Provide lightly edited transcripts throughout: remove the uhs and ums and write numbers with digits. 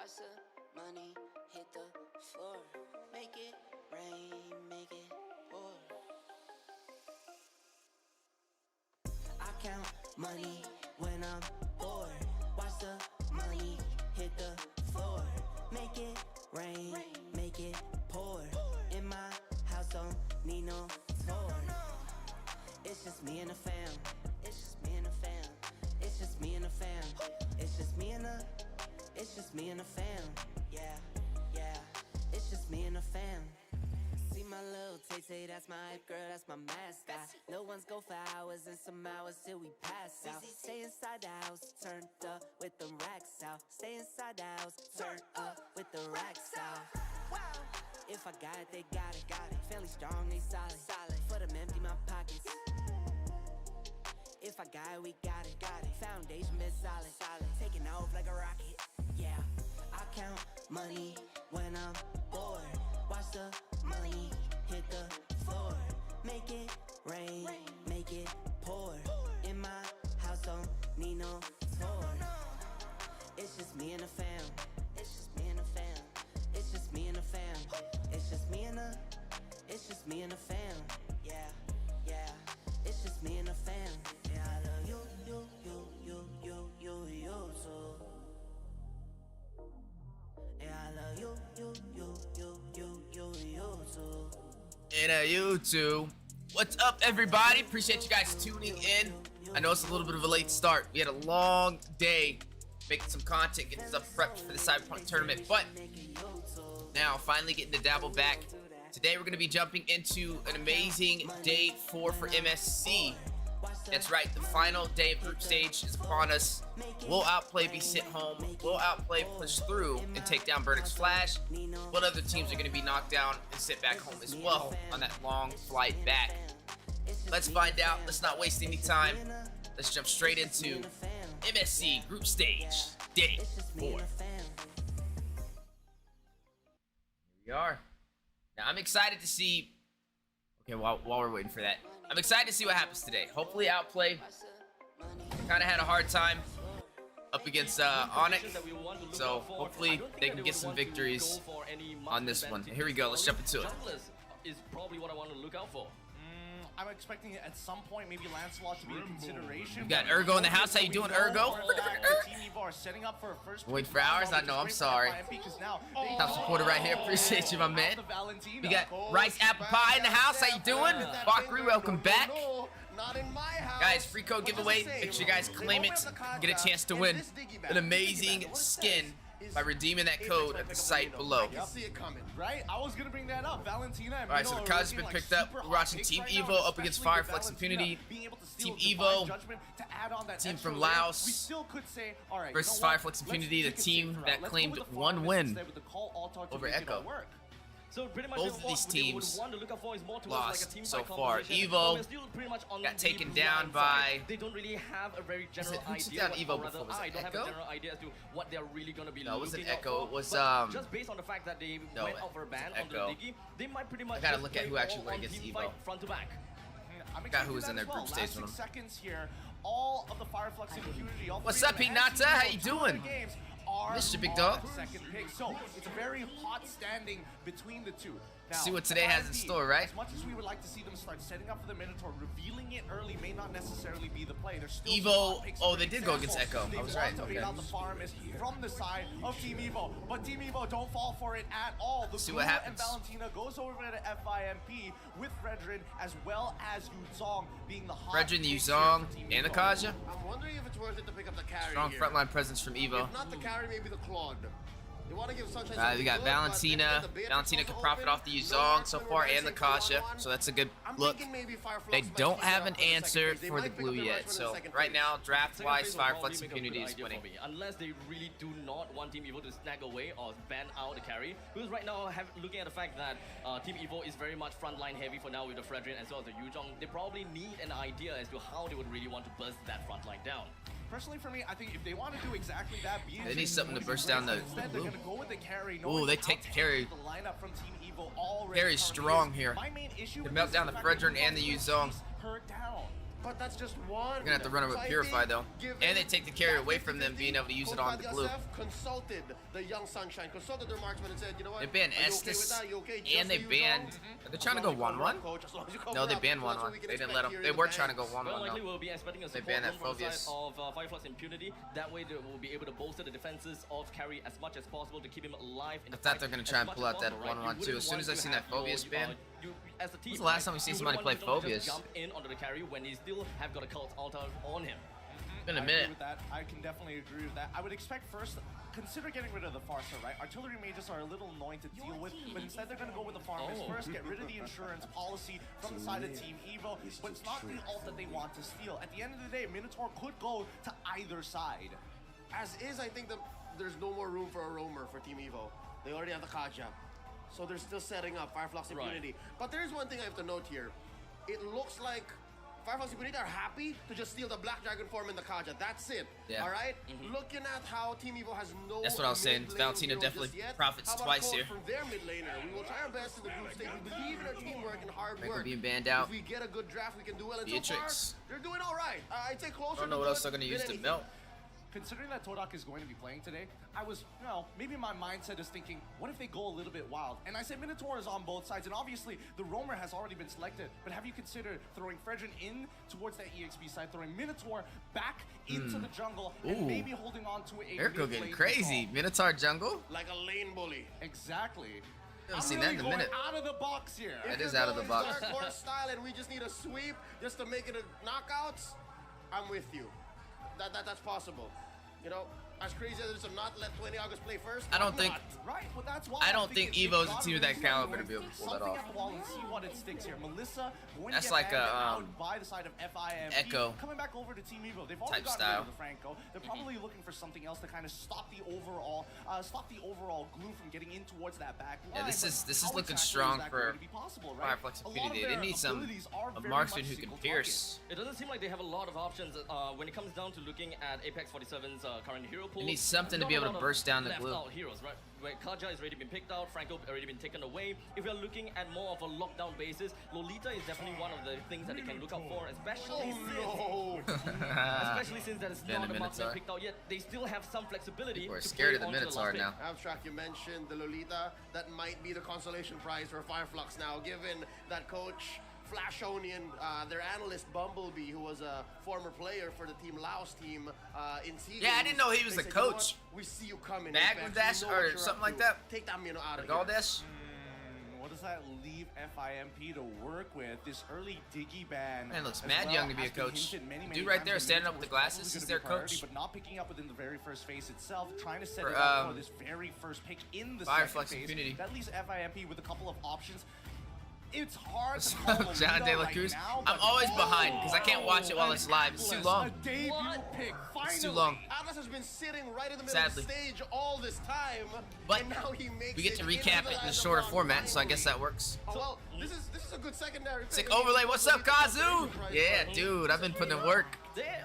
Watch the money hit the floor. Make it rain, make it pour. I count money when I'm bored. Watch the money hit the floor. Make it rain, make it pour. In my house, don't need no floor. It's just me and the fam. It's just me and the fam. It's just me and the fam. It's just me and the. It's just me and the fam. Yeah, yeah. It's just me and the fam. See my little Tay-Tay, that's my hype girl, that's my mascot. Little ones go for hours and some hours till we pass out. Stay inside the house, turned up with them racks out. Stay inside the house, turned up with the racks out. Wow. If I got it, they got it, got it. Fairly strong, they solid, solid. For them empty my pockets. If I got it, we got it, got it. Foundation been solid, solid. Taking off like a rocket, yeah. I count money when I'm bored. Watch the money hit the floor. Make it rain, make it pour. In my house, don't need no floor. It's just me and the fam. It's just me and the fam. It's just me and the fam. It's just me and the. It's just me and the fam. Yeah, yeah. It's just me and the fam. Yeah, I love you, you too. Yeah, I love you too. And you too. What's up, everybody? Appreciate you guys tuning in. I know it's a little bit of a late start. We had a long day making some content, getting stuff prepped for the Cyberpunk tournament, but now finally getting to dabble back. Today we're going to be jumping into an amazing day 4 for MSC. That's right, the final day of group stage is upon us. We'll outplay Be Sent Home, we'll outplay Push Through and take down Burnick's Flash, but other teams are going to be knocked down and sit back home as well on that long flight back. Let's find out, let's not waste any time. Let's jump straight into MSC group stage, day 4. Here we are. Now I'm excited to see, okay, while we're waiting for that, I'm excited to see what happens today. Hopefully outplay. Kind of had a hard time up against Onyx, so hopefully they can get some victories on this one. Here we go, let's jump into it. Is probably what I want to look out for. I'm expecting it at some point, maybe Lancelot to be a consideration. You got Ergo in the house. How you doing, Ergo? Wait for hours? I know, I'm sorry. Top supporter right here. Appreciate you, my man. We got Rice Apple Pie in the house. How you doing? Bakri, welcome back. Guys, free code giveaway. Make sure you guys claim it. Get a chance to win an amazing skin by redeeming that code at the site below. You see it coming, right? I was gonna bring that up. Valentina and Alright, so the card has been picked up. We're watching Team Evo up against Fireflex Impunity. Team Evo, team from Laos versus Fireflex Impunity, the team that claimed 1 win over Echo. So pretty much both of these teams lost so far. Evo got taken down by. They don't really have a very general idea. Down Evo before? Was it don't have a Echo? general idea as to what they're really going to be. No, it wasn't looking out Echo. for. It was But just based on the fact that they went out for a ban on the Echo. Diggy, they might pretty much. I gotta look at who actually went against Evo. Front to back. Forgot who was in their group stage with them. Seconds here. All of the Fireflex Impunity. What's up, Hinata? How you doing? Missed you, big dog. Second pick. So it's a very hot standing between the two. Now, see what today has in store, right? As much as we would like to see them start setting up for the Minotaur, revealing it early may not necessarily be the play. There's still Evo. Oh, they did go against Echo. I was right. Okay. Out the farm is from the side of Team Evo, but Team Evo don't fall for it at all. The see what happens. And Valentina goes over to FIMP with Fredrin as well as Yuzong being the hot. Fredrin, the Yuzong, and the Kaja. I'm wondering if it's worth it to pick up the carry. Strong here. frontline presence from Evo. If not the carry, maybe the Claude. You want to give Sunshine We got good, Valentina. Valentina can profit off the Yuzong so far and the Kasha, so that's a good look. They don't have an answer for the glue yet, so right now, draft-wise, Fireflex Impunity is winning. Unless they really do not want Team Evo to snag away or ban out the carry, because right now, looking at the fact that Team Evo is very much frontline heavy for now with the Fredrin as well as the Yuzong, they probably need an idea as to how they would really want to burst that frontline down. Personally, for me, I think if they want to do exactly that, they need something to burst down the blue. Ooh, they take the carry. Carry's strong here. They melt down the Fredrin and the Yuzong. But that's just one. You're gonna have to run it with So I Purify think though. given And they take the carry that away from them 50-50, being able to use it Coach on the blue. Valdez consulted the young Sunshine, consulted their marksman and said, you know what? They banned Are you okay with Estes that? You okay? and Just they so you banned. know, Are they trying to go 1-1? No, they banned 1-1. They didn't let them. They were trying to go 1-1 Well, likely though. we'll be expecting a They support banned that from the Phobius. side of Fireflux Impunity. That way they will be able to bolster the defenses of Carry as much as possible to keep him alive in the I thought fight they're gonna as try and much pull as out that possible, right? 1-1 You too. As soon as I wouldn't seen want that to have Phobius ban. you as a team, When's the last time we right, seen you somebody wouldn't play want to just Phobius? jump in onto the Carry when they still have got a cult altar on him. Been a I minute. agree with that. I can definitely agree with that. I would expect first, consider getting rid of the Farsa, right? Artillery mages are a little annoying to deal with, but instead they're going to go with the farmers first, get rid of the insurance policy from the side of Team Evo, but it's not the ult that they want to steal. At the end of the day, Minotaur could go to either side. As is, I think there's no more room for a roamer for Team Evo. They already have the Kaja. So they're still setting up Fireflux Impunity. But there's one thing I have to note here. It looks like Fireflux Impunity are happy to just steal the Black Dragon form in the Kaja. That's it. Yeah. All right? Looking at how Team Evo has no That's what I was saying. mid-lane Valentina hero definitely just yet. profits How about twice a quote here. from their mid laner? We will try our best in the group stage. We believe in our teamwork and hard Franco work. being banned out. If we get a good draft, we can do well. And Beatrix. so far, they're doing all right. I'd say closer I don't know to what else they're good gonna use than to anything. melt. Considering that Todak is going to be playing today, I was, you know, maybe my mindset is thinking, what if they go a little bit wild? And I said Minotaur is on both sides, and obviously the roamer has already been selected, but have you considered throwing Fredrin in towards that EXP side, throwing Minotaur back into the jungle, and Ooh. maybe holding on to a Erko mid getting lane crazy. control? Minotaur jungle? Like a lane bully. Exactly. Haven't I'm seen really that in a going minute. out of the box here. That If is you're out of the going box. Dark Horse style and we just need a sweep just to make it a knockouts, I'm with you. That's possible. You know, as crazy as it is to not let 20 August play first. I don't think. Right, well that's why I I'm don't think thinking Evo's they've a got team of that reason caliber to to be able to pull that something off. at the wall and see what it sticks here. Melissa going That's to get like a, banned out by the side of FIMP. Echo coming back over to Team Evo. They've already type gotten style. rid of the Franco. They're probably looking for something else to kind of stop the overall glue from getting in towards that back line. Yeah, this But is how looking exactly strong is that for going to be possible, right? Fireflux A lot of Impunity. They their need some abilities are a very marksman much who can single pierce. It doesn't seem like they have a lot of options when it comes down to looking at Apex 47's current hero pool. They need something to Not be a able to lot of burst down the left glue. out heroes, right? Where Kaja has already been picked out, Franco already been taken away. If you're looking at more of a lockdown basis, Lolita is definitely one of the things that they can look out for, especially since that is Then not the a marksman Minotaur. picked out yet. They still have some flexibility. People are to scared play of the onto Minotaur last now. pick. Abstract, you mentioned the Lolita. That might be the consolation prize for Fireflux now, given that coach Flash Onion, their analyst Bumblebee, who was a former player for the Team Laos team in Seagull. Yeah, I didn't know he was They the said, "You know coach." what? We see you coming. Bangladesh We know what or you're something up like to. that? Take that Mino out of here. Galdesh? What does that leave FIMP to work with? This early Diggy ban. Man, looks as mad well young to be a has been coach. hinted many, Dude many right times there that standing up with the Minotaur's glasses, probably he's gonna their be priority, coach. But not picking up within the very first phase itself, trying to set For, it up for this very first pick in the Fireflux second phase. Impunity. That leaves FIMP with a couple of options. It's hard What's to call up, John Lolita De La right Cruz? now, I'm but- always behind because I can't watch it while it's live. It's too long. A debut pick, finally. It's too long. Atlas has been sitting right in the middle Sadly. of the stage all this time, But and now he makes we get to into recap the it in a last shorter round format, so I guess finally. that works. Oh, well, this is a good secondary. Sick pick. overlay. What's up, Kazu? Yeah, dude, I've been putting in work.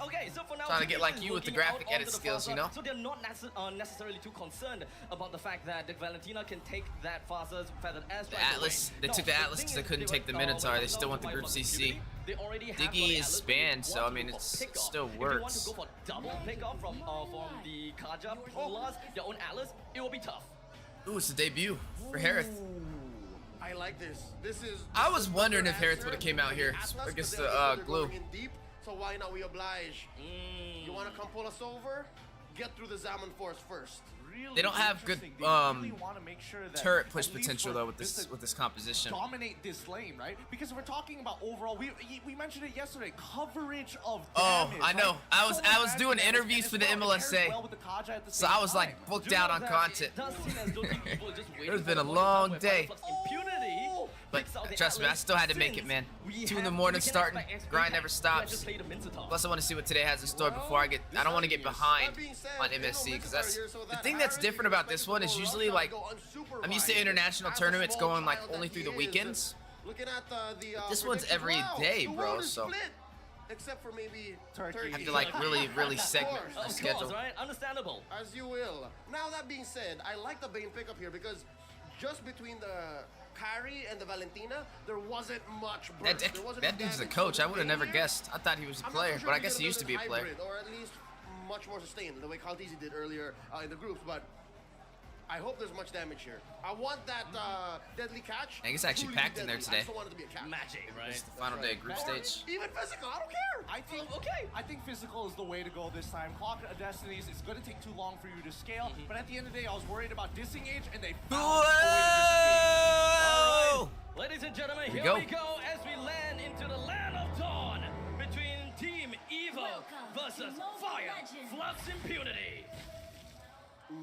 Okay, so for now, Trying to get Team like Evo is you with the looking graphic out edit onto the skills, far you know? side, So they're not necessarily too concerned about the fact that the Valentina can take that Faza's feathered air strike away. Atlas, they Now, took the Atlas thing because they is, couldn't take the when it Minotaur. They comes still down want to the group Fireflux CC. Impunity, they already have Diggy got the is Atlas, banned, they so, want I mean, to go it's- for it pick-off. still If you want works. to go for double pick-off from the Kaja plus your own Atlas, it will be tough. Ooh, it's a debut for Harith. I like this. This is. I was the wondering if answer Harith would have came out for here Atlas, against but the they're glue. going in deep, so why not we oblige? You want to come pull us over? Get through the Zaman Force first. Really They don't have good, interesting. They really want to make sure that Turret push at least potential for though with this this to composition. dominate this lane, right? Because if we're talking about overall, we mentioned it yesterday, coverage of Oh, damage. I know. right? I was much doing damage, interviews and for the as well, it MLSA. pairs well with the Kaja at the So same I was like time. booked Do out know on that content. It does seem as though Team Evo is just waiting It's for been the a moment long where day. Fireflux Impunity But picks out the trust me, I Atlas, still had to make it, since man. we 2 in the have- morning we can starting. expect Grind never Apex to stops. just play the Minotaur. Plus, I want to see what today has in store before I get. I don't want to get behind on MSC because that's the thing that's different about this one is usually like I'm used to international tournaments going like only through the weekends. Looking at the This one's predictions, every wow, day, the bro, world is so- split, except for maybe Turkey. Turkey. I have to like really segment Of my Of schedule. course, right? Understandable. As you will. Now that being said, I like the Bane pickup here because just between the Carry and the Valentina, there wasn't much burst. There wasn't That dude's the damage coach. I from would have the never Vayne. guessed. I thought he was a I'm not player, so sure but I if guess he did used to be a player. hybrid, or at least much more sustained, the way Calteezy did earlier in the groups. But I hope there's much damage here. I want that deadly catch. I think it's actually truly packed in there deadly. today. I just don't want it to be a catch. Magic, right? It's the final day of group stage. Even physical, I don't care. I think physical is the way to go this time. Clock of Destinies, it's going to take too long for you to scale, but at the end of the day, I was worried about disengage, and they found a way to disengage. All right, ladies and gentlemen, here go. we go as we land into the land of dawn between Team Evo versus Fire Flux Impunity.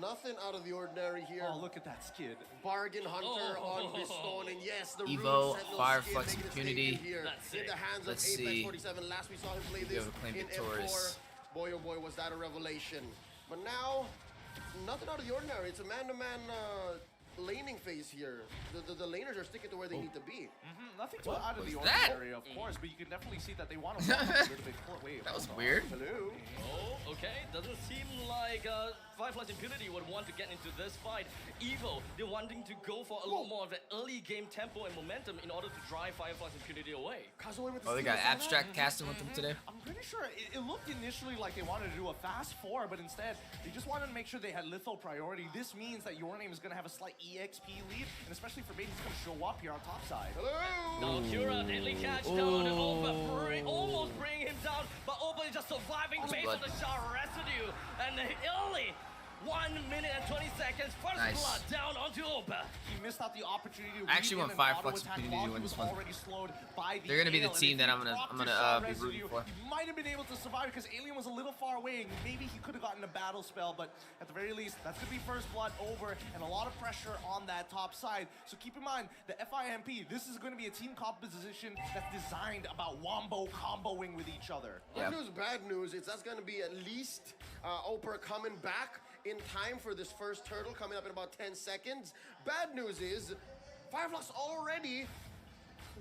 Nothing out of the ordinary here. Oh, look at that skid. Bargain Hunter on Bistone, and yes, the Evo, Rune Sentinel Fire skin Flux making its Impunity. debut here That's in it. the hands Let's of Apex see. 47. Last we saw him play Be this able to claim in victorious. M4. Boy, oh boy, was that a revelation. But now, nothing out of the ordinary. It's a man-to-man laning phase here. The laners are sticking to where they need to be. Nothing too out of the was that? ordinary, of course, but you can definitely see that they want to walk a little bit court. Wait, That was hold on. weird. Hello. Oh, okay. Doesn't seem like Fire Flux Impunity would want to get into this fight. Evo, they're wanting to go for a little more of an early game tempo and momentum in order to drive Fire Flux Impunity away. Kazuya with the Oh, they steal. got abstract casting with them today. I'm pretty sure it looked initially like they wanted to do a fast 4, but instead they just wanted to make sure they had litho priority. This means that Your Name is going to have a slight EXP lead, and especially for Bane, he's going to show up here on top side. Hello. Now Kura, deadly catch down and Opa almost bring him down, but Opa is just surviving based on the shot residue. And only 1 minute and 20 seconds. First Nice. blood down onto Opa. He missed out the opportunity to I actually weave want in Fire an auto Flux attack Impunity while to win he was this one. already slowed by the They're gonna be the Ale, and team if that he I'm gonna dropped his shot be rooting residue, for. He might have been able to survive because Alien was a little far away, and maybe he could have gotten a battle spell, but at the very least, that's gonna be first blood over, and a lot of pressure on that top side. So keep in mind, the FIMP, this is gonna be a team composition that's designed about wombo comboing with each other. Yeah. Good news, bad news. That's going to be at least Oprah coming back in time for this first turtle coming up in about 10 seconds. Bad news is Fireflux already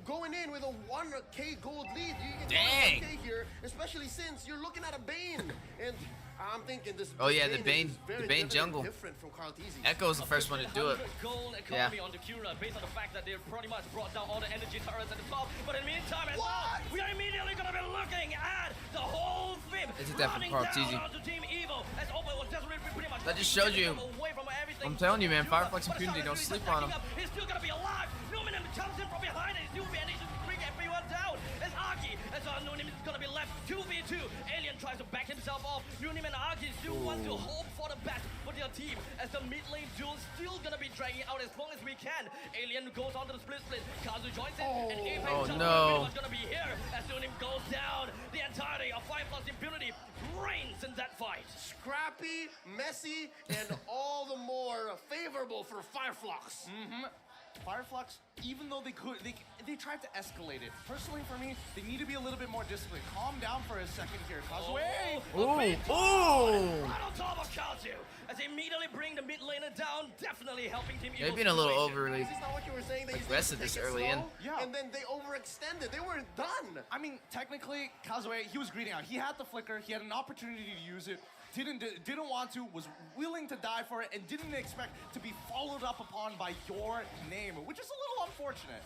going in with a 1K gold lead. You get Dang. 1K here, especially since you're looking at a Bane. And I'm thinking this. Oh, yeah, the is Bane very jungle. different from Calteezy. Echo's the first one to do it. 100 gold Yeah. economy onto Kura based on the fact that they've pretty much brought down all the energy turrets at the top. But in the meantime, as well, we are immediately going to be looking at the whole FIMP This is definitely running Calteezy. down onto Team Evo as Opa was just pretty much That just shows you. away from everything. I'm telling you, man, Kura, Fire Flux but the Impunity, don't Shard sleep on him. Residue is He's still going to be alive. Numinim comes in from behind and he's still managing to bring everyone down. As Aki, as Nunim is going to be left 2v2. Alien tries to back himself off. Nunim and Aki still want to hope for the best for their team as the mid lane duel still going to be dragging out as long as we can. Alien goes on to the split. Kazu joins in and Apex Oh, just no. going to be here as Nunim goes down. The entirety of Fire Flux Impunity reigns in that fight. Scrappy, messy, and all the more favorable for Fireflux. Fireflux, even though they tried to escalate it. Personally, for me, they need to be a little bit more disciplined. Calm down for a second here, Kazuya. Ooh. Right on top of Kazu as they immediately bring the mid laner down, definitely helping Team They've Evo's been a little situation. overly. Is this not what you were saying? They Aggressive used to this take it early in. slow, Yeah. and then they overextended. They weren't done. I mean, technically, Kazuya, he was greeting out. He had the flicker. He had an opportunity to use it. Didn't want to, was willing to die for it, and didn't expect to be followed up upon by Your Name, which is a little unfortunate.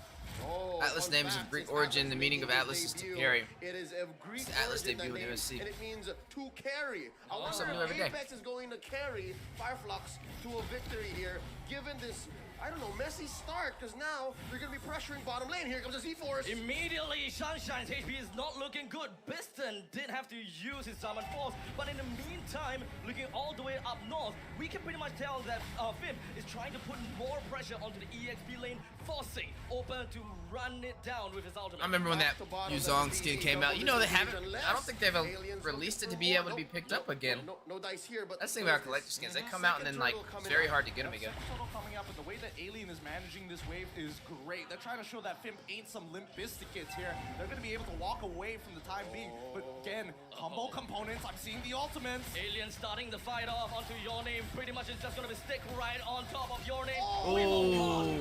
Oh, Atlas fun name is fact, of Greek since origin. Atlas The meaning of making Atlas his is to debut, carry. It is of Greek It's Atlas origin, that debut in name, USC. and it means to carry. I wonder something new if every day. Apex is going to carry Fireflux to a victory here, given this, I don't know, messy start, because now they're going to be pressuring bottom lane. Here comes the Z-Force. Immediately, Sunshine's HP is not looking good. Biston did have to use his summon force, but in the meantime, looking all the way up north, we can pretty much tell that FIMP is trying to put more pressure onto the EXP lane, forcing Open to run it down with his ultimate. I remember when that Yuzong skin came out. You know, they haven't. I don't think they've released it to be able to be picked up again. No dice here, but That's the thing about collector skins. They come out and then, like, it's very hard to get them again. Total coming up, but the way that Alien is managing this wave is great. They're trying to show that FIMP ain't some limp biscuits here. They're going to be able to walk away from the time being. But again, combo components, I'm seeing the ultimates. Alien starting the fight off onto Your Name. Pretty much it's just going to be stick right on top of Your Name. Oh.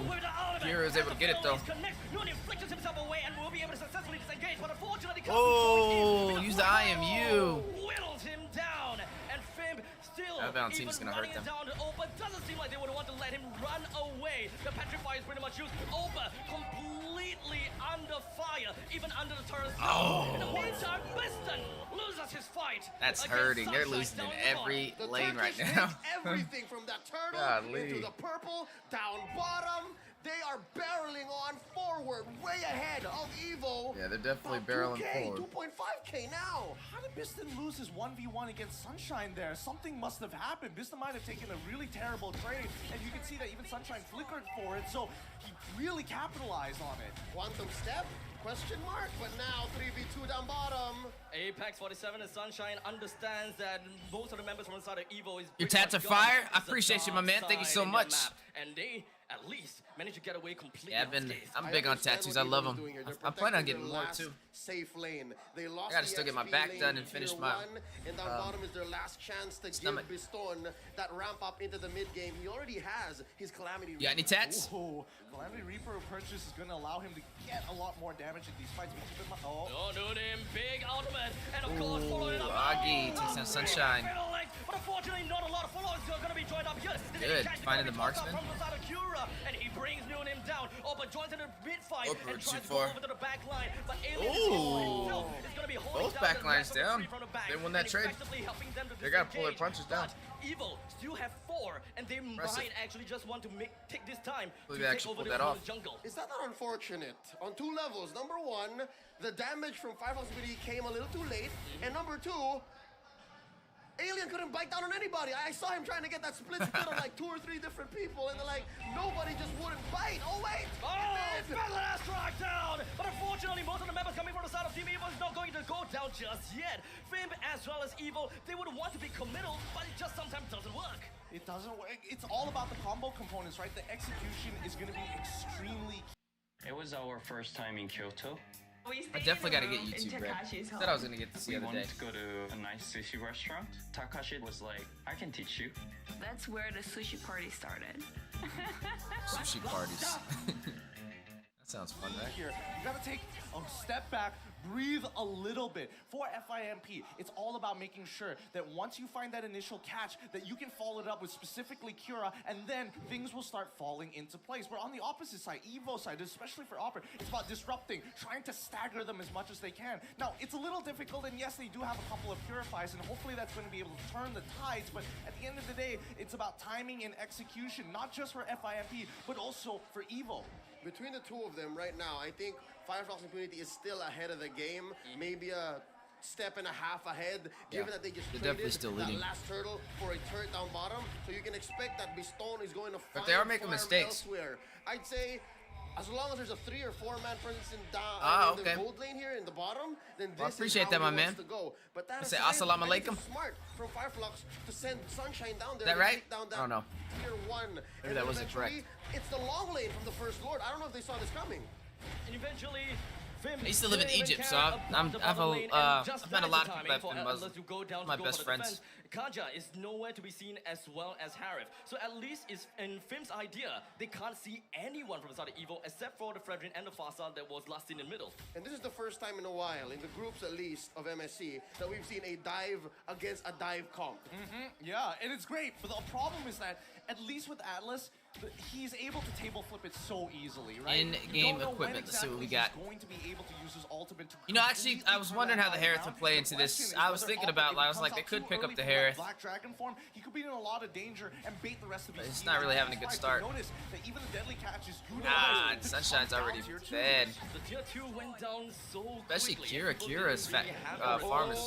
With the ultimate. Hero is able to get it, though. Connects. Nuni flickers himself away and will be able to successfully disengage, but unfortunately, Oh, use the IMU. whittles him down, and FIMP still That Valentine's even gonna hurt running them. down to Opa. Doesn't seem like they would want to let him run away. The Petrify is pretty much used. Opa completely under fire, even under the turret. Oh. In the meantime, Piston loses his fight. That's against hurting. They're Sunshine losing in down the every bottom. The lane right Turkish now. take everything from that turtle Golly. into the purple, down bottom. They are barreling on forward, way ahead of Evo. Yeah, they're definitely About barreling 2K, forward. 2.5K now. How did Biston lose his 1v1 against Sunshine there? Something must have happened. Biston might have taken a really terrible trade, and you can see that even Sunshine flickered for it, so he really capitalized on it. Quantum step? Question mark. But now 3v2 down bottom. Apex 47 and Sunshine understands that most of the members from inside of Evo is Your pretty tats much are gone. fire. I It's the appreciate you, my dark man. Thank you side so in their much. map, and they at least managed to get away completely. Yeah, I'm I big on understand tattoos. what I love Evo is them. doing here. They're I'm planning on protecting getting their more last too. Safe lane. They lost I gotta the still get my XP back lane done and tier finish my, 1, and down bottom is their last chance to stomach. give Biston that ramp up into the mid game. He already has his Calamity. You got any Reaper. tats? Oh, Calamity Reaper purchase is going to allow him to get a lot more damage in these fights. But keep in mind, Oh, Nunim, big ultimate, and of course following it up. Agi takes down Sunshine. But unfortunately, not a lot of followers are going to be joined up here. Good, finding the marksman. From the side of Cura, and he brings Nunim down. Opa joins in the mid fight Opa and too tries to far. go over to the back line. But Alien Ooh. himself is going to be holding Both down back the lines rest of the down. three from the back, They won that and trade. effectively helping them to They gotta pull their disengage. punches down. But Evil still have 4, and they Impressive. might actually just want to take this time Believe to they take actually over pulled the that off. jungle. Is that not unfortunate? On 2 levels. Number 1, the damage from Firefly's ability came a little too late. And number 2, Alien couldn't bite down on anybody. I saw him trying to get that split split on like 2 or 3 different people, and they're like, nobody just wouldn't bite. Oh, wait! Oh, Battle strike down! But unfortunately, most of the members coming from the side of Team Evil is not going to go down just yet. FIMP as well as Evil, they would want to be committal, but it just sometimes doesn't work. it doesn't work. It's all about the combo components, right? The execution is going to be extremely It was our first time in Kyoto. I definitely gotta get YouTube Red. Said I was gonna get this the We other day. wanted to go to a nice sushi restaurant. Takashi was like, I can teach you. That's where the sushi party started. Sushi parties. That sounds fun, right? here. You got to take a step back, breathe a little bit. For FIMP, it's all about making sure that once you find that initial catch, that you can follow it up with specifically Cura, and then things will start falling into place. But on the opposite side, Evo side, especially for Opera, it's about disrupting, trying to stagger them as much as they can. Now, it's a little difficult, and yes, they do have a couple of purifies, and hopefully that's going to be able to turn the tides, but at the end of the day, it's about timing and execution, not just for FIMP, but also for Evo. Between the 2 of them right now, I think Firefly's Impunity is still ahead of the game. Maybe a step and a half ahead, given Yeah, that they just they're traded definitely still that leading. last turtle for a turret down bottom. So you can expect that Biston is going to find But they are making farm mistakes. elsewhere. I'd say as long as there's a 3 or 4 man presence in okay. the gold lane here in the bottom, then this Well, I appreciate is how that, my he man. wants to go. But that I say aside, assalamu I think alaikum. it's smart from Fireflux to send Sunshine down there. That to right? take down that I don't know. tier 1. Maybe And that then wasn't eventually, correct. It's the long lane from the First Lord. I don't know if they saw this coming. And eventually, FIMP I used to live in didn't even Egypt, so care I've about the bottom lane, and just I've met a that lot is of the people that have timing been for Muslim. Atlas to go down My to go best for the friends. defense. Kaja is nowhere to be seen as well as Harif. So at least it's in FIMP's idea, they can't see anyone from the side of Evo except for the Fredrin and the Farsa that was last seen in the middle. And this is the first time in a while, in the groups at least of MSC, that we've seen a dive against a dive comp. Yeah, and it's great, but the problem is that, at least with Atlas, he's able to table flip it so easily, right? In-game You don't know when equipment, let's see what we exactly got. he's going to be able to use his ultimate to You know, actually, completely I was turn wondering that how the fight Harith would around. play The into question this. is I was whether thinking Opera, about, if I he was like, comes they out could too pick up early the from that Harith. Black Dragon form, he could be in a lot of danger and bait the rest of his It's team not really out having a of good this start. fight. Notice that even the deadly catch is good. Ah, and Sunshine's already dead. The tier 2 went down so Especially quickly. Kira. Kira's fat, farm is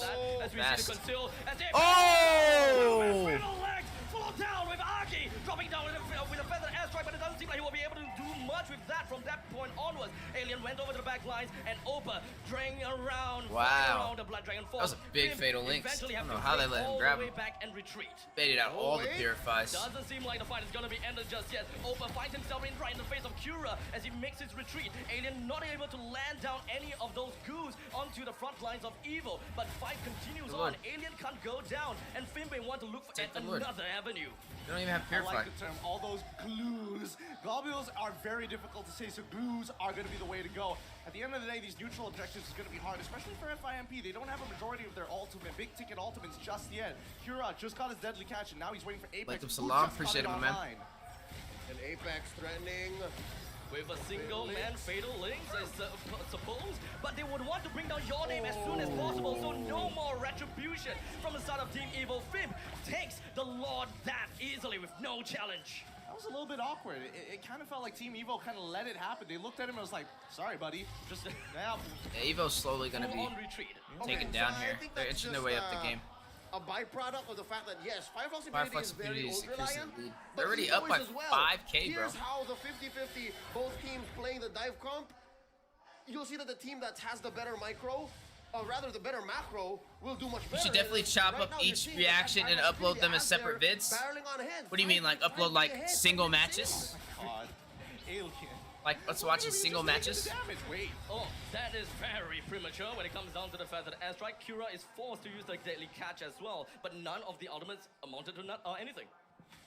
As we fast. see the conceal, as they Oh! Middle legs fall down with Aki dropping down with a feather airstrike, but it doesn't seem like he will be able to do much with that from that point onwards. Alien went over to the back lines, and Opa dragging around, Wow. around the Blood Dragon Force. That was a big FIMP fatal links. eventually I have don't know to how they break let him all grab the way him. back and retreat. Baited out all the wait. purifies. Doesn't seem like the fight is gonna be ended just yet. Opa finds himself right in the face of Cura as he makes his retreat. Alien not able to land down any of those goos onto the front lines of Evo, but fight continues Good on. lord. Alien can't go down, and FIMP want to look for Take yet the lord. another avenue. They don't even have I purify. like the term, all those glues. Globules are very difficult difficult to say, so glues are going to be the way to go. At the end of the day, these neutral objectives is going to be hard, especially for FIMP. They don't have a majority of their ultimate, big ticket ultimates just yet. Kira just got his deadly catch, and now he's waiting for Apex. Like Salam, appreciate it, man. And Apex threatening. With a single man fatal links, I suppose, but they would want to bring down your name as soon as possible, so no more retribution from the side of Team Evo. FIMP takes the Lord that easily with no challenge. That was a little bit awkward. It kind of felt like Team Evo kind of let it happen. They looked at him and was like, sorry, buddy. Just, yeah. Evo's slowly going to be taken down here. They're inching their way up the game. A byproduct of the fact that, yes, Fireflox Immunity is very ult reliant. They're already up by 5K, bro. Here's how the 50-50, both teams playing the dive comp. You'll see that the team that has the better micro, or rather the better macro, will do much better. You should definitely chop up each reaction and upload them as separate vids. What do you mean, like upload like single matches? Oh my God. Alien. Like, let's watch his single matches. Wait. Oh, that is very premature when it comes down to the fact that Airstrike, Kira is forced to use the deadly catch as well, but none of the ultimates amounted to anything.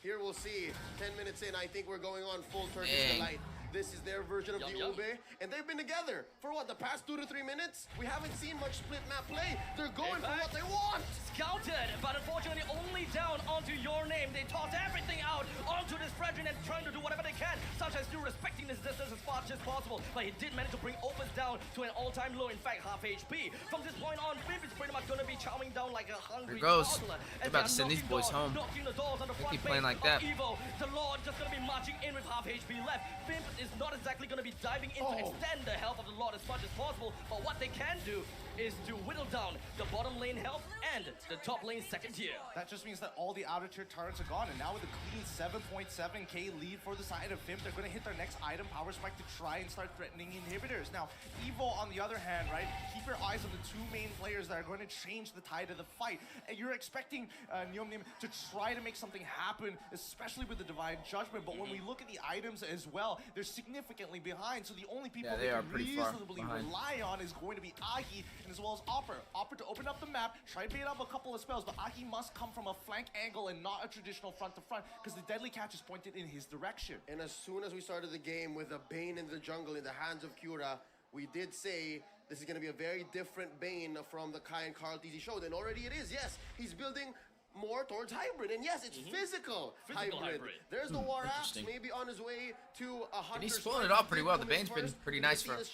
Here we'll see. 10 minutes in, I think we're going on full Turkish delight. This is their version of the Ube, and they've been together for what, the past 2 to 3 minutes? We haven't seen much split map play. They're going for what they want. Scouted, but unfortunately only down onto your name. They toss everything out onto this Fredrin and trying to do whatever they can, such as still respecting this distance as much as possible. But he did manage to bring Opus down to an all-time low, in fact, half HP. From this point on, FIMP is pretty much going to be chowing down like a hungry toddler. They're about to send these boys home. They keep playing like that. Evo, the Lord just going to be marching in with half HP left. FIMP is not exactly going to be diving in to extend the health of the Lord as much as possible, but what they can do is to whittle down the bottom lane health and the top lane second tier. That just means that all the outer tier turrets are gone, and now with a clean 7.7k lead for the side of FIMP, they're going to hit their next item, Power Spike, to try and start threatening inhibitors. Now, Evo, on the other hand, right, keep your eyes on the two main players that are going to change the tide of the fight. And you're expecting Neomnim to try to make something happen, especially with the Divine Judgment, but when we look at the items as well, they're significantly behind, so the only people they can reasonably rely on is going to be Agi, and as well as Opper. Opper to open up the map, try to bait up a couple of spells, but Agi must come from a flank angle and not a traditional front-to-front, because the deadly catch is pointed in his direction. And as soon as we started the game with a Bane in the jungle in the hands of Kura, we did say this is going to be a very different Bane from the Kai and Carl TZ showed, and already it is. Yes, he's building more towards hybrid, and yes, it's physical hybrid. There's the War Axe, maybe on his way to a Hunter. And he's pulling it off pretty well. The Bane's been pretty nice for him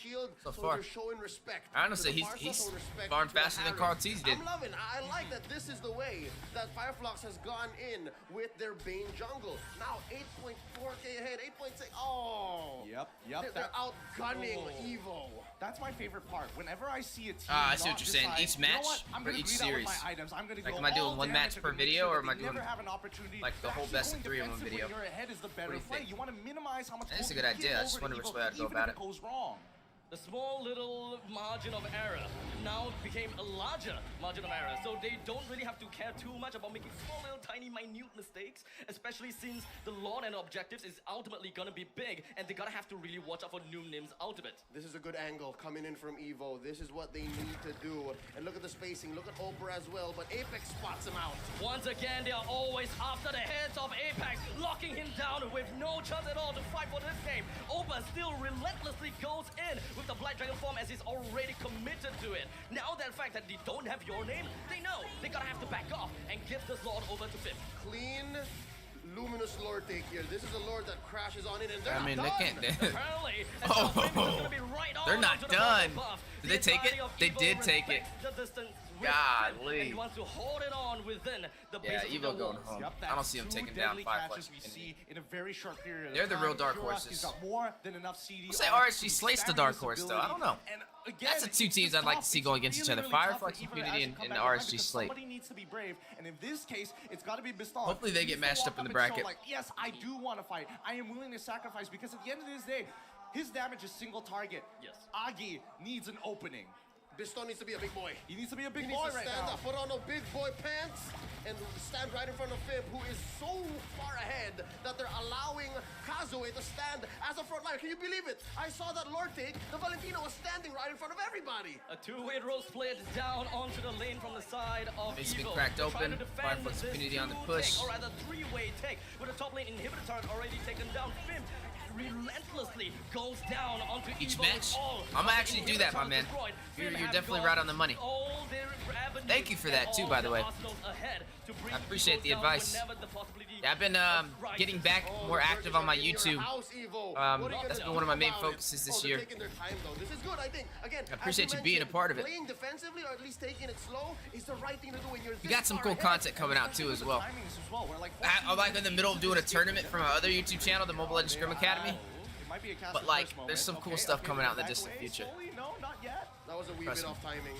so far. Showing respect. I honestly, he's farmed faster than Carl TZ did. I'm loving. I like that this is the way that Fireflox has gone in with their Bane jungle. Now 8.4k ahead, 8.6. Oh. Yep. They're outgunning Evo. That's my favorite part. Whenever I see a team, I see what you're saying. Each match or each series. Like, am I doing one match per video, or am I doing like the whole best of 3 in one video? What do you think? You want to minimize how much. That's a good idea. I just wonder which way I'd go about it. The small little margin of error now became a larger margin of error, so they don't really have to care too much about making small little tiny minute mistakes, especially since the Lord and objectives is ultimately gonna be big, and they gotta have to really watch out for Noomnim's ultimate. This is a good angle coming in from Evo. This is what they need to do. And look at the spacing, look at Oprah as well, but Apex spots him out. Once again, they are always after the heads of Apex, locking him down with no chance at all to fight for this game. Oprah still relentlessly goes in with the Black Dragon form as he's already committed to it. Now that fact that they don't have your name, they know they gotta have to back off and give this Lord over to FIMP. Clean, luminous Lord take here. This is a Lord that crashes on it, and they're they can't. Apparently, They're not done. Did they take it? They did take it. Golly. He wants to hold it on within the base of Evo going home. I don't see him taking down 5 plus. We see in a very short period. They're the real dark horses. He's got more than enough CD. I'll say RSG slates the dark horse though. I don't know. That's the 2 teams I'd like to see go against each other. Fireflox Immunity and the RSG slate. Somebody needs to be brave, and in this case, it's got to be Bistan. Hopefully they get matched up in the bracket. Like, yes, I do want to fight. I am willing to sacrifice, because at the end of this day, his damage is single target. Yes. Agi needs an opening. Biston needs to be a big boy. He needs to be a big boy right stand now. Up, put on a big boy pants, and stand right in front of FIMP, who is so far ahead that they're allowing Kazue to stand as a front line. Can you believe it? I saw that Lord take. The Valentino was standing right in front of everybody. A 2-way roll split down onto the lane from the side of It's been Evo. cracked open. Fireflox Immunity on the push. Or rather 3-way take with the top lane inhibitor turret already taken down. FIMP relentlessly goes down onto Each Evo. match? I'm gonna actually do that, my man. You're definitely right on the money. Thank you for that too, by the way. I appreciate the advice. Yeah, I've been getting back more active on my YouTube. That's been one of my main focuses this year. This is good, I think. Again, I appreciate you being a part of it. Playing defensively or at least taking it slow is the right thing to do when you're You got some cool content coming out too as well. Like, I'm like in the middle of doing a tournament for my other YouTube channel, the Mobile Legends Scrim Academy. But like, there's some cool stuff coming out in the distant future. No, not yet. That was a wee Trust bit me. off timing.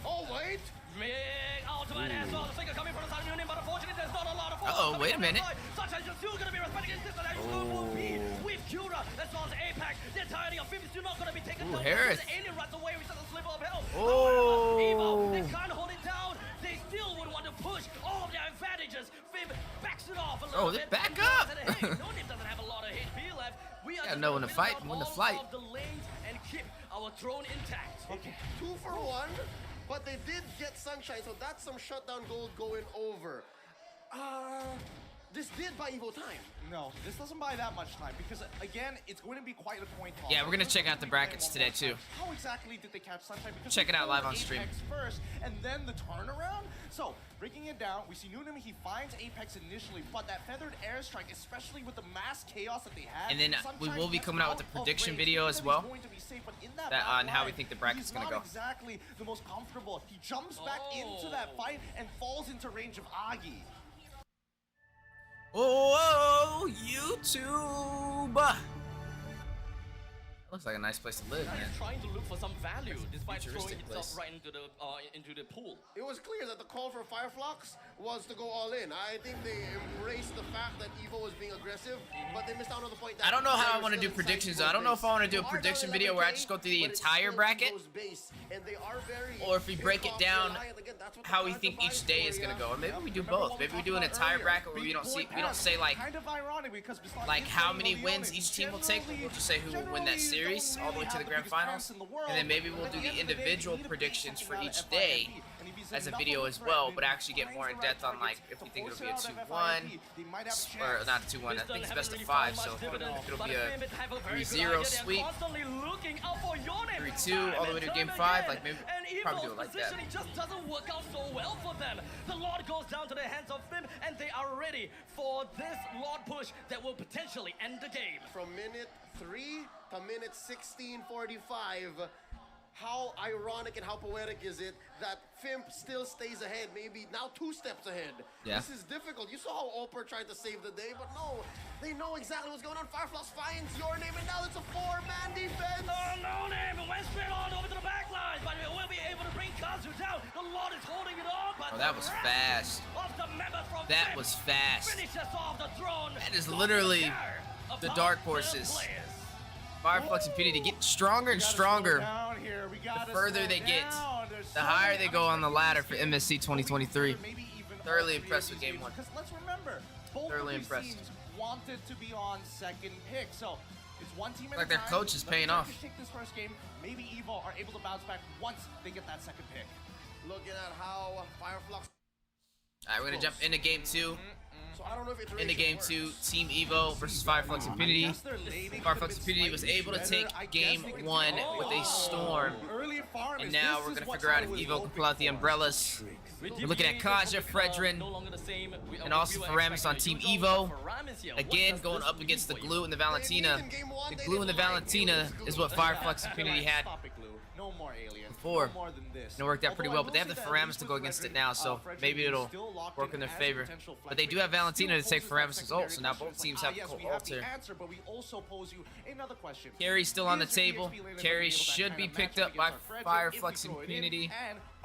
Oh, wait! Big ultimate as well. The figure coming from the side of Union, but unfortunately there's not a lot of Uh-oh, wait a minute. Sunshine is still gonna be respecting his distance. And will be with Cura as well as Apex. The entirety of FIMP is still not gonna be taken down. Harris. The alien runs away with just a sliver of health. Oh. Evo, they can't hold it down. They still would want to push all of their advantages. FIMP backs it off a little bit. Back up. Hey, no Nip doesn't have a lot of HP left. We are Gotta just know gonna when to build fight up and when to all flight. of the lanes and keep our throne intact. Okay, 2 for 1, but they did get Sunshine, so that's some shutdown gold going over. This did buy Evo time. No, this doesn't buy that much time because, again, it's going to be quite a point toss. Yeah, we're gonna check out the brackets today too. How exactly did they catch Sunshine? Because Check it out live on Apex stream. First, and then the turnaround. So, breaking it down, we see Noonan, he finds Apex initially, but that feathered airstrike, especially with the mass chaos that they had. And then we Sunshine will be gets coming out with out the of prediction range. video He as knows well. he's going to be safe, but in that That back on how we line, think the bracket's gonna he's go. not exactly the most comfortable. He jumps back into that fight and falls into range of Agi. Oh, YouTube! Looks like a nice place to live, man. He's trying to look for some value despite throwing Futuristic himself place. right into the pool. It was clear that the call for Fireflux was to go all in. I think they embraced the fact that Evo was being aggressive, but they missed out on the point that I don't know how I they were want to still do inside predictions. Evo's I don't know if I want to do a base. prediction They are video where I down just go through the but it's entire still bracket, Evo's base, and they are very or if we break it kickoff down reliant. Again, that's what the how we cards think are each day vying is for, gonna yeah. go, or maybe we do Remember both. what Maybe we talked do an about entire earlier? bracket where we don't say like kind of ironic because besides like his how playing many Leone, wins each team will take. We'll just say who will win that generally series don't all the way really to the have grand biggest finals, chance in the world. and then maybe we'll But do at the end of the day, individual you need to be predictions for thinking each about day FIMP. And if he's as a enough video of a as threat, well, and but actually get finds more the in right depth on like targets if to we think it'll force be a it out of 2-1 FIMP, they might have a or chance. not a 2-1. I think it's best of 5, so it'll be a 3-0 sweep, 3-2 all the way to game 5. Like maybe probably do it like that. It just doesn't work out so well for them. The Lord goes down to the hands of FIMP, and they are ready for this Lord push that will potentially end the game. From minute 3 to minute 16:45. How ironic and how poetic is it that FIMP still stays ahead, maybe now 2 steps ahead. Yeah. This is difficult. You saw how Oper tried to save the day, but no, they know exactly what's going on. Fireflux finds your name, and now it's a 4-man defense. Oh, no name went straight on over to the back line, but we will be able to bring Kazu down. The Lord is holding it on, but Oh, that was fast. That was fast. Finishes off the throne. That is literally the dark horses. Fireflux and Infinity get stronger and stronger the further they get, the higher they go on the ladder for MSC 2023. Thoroughly impressed with game 1. Because let's remember, both Thoroughly of these impressed. teams wanted to be on second pick. So it's one team at Like a their time. coach is Let paying the off. Turkish take this first game. Maybe Evo are able to bounce back once they get that second pick. Looking at how Fireflux. Alright, we're gonna jump into game 2. So I don't know if it's Into game 2, Team Evo versus Fireflux Infinity. Fireflux Infinity was able to take game 1 with a storm. And now we're gonna figure out if Evo can pull out the umbrellas. We're looking at Kaja, Fredrin, and also Faramis on Team Evo. Again, going up against the Glue and the Valentina. The Glue and the Valentina is what Fireflux Infinity had No more aliens. before. No more than this. And it worked out pretty well, but they have the Faramis to go against it now, so maybe it'll work in their favor. But they do have Valentina to take Faramis' ult, so now both teams have ult here. But we also pose you another question. Carry's still on the table. Carry should be picked up by Fireflux Infinity,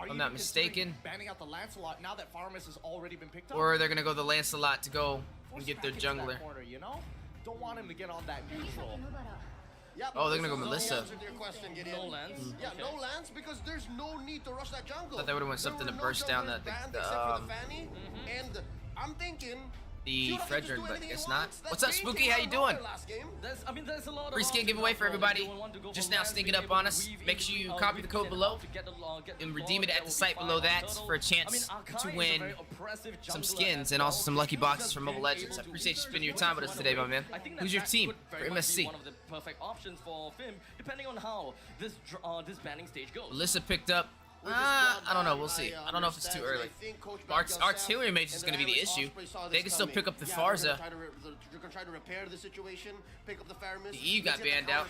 if I'm not mistaken. Banning out the Lancelot now that Faramis has already been picked up. Or they're gonna go the Lancelot to go and get their jungler. You know? Don't want him to get on that neutral. Yeah, Oh, they're gonna go this is Melissa. the answer to your question, Gideon. No lands? Yeah, no lands because there's no need to rush that jungle. Thought they would've went something to burst down the junglers banned except for the Fanny. And I'm thinking the Fredrin, but I guess not. What's up, Spooky? How you doing? There's a lot of Free skin options giveaway out for there. everybody. Do you want to go Just for now lands, sneaking be up able on to us. weave Make sure in, you copy the code weave below to get the and redeem it ball, at the site below that for a chance to win some skins and also some lucky boxes from Mobile Legends. I appreciate you spending your time with us today, my man. Who's your team for MSC? One of the perfect options for FIMP, depending on how this banning stage goes. Alyssa picked up. I don't know. We'll see. I don't know if it's too early. Artillery Mage is going to be the issue. They can still pick up the Farza. You're going to try to repair the situation, pick up the Faramis. The Eve got banned out.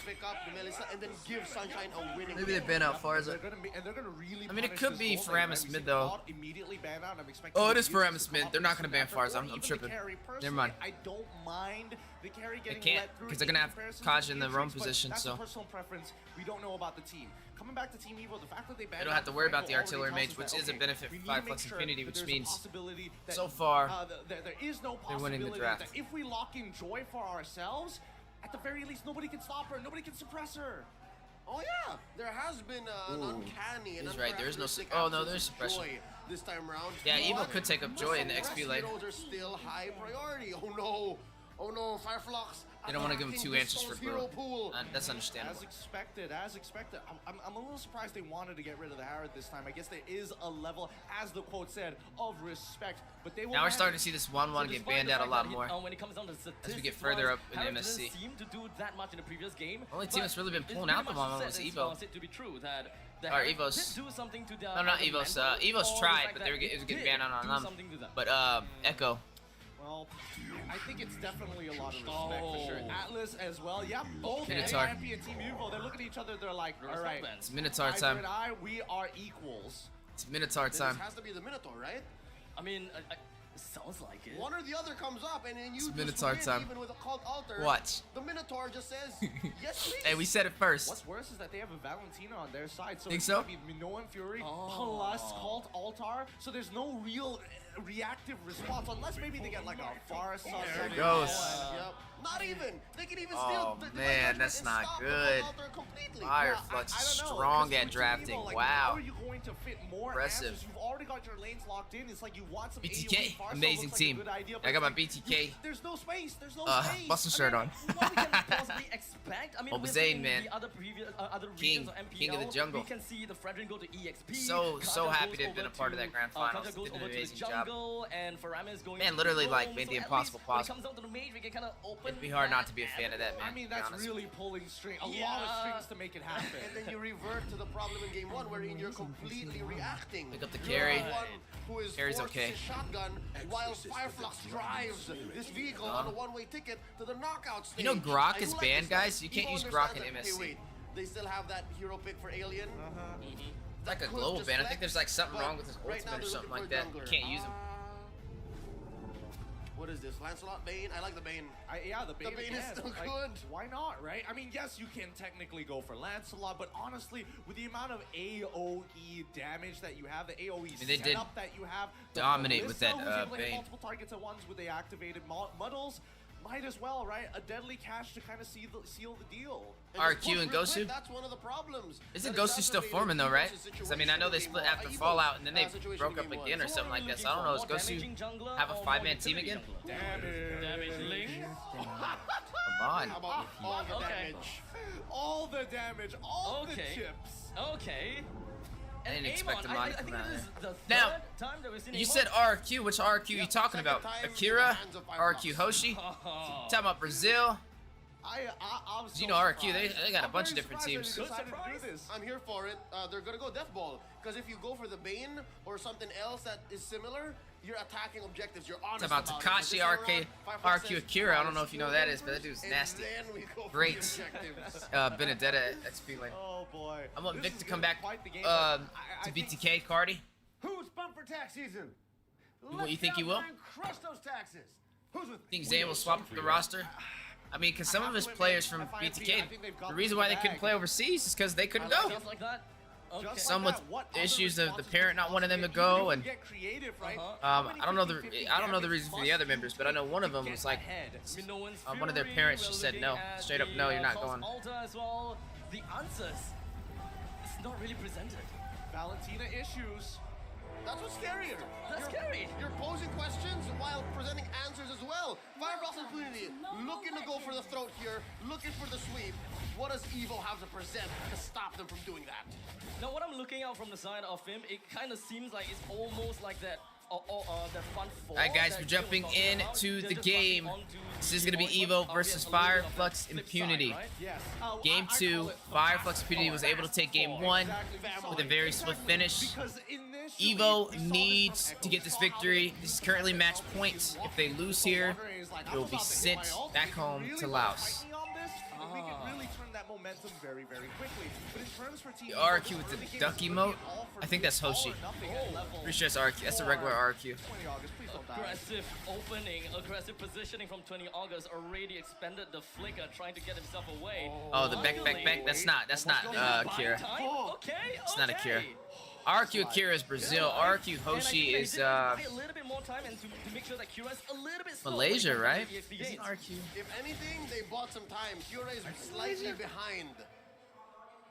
And then give Sunshine a winning. Maybe they ban out Farza. I mean, it could be Faramis mid, though. Oh, it is Faramis mid. They're not going to ban Farza. I'm tripping. Never mind. I don't mind the carry They getting can't, let through because they're going to have Kaja in the roam position, that's so. a personal preference. We don't know about the team. Coming back to Team Evo, the fact that they They don't have to worry about the Artillery Mage, which is a benefit for 5 Flux Infinity, which means so far there is no they're winning the possibility draft. that if we lock in Joy for ourselves, at the very least, nobody can stop her, nobody can suppress her. Oh yeah, there has been an uncanny and He's right, there is no uncharacteristic oh, no, absence there's of suppression. Joy this time around. Yeah, Evo But could take up Joy in the some XP lane. heroes are still high priority. Oh no, Fireflux. They don't want to give him 2 answers for hero Brew. pool. That's understandable. As expected. I'm a little surprised they wanted to get rid of the Harrod this time. I guess there is a level, as the quote said, of respect. But they Now we're starting to see this 1-1 get banned out a lot more. When it comes down to As we get further up in the Harrod MSC. didn't seem to do that much in the previous game. The only team that's really been pulling out the 1-1 was Evo. To be true that the Or Harrod Evo's. did do something to the No, not Evo's. Evo's or the tried, fact but they were that it was it getting did banned on do them. something to them. But Echo. Well, I think it's definitely a lot of respect for sure. Atlas as well. Yeah, both Minotaur. AMP and Team Evo, they look at each other, they're like, all right, It's Minotaur eye time. for an eye, we are equals. It's Minotaur This time. has to be the Minotaur, right? I mean, it sounds like it. One or the other comes up, and then you It's just Minotaur win, time. even with a cult altar. Watch. The Minotaur just says, yes, please. Hey, we said it first. What's worse is that they have a Valentina on their side, so Think it's so? gonna be Minoan and Fury plus Cult Altar, so there's no real reactive response, unless maybe they get like a Farsa. There it goes. Yep. Not even. They can even Oh, steal the man, judgment that's and not stop the good. cult altar completely. Fire Yeah, Flux I is don't know, strong 'cause at with drafting. Evo, like, Wow. How are you going to fit more Impressive. answers? You've already got your lanes locked in. It's like you want some BTK, AoE Farsa, amazing looks team. Like a good idea, but I got it's my like, BTK. There's no space. There's no space. Bust a shirt on. What we can possibly expect? I mean, Oh, we're Bazane, seeing man. the other previous, other King. regions of MPL. King of the jungle. We can see the Fredrin go to EXP. So Kaja happy goes to have been over a part of to, that grand Kaja finals. goes Did an over to the amazing job. jungle, and Faramis going Man, to literally, the like, roam, made the so at impossible least when possible. it comes down to the mage, we can kind of open. It'd be hard not to be a fan of that, man. I mean, to be that's honest. really pulling string, a lot Yeah. of strings to make it happen. And then you revert to the problem in game one, wherein you're completely reacting. Pick up the You're carry. the one who is Carry's forced okay. to shotgun while Fireflux drives this vehicle on a one-way ticket to the knockout stage. You know Grok I do is like banned, this, guys? You can't Evo use Grok in understands that, MSC. Hey, wait, they still have that hero pick for Alien. It's like a could global just ban. I flex, think there's like something but wrong with his right now ultimate or they're something looking like for a that. You jungler. can't use him. What is this? Lancelot Bane? I like the Bane. Yeah, the Bane, Bane is again, still like, good. Why not, right? I mean, yes, you can technically go for Lancelot, but honestly, with the amount of AoE damage that you have, the AoE they did setup that you have, the dominate with Melissa, that, who's able to hit Bane. multiple targets at once with the activated muddles, might as well, right? A deadly cash to kind of seal the deal. RQ and Push real Gosu? quick, That's one of the problems. Isn't That is Gosu still exacerbated forming though, in right? Evo's 'Cause I mean, I know they situation split in game after one. Fallout and then they situation broke in up game again one. or something like that. So I don't know. Is Gosu have a 5-man team again? Damage link. Come on. How about all the Okay. damage? All the damage, all the Okay. chips. Okay. I didn't And expect Amon, him not I to think come out this is there. the Now, third time that we've seen You Amon. said RQ. Which RQ you talking about? second time Akira? in the hands of Fireflux. RQ Hoshi? Oh. Talking about Brazil? I'm so You know RQ, they surprised. got a I'm bunch of very different surprised teams. that they decided to do this. I'm here for it. They're gonna go Death Ball because if you go for the Bane or something else that is similar, you're attacking objectives. You're honest Talking about about it. But Takashi, this time RK, around, Fireflux RQ says, Akira. I don't know if you know who that is, but that dude's and nasty. then we go for Great. the objectives. Benedetta XP lane. Oh boy. I want This Vic is to come gonna back be quite the game, but I to think BTK, Cardi. Who's bumper tax season? You think he will? And crush those taxes. Who's with Think Zane will swap up the roster? I mean, because some of his players from BTK, the reason why they couldn't play overseas is because they couldn't go. Just like that. Okay. Just Some like with that, what other issues of the responses parent not wanting them to go, and get creative, right? I don't know the reason for the other members, but I know one of them was like, Minoan's one of their Fury, parents we're just said looking no, at straight up the, no, you're not Pulse going. Altar as well. The answers, it's not really presented. Valentina issues. That's what's scarier. That's scary. You're posing questions while presenting answers as well. Fireflox and Impunity looking to go for the throat here, looking for the sweep. What does Evo have to present to stop them from doing that? Now, what I'm looking out from the side of him, it kind of seems like it's almost like that. That front four. All right, guys, we're jumping into the game. This is gonna be Evo versus Fireflux Impunity. Game 2, Fireflux Impunity was able to take game 1 with a very swift finish. Evo needs to get this victory. This is currently match point. If they lose here, it will be sent back home to Laos. We can really turn that momentum very, very quickly. But in terms for Team The RQ with the duck emote, I think that's Hoshi. Pretty sure it's RQ. That's a regular RQ. Aggressive opening, aggressive positioning from 20 August. Already expended the flicker, trying to get himself away. Oh, the back. That's not Kira. Okay, It's not Akira. RQ Akira is Brazil. RQ Hoshi is a little bit more time and to make sure that Kira's a little bit slow. Malaysia, right? Isn't RQ? If anything, they bought some time. Kira is slightly behind.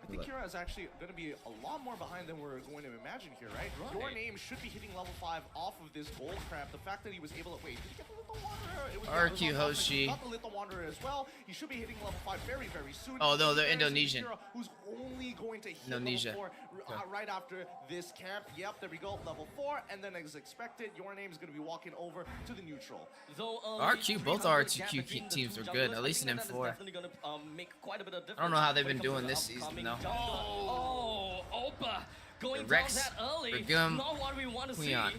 I think Kira is actually going to be a lot more behind than we're going to imagine here, right? Your name should be hitting level 5 off of this gold crap. The fact that he was able to wait, did he get the Little Wanderer? It was, RQ Hoshi. Got the Little Wanderer as well. He should be hitting level 5 very, very soon. Oh, no, they're Indonesian. Kira, who's only going to hit Indonesia. level 4 right after this camp. Yep, there we go, level 4. And then as expected, your name is going to be walking over to the neutral. RQ, both RQ teams were good, at least in M4. I don't know how they've been doing this season, though. Oh, Opa going Rex, down that early. Regum, Not what we want to see. Queon.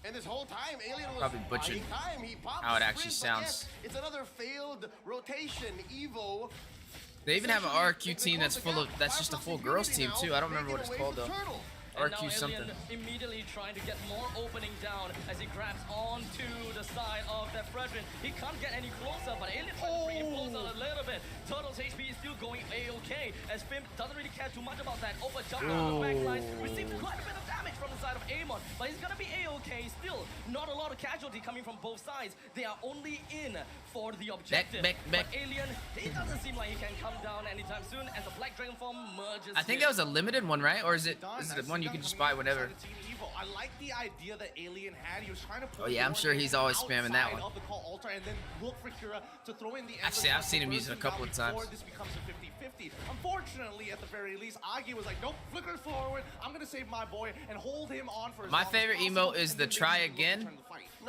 And this whole time, Alien was Probably butchered buying time. He popped how it the actually sprint, but sounds. yet It's another failed rotation. Evo. They even have an RQ team that's just a full girls team too. I don't remember what it's called though. And now RQ something. Alien immediately trying to get more opening down as he grabs onto the side of that Fredrin. He can't get any closer, but Alien trying to bring him closer a little bit. Turtle's HP is still going A-okay as FIMP doesn't really care too much about that. Over jump on the backline. Received quite a bit of damage from the side of Amon, but he's gonna be A-okay still. Not a lot of casualty coming from both sides. They are only in for the objective. Back. But Alien, he doesn't seem like he can come down anytime soon as the Black Dragon form merges. I think that was a limited one, right? Or is it the one you can just buy whenever? I like the idea that Alien had. He was trying to Oh yeah, I'm sure he's always spamming that one. Of the call altar and then look for Kira to throw in the I've seen him use it a couple of times. This becomes a 50-50. Unfortunately, at the very least, Agi was like, nope, flicker forward. I'm gonna save my boy and hold him on for My favorite emote is the try again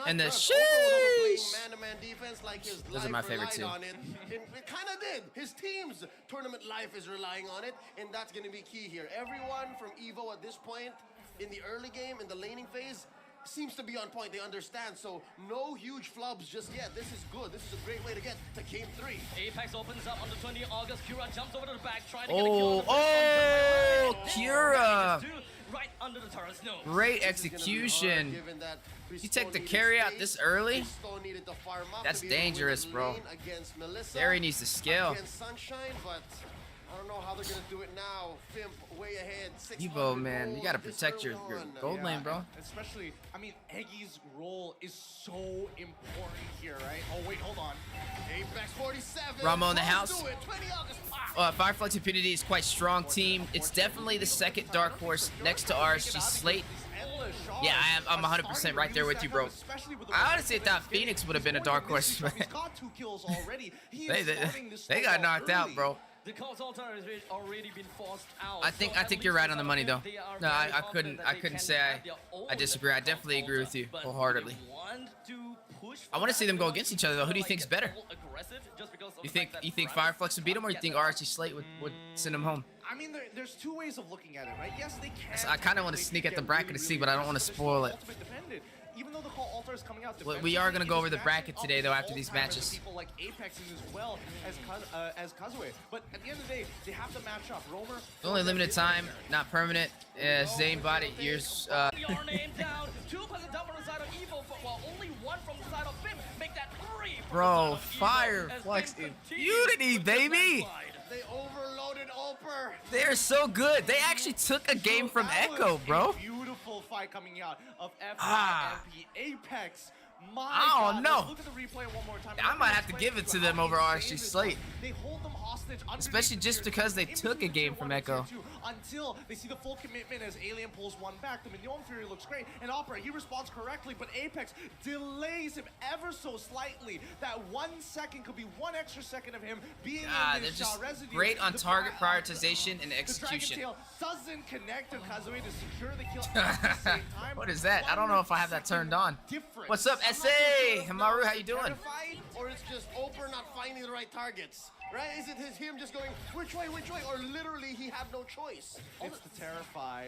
and the sheesh. Man-to-man defense like his Those are my favorite too. on it. It kind of did. His team's tournament life is relying on it, and that's going to be key here. Everyone from Evo at this point, in the early game, in the laning phase, seems to be on point. They understand, so no huge flubs just yet. This is good. This is a great way to get to game 3. Apex opens up on the 20 August. Kira jumps over to the back, trying to get a kill. Oh, Kira! Right under the turret's nose. Great execution. You take the carry out this early? That's dangerous, bro. There he needs to scale. Sunshine, but I don't know how they're gonna do it now. FIMP way ahead. Evo, man, you gotta protect your gold lane, bro. Especially, I mean, Eggy's role is so important here, right? Oh wait, hold on. Apex 47. Ramo in the house. Do it. 20 August. Fireflux Impunity is quite strong team. It's definitely the second dark horse next to RSG Slate. Yeah, I'm 100% right there with you, bro. I honestly thought Phoenix would have been a dark horse. They got knocked out, bro. The cult altar has already been forced out. I think you're right on the money though. No, I couldn't say I disagree. I definitely agree with you wholeheartedly. I want to see them go against each other though. Who do you think's better? You think Fireflux would beat them, or you think RSG Slate would send them home? I mean, there's two ways of looking at it, right? Yes, they can. I kind of want to sneak at the bracket to see, but I don't want to spoil it. Even though the call altar is coming out, We are gonna go over the bracket today though after these matches. People like Apex as well as Kazue, but at the end of the day, they have to match up. Romer. Only limited time, not permanent. Zane body years. Your name down. 2% down from the side of Evo, while only 1 from the side of FIMP. Make that 3. Bro, Fireflux Impunity, baby. They overloaded Oper. They're so good. They actually took a game from Echo, bro. Beautiful fight coming out of FIMP. Apex My I don't God, know. let's look at the replay one more time. I might have to give it to them over RSG Slate. They hold them hostage, Especially just because they took a game from Echo. Until they see the full commitment as Alien pulls one back. The Mignon Fury looks great, and Opera, he responds correctly, but Apex delays him ever so slightly. That 1 second could be 1 extra second of him being in They're this just residue. great on target prioritization and execution. The Dragon Tail doesn't connect to Kazooie to secure the kill at the same time. What is that? I don't know if I have that turned on. Difference. What's up, SA? Hamaru, how you doing? Terrified, or it's just Oper not finding the right targets, right? Is it him just going which way, or literally he had no choice? It's the Terrify.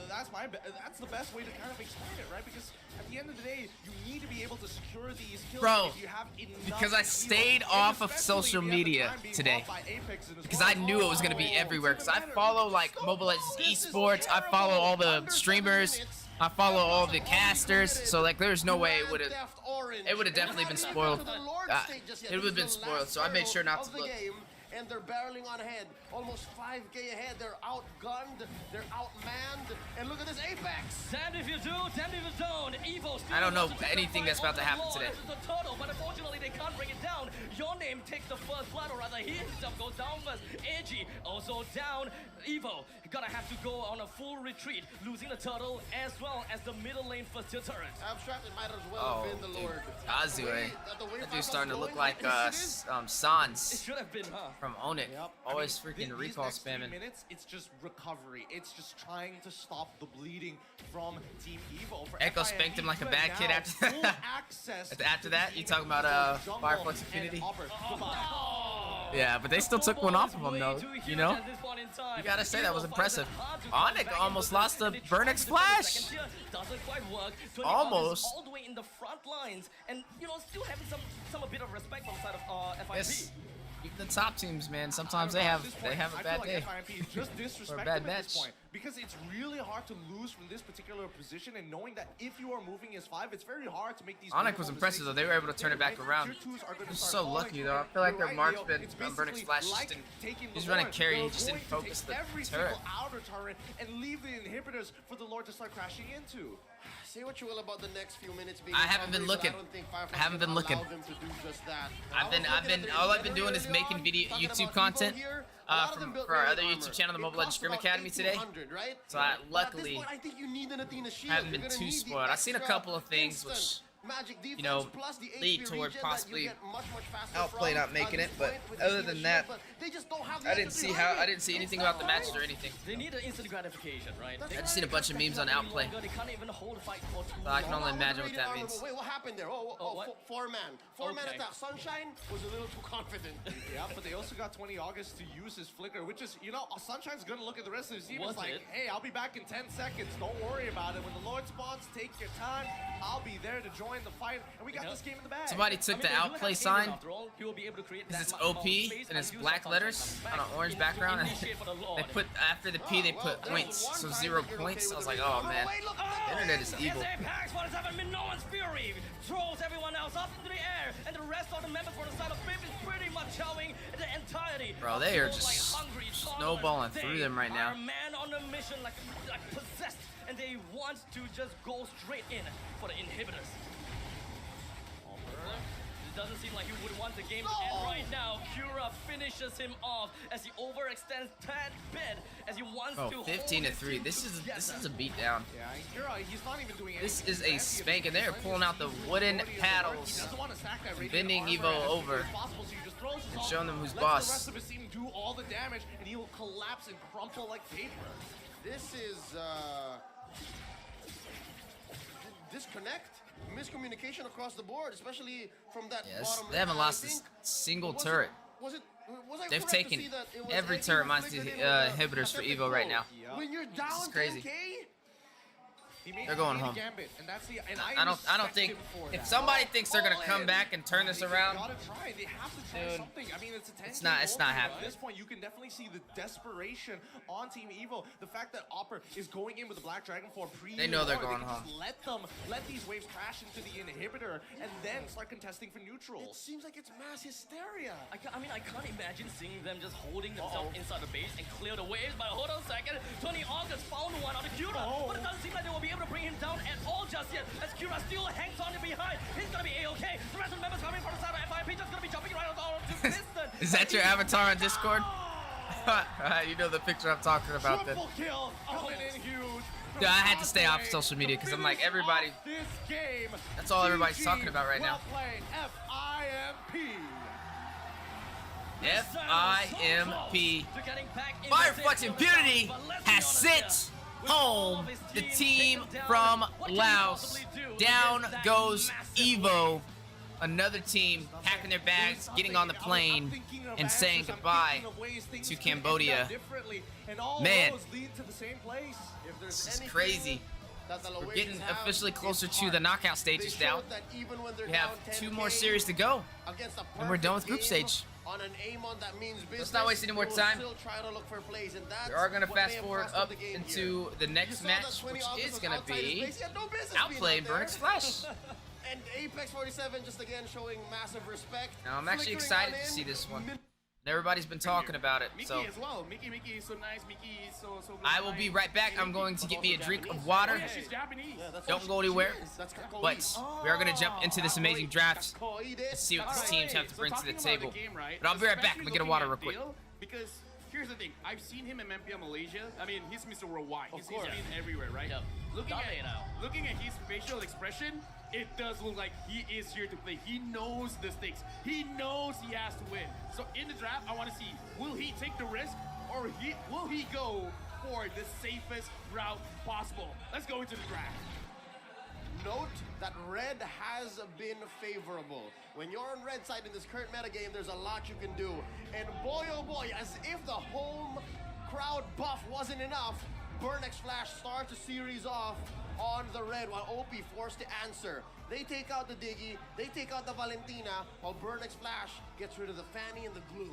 That's the best way to kind of explain it, right? Because at the end of the day, you need to be able to secure these kills. Bro, if you have enough because I elo. stayed And off of especially social if you have the media time being today. off by Apex and as Because well. I knew it was going to be everywhere. Because I follow like Mobile Legends Esports. I follow all the streamers. I follow all the casters. So like, there's no way it would have definitely been spoiled. It would have been spoiled. So I made sure not to look. And they're barreling on ahead, almost 5K ahead. They're outgunned, they're outmanned, and look at this Apex. Damned if you do, damned if you don't. Evo still I don't know wants to take anything the that's about to fight happen on the today. Lord. This is the turtle, but unfortunately they can't bring it down. Your name takes the first blood, or rather he himself goes down first. Ag also down. Evo gonna have to go on a full retreat, losing the turtle as well as the middle lane first tier turret. Abstract, it might as well have been the Lord. Kazooie. That dude's starting to look like It Sans should have been, huh? from Own It. Yep. Always I mean, freaking these recall next 3 spamming. minutes, it's just recovery. It's just trying to stop the bleeding from Team Evo. For Echo FIMP, spanked him like a you bad have kid now after full that. access After to that, the you talking Evo about jungle Fireflux and Infinity? Upper. Yeah, but they still took one off of him though. You know? You gotta say that was impressive. Onyx almost lost the Burnix Flash. Doesn't quite work. Almost. All the way in the front lines, and you know, still having some a bit of respect on the side of FIMP. Yes. The top teams, man, sometimes they have a bad day. Just Or a disrespect bad them at this match. point, because it's really hard to lose from this particular position, and knowing that if you are moving as 5, it's very hard to make these. Onyx was impressive though. They were able to turn it back around. He's so lucky though. I feel like their mark's been on Burnix Flash. He's running carry. He just didn't focus the turret. Outer turret and leave the inhibitors for the Lord to start crashing into. Say what you will about the next few minutes being I haven't been recovery, but looking. I don't think Firefly I haven't can been looking. allow them to do just that. All I've been doing is making YouTube content for our other YouTube channel, the Mobile Legends Scrim Academy today. So I luckily I think you need an Athena shield. haven't You're been gonna too need the spoiled. I've seen a extra couple of things instant which, magic defense you know, plus the lead HP toward regen possibly that you get much faster outplay from not making this it, but point with other Athena than that, shield, but they just don't have the I didn't extra see 300. I didn't see anything about the matches or anything. They need an instant gratification, right? I just seen a bunch of memes on outplay. They can't even hold a fight for too So I can long. only imagine what that means. Wait, what happened there? what? Four-man Okay. attack. Sunshine was a little too confident. Yeah, but they also got 20 August to use his flicker, which is, you know, Sunshine's gonna look at the rest of his team. Was It's like, it? hey, I'll be back in 10 seconds. Don't worry about it. When the Lord spawns, take your time. I'll be there to join the fight, and we got this game in the bag. Somebody took the outplay sign because it's OP and it's black letters on an orange background, and they put after the P they put points, so 0 points. I was like, oh man, the internet is evil. Apex, what is happening? No one's fury throws everyone else up into the air, and the rest of the members for the side of FIMP is pretty much showing the entirety. Bro, they are just snowballing through them right now. They are a man on a mission, like possessed, and they want to just go straight in for the inhibitors. It doesn't seem like he would want the game to end right now. Cura finishes him off as he overextends that bit as he wants to Oh, 15 to 3. This is a beatdown. Yeah, Kira, he's not even doing anything. This is a spank, and they're pulling out the wooden paddles, bending Evo over, and showing them who's boss. The rest of his team do all the damage, and he will collapse and crumple like paper. This is disconnect, miscommunication across the board, especially from that Yes, bottom. they haven't lane. lost I a think- single was turret. Was I They've correct to taken see that it was every NA turret minus flickered the in with a inhibitors for pathetic Evo right roll? now. When you're down is crazy. 10K, They're going home. Gambit, and that's the, and I don't think if somebody thinks they're gonna come back and turn this around, gotta try. They have to try dude, something. I mean, it's a 10K it's not goal. happening. At this point, you can definitely see the desperation on Team Evo. The fact that Opera is going in with the Black Dragon for pre. They know they're war, going they can just home. let these waves crash into the inhibitor, and then start contesting for neutral. it seems like it's mass hysteria. I can't imagine seeing them just holding themselves inside the base and clear the waves. But hold on a second, Tony August found one on the Cura, but it doesn't seem like they will be able to bring him down at all just yet. As Kira still hangs on behind. He's gonna be A-okay. The rest of the members coming from the side of FIMP just gonna be jumping right on to distance. Is that your avatar on Discord? You know the picture I'm talking about then. Triple kill coming in huge. Dude, I had to stay off social media because I'm like, everybody, that's all everybody's talking about right now. FIMP. Firefox Impunity has sent home the team from Laos. Down goes Evo. Another team packing their bags, getting on the plane, and saying goodbye to Cambodia. Man, this is crazy. We're getting officially closer to the knockout stages now. We have 2 more series to go, and we're done with group stage. Let's not waste any more time. We are going to fast forward up into the next match, which is going to be Outplay and Burnix Flash. And Apex 47 just again showing massive respect. Now, I'm actually excited to see this one. Everybody's been talking about it, so Mickey as well. Mickey is so nice. Mickey is so I will be right back. I'm going to get me a drink of water. She's Japanese. Don't go anywhere. But we are going to jump into this amazing draft and see what these teams have to bring to the table. But I'll be right back. I'm going to get a water real quick. Because here's the thing. I've seen him in MPL Malaysia. I mean, he's Mr. Worldwide. He's been everywhere, right? Yep. Looking at his facial expression, it does look like he is here to play. He knows the stakes. He knows he has to win. So in the draft, I want to see, will he take the risk or will he go for the safest route possible? Let's go into the draft. Note that red has been favorable. When you're on red side in this current metagame, there's a lot you can do. And boy, oh boy, as if the home crowd buff wasn't enough, Burnix Flash starts the series off on the red while OP forced to answer. They take out the Diggy, they take out the Valentina, while Burnix Flash gets rid of the Fanny and the glue.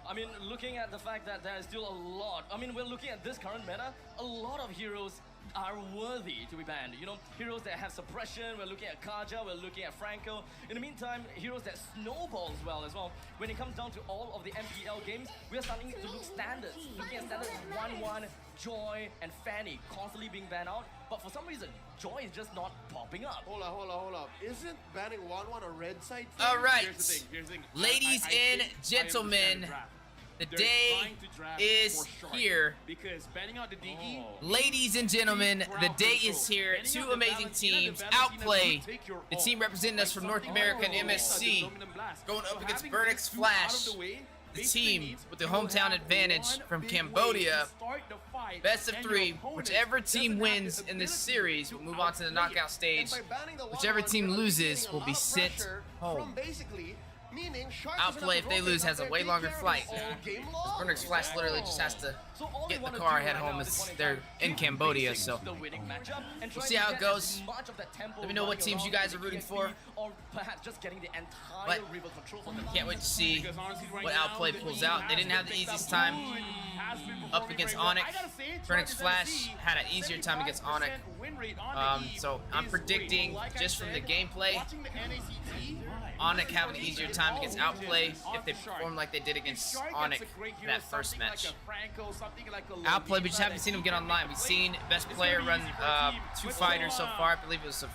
I mean, looking at the fact that there is still a lot. I mean, we're looking at this current meta, a lot of heroes are worthy to be banned. You know, heroes that have suppression, we're looking at Kaja, we're looking at Franco. In the meantime, heroes that snowball as well. When it comes down to all of the MPL games, we're starting to look standards. Looking at standards 1-1, Joy, and Fanny constantly being banned out. But for some reason, Joy is just not popping up. Hold up. Isn't banning 1-1 a red side thing? All right, Here's the thing. ladies and gentlemen, the day is here. Because banning out the Diggy. Ladies and gentlemen, the day is here. 2 amazing teams. Outplay, the team representing us from North America and MSC, going up against Burnix Flash, the team with the hometown advantage from Cambodia. Best of 3. Whichever team wins in this series will move on to the knockout stage. Whichever team loses will be sent home. Outplay, if they lose, has a way longer flight. Burnix Flash literally just has to get in the car and head home as they're in Cambodia, so we'll see how it goes. Let me know what teams you guys are rooting for. But can't wait to see what Outplay pulls out. They didn't have the easiest time up against Onyx. Burnix Flash had an easier time against Onyx. So I'm predicting, just from the gameplay, Onyx having an easier time against Outplay if they perform like they did against Onyx in that first match. Outplay, we just haven't seen him get online. We've seen best player run 2 fighters so far. I believe it was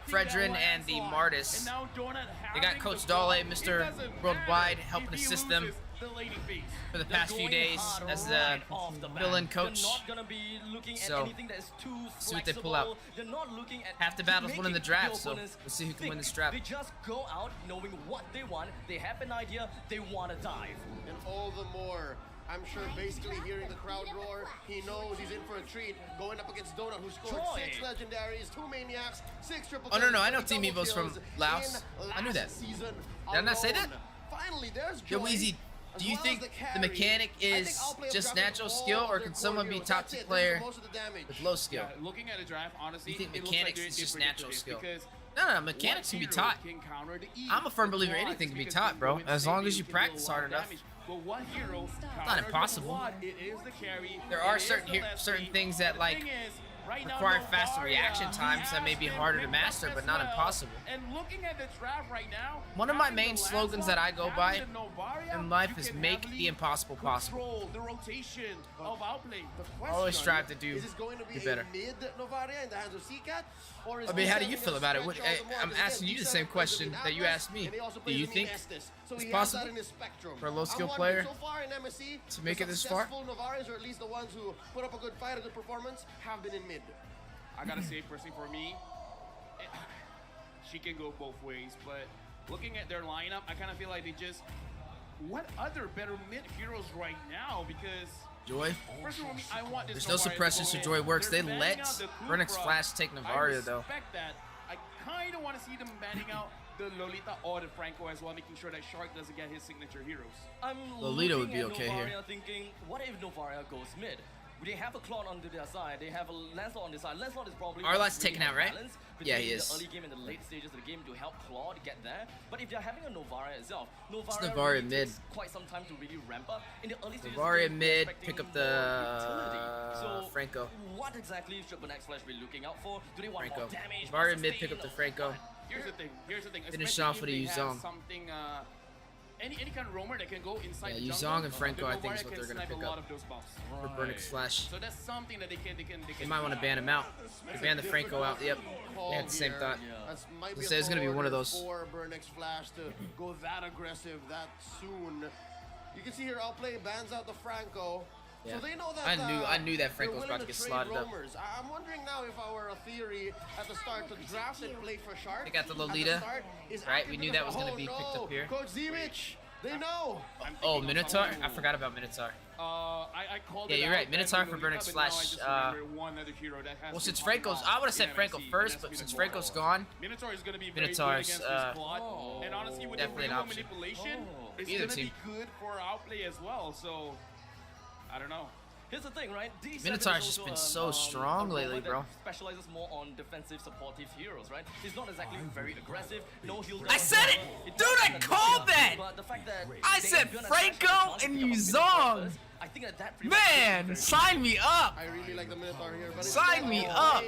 Fredrin and the Martis. They got Coach Dale, Mr. Worldwide, helping assist them for the past few days as the fill-in coach. So, see what they pull out. Half the battle's won in the draft, so we'll see who can win this draft. They just go out knowing what they want. They have an idea. They want to dive. And all the more, I'm sure basically hearing the crowd roar, he knows he's in for a treat. Going up against Donut, who scored 6 legendaries, 2 maniacs, 6 triple. Oh no, I know Team Evo's from Laos. I knew that. Did I not say that? Finally, there's Yo, Weezy, do you think the mechanic is just natural skill, or can someone be top 2 player with low skill? Looking at a draft, honestly, You think mechanics is just natural skill? No, mechanics can be taught. I'm a firm believer anything can be taught, bro, as long as you practice hard enough. It's not impossible. There are certain things that, like, require faster reaction times that may be harder to master, but not impossible. And looking at the draft right now, one of my main slogans that I go by in life is make the impossible possible. The rotation of outplay. I always strive to do better. I mean, how do you feel about it? I'm asking you the same question that you asked me. Do you think it's possible for a low-skill player to make it this far? Navarians, or at least the ones who put up a good fight, a good performance, have been in mid. I gotta say, personally, for me, she can go both ways. But looking at their lineup, I kind of feel like they just. What other better mid heroes right now? Because Joy? personally, I want this. There's no suppression, so Joy works. They let Burnix Flash take Navaria, though. I respect that. I kind of want to see them banning out the Lolita or the Franco as well, making sure that Shark doesn't get his signature heroes. I'm Lolita would be okay Novaria here. Thinking, what if Novaria goes mid? They have a Claude on their side. They have a Lancelot on their side. Lancelot is probably Arlot's taken out, right? Yeah, he between is. the early game and the late stages of the game to help Claude get there. But if they're having a Novaria itself, Navaria Novaria really mid. takes quite some time to really ramp up. In the early stages, Navaria of the game, mid, expecting pick up more the utility. So Franco. what exactly should Burnix Flash be looking out for? Do they want Franco. more damage? Navaria mid, pick up the Franco. Here's the thing. Finish especially off if with a they have Yuzong. Something, any kind of roamer that can go inside Yeah, the jungle. Yuzong and Franco, I think, is Novaria what can they're gonna snipe pick a lot up of those buffs. for Burnix Flash. So that's something that they can. They might want to ban him out. They ban the Franco out. Yep. They had the same thought. That's might be So it's gonna be one of those. For Burnix Flash to go that aggressive that soon. You can see here, Outplay bans out the Franco. Yeah. So they know that I knew that Franco was they're about to willing get trade slotted up. roamers. I'm wondering now if our theory at the start to draft and play for Shark. They got the at Lolita, start is right? active We knew because that was gonna be no, picked up here. Coach Zimich, they know. Oh, Minotaur? I forgot about Minotaur. I called Yeah, it you're out right. Minotaur back in for Lolita, Burnix but now I Flash, just remember one other hero that has Well, since been Franco's, called I would have out said in Franco MSC, first, and but that's since Minotaur. Franco's gone, Minotaur is going to be very Minotaur's, good against this squad. And honestly, with the definitely an real option. manipulation, it's Either going to be team. good for outplay as well. So, I don't know. Here's the thing, right? D7 Minotaur's is just also been a, so strong a lately, rover bro. that specializes more on defensive, supportive heroes, right? He's not exactly very aggressive. No heal. I said it! Dude, I called that! But the fact that I they're said gonna Franco try to and pick up Yuzong. first, I think that pretty much Man, is sign me up! I really like the Minotaur here, but Sign me up!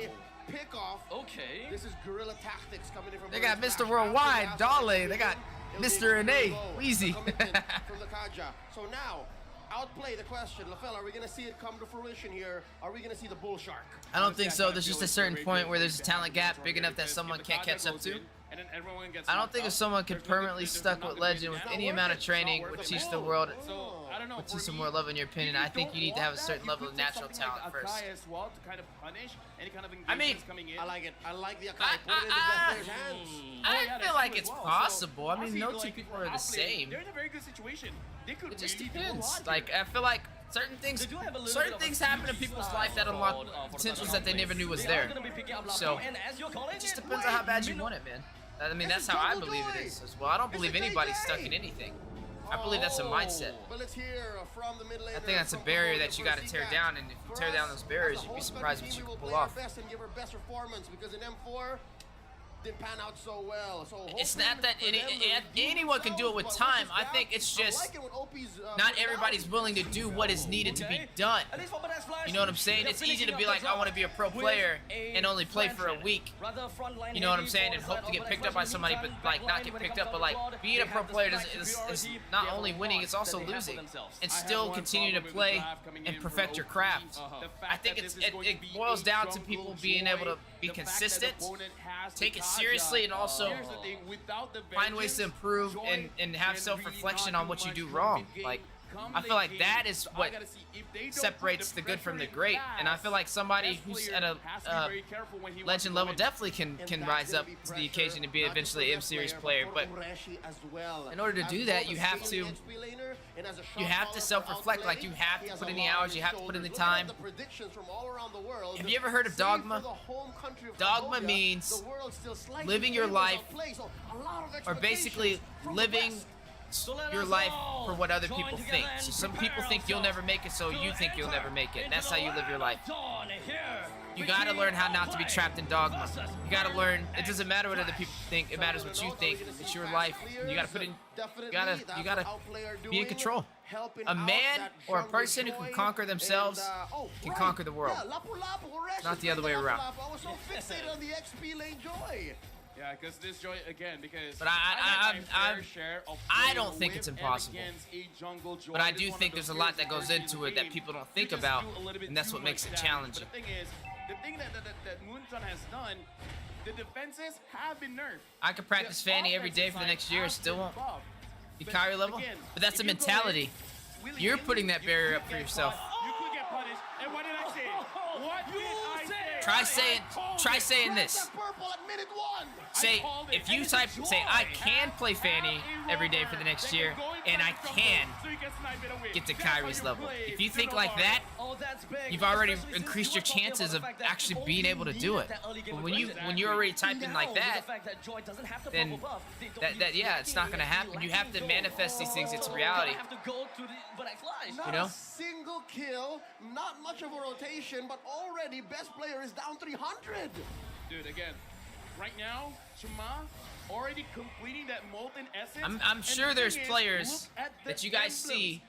Pick off. Okay. This is guerrilla tactics coming in from They got Burnix Mr. Flash. Worldwide, After Dale. that, They got it'll be Mr. NA, Go. Wheezy. Commitment from the Kaja. So now, outplay the question. LaFell, are we going to see it come to fruition here? Are we going to see the Bull Shark? I don't think so. There's just a certain point where there's a talent gap big enough that someone can't catch up to. I don't think if someone could permanently stuck with Legend with any amount of training would teach the world, would teach some more love in your opinion. I think you need to have a certain level of natural talent first. I mean, I like it. I like the Akai. Put it in the best player's hands. I feel like it's possible. I mean, no two people are the same. They're in a very good situation. They could It just really do a depends. lot Like, I feel like certain things happen in people's life that unlock potentials that they never knew was there. So, it just depends on how bad you want it, man. I mean, that's how I believe it is as well. I don't believe anybody's stuck in anything. I believe that's a mindset. But let's hear from the mid laner. I think that's a barrier that you got to tear down, and if you tear down those barriers, you'd be surprised what you can pull off. Best and give her best performance because in M4 didn't pan out so well. So It's not that anyone can do it with time. I think it's just not everybody's willing to do what is needed to be done. You know what I'm saying? It's easy to be like, I want to be a pro player and only play for a week. You know what I'm saying? And hope to get picked up by somebody, but like not get picked up. But like being a pro player is not only winning, it's also losing, and still continue to play and perfect your craft. I think it boils down to people being able to be consistent, take it seriously, and also find ways to improve and have self-reflection on what you do wrong. Like, I feel like that is what separates the good from the great, and I feel like somebody who's at a legend level definitely can rise up to the occasion to be eventually an M-series player. But in order to do that, you have to self-reflect. Like, you have to put in the hours, you have to put in the time. Have you ever heard of dogma? Dogma means living your life, or basically living your life for what other people think. So some people think you'll never make it, so you think you'll never make it. And that's how you live your life. You gotta learn how not to be trapped in dogma. You gotta learn, it doesn't matter what other people think, it matters what you think. It's your life. You gotta put in, you gotta be in control. A man or a person who can conquer themselves can conquer the world. Yeah, Lapu Lapu, Orestes, Not the other way Lapu around. Lapu. I was so fixated on the XP lane Joy. Yeah, because this Joy again, because But I don't think it's impossible. But I do think there's a lot that goes into it that people don't think about, and that's what makes it challenging. But the thing is, the thing that Moonson has done, the defenses have been nerfed. I could practice Fanny every day for the next year, still won't be Kyrie level. But that's a mentality. You're putting that barrier up for yourself. You could get punished. And what did I say? What did I say? Try saying this. Say, if you say, I can play Fanny every day for the next year, and I can get to Kyrie's level. If you think like that, you've already increased your chances of actually being able to do it. But when you're already typing like that, then yeah, it's not gonna happen. You have to manifest these things into reality. You know? Not a single kill, not much of a rotation, but already best player is down 300. Dude, again, right now, Chuma already completing that molten essence. I'm sure there's players that you guys see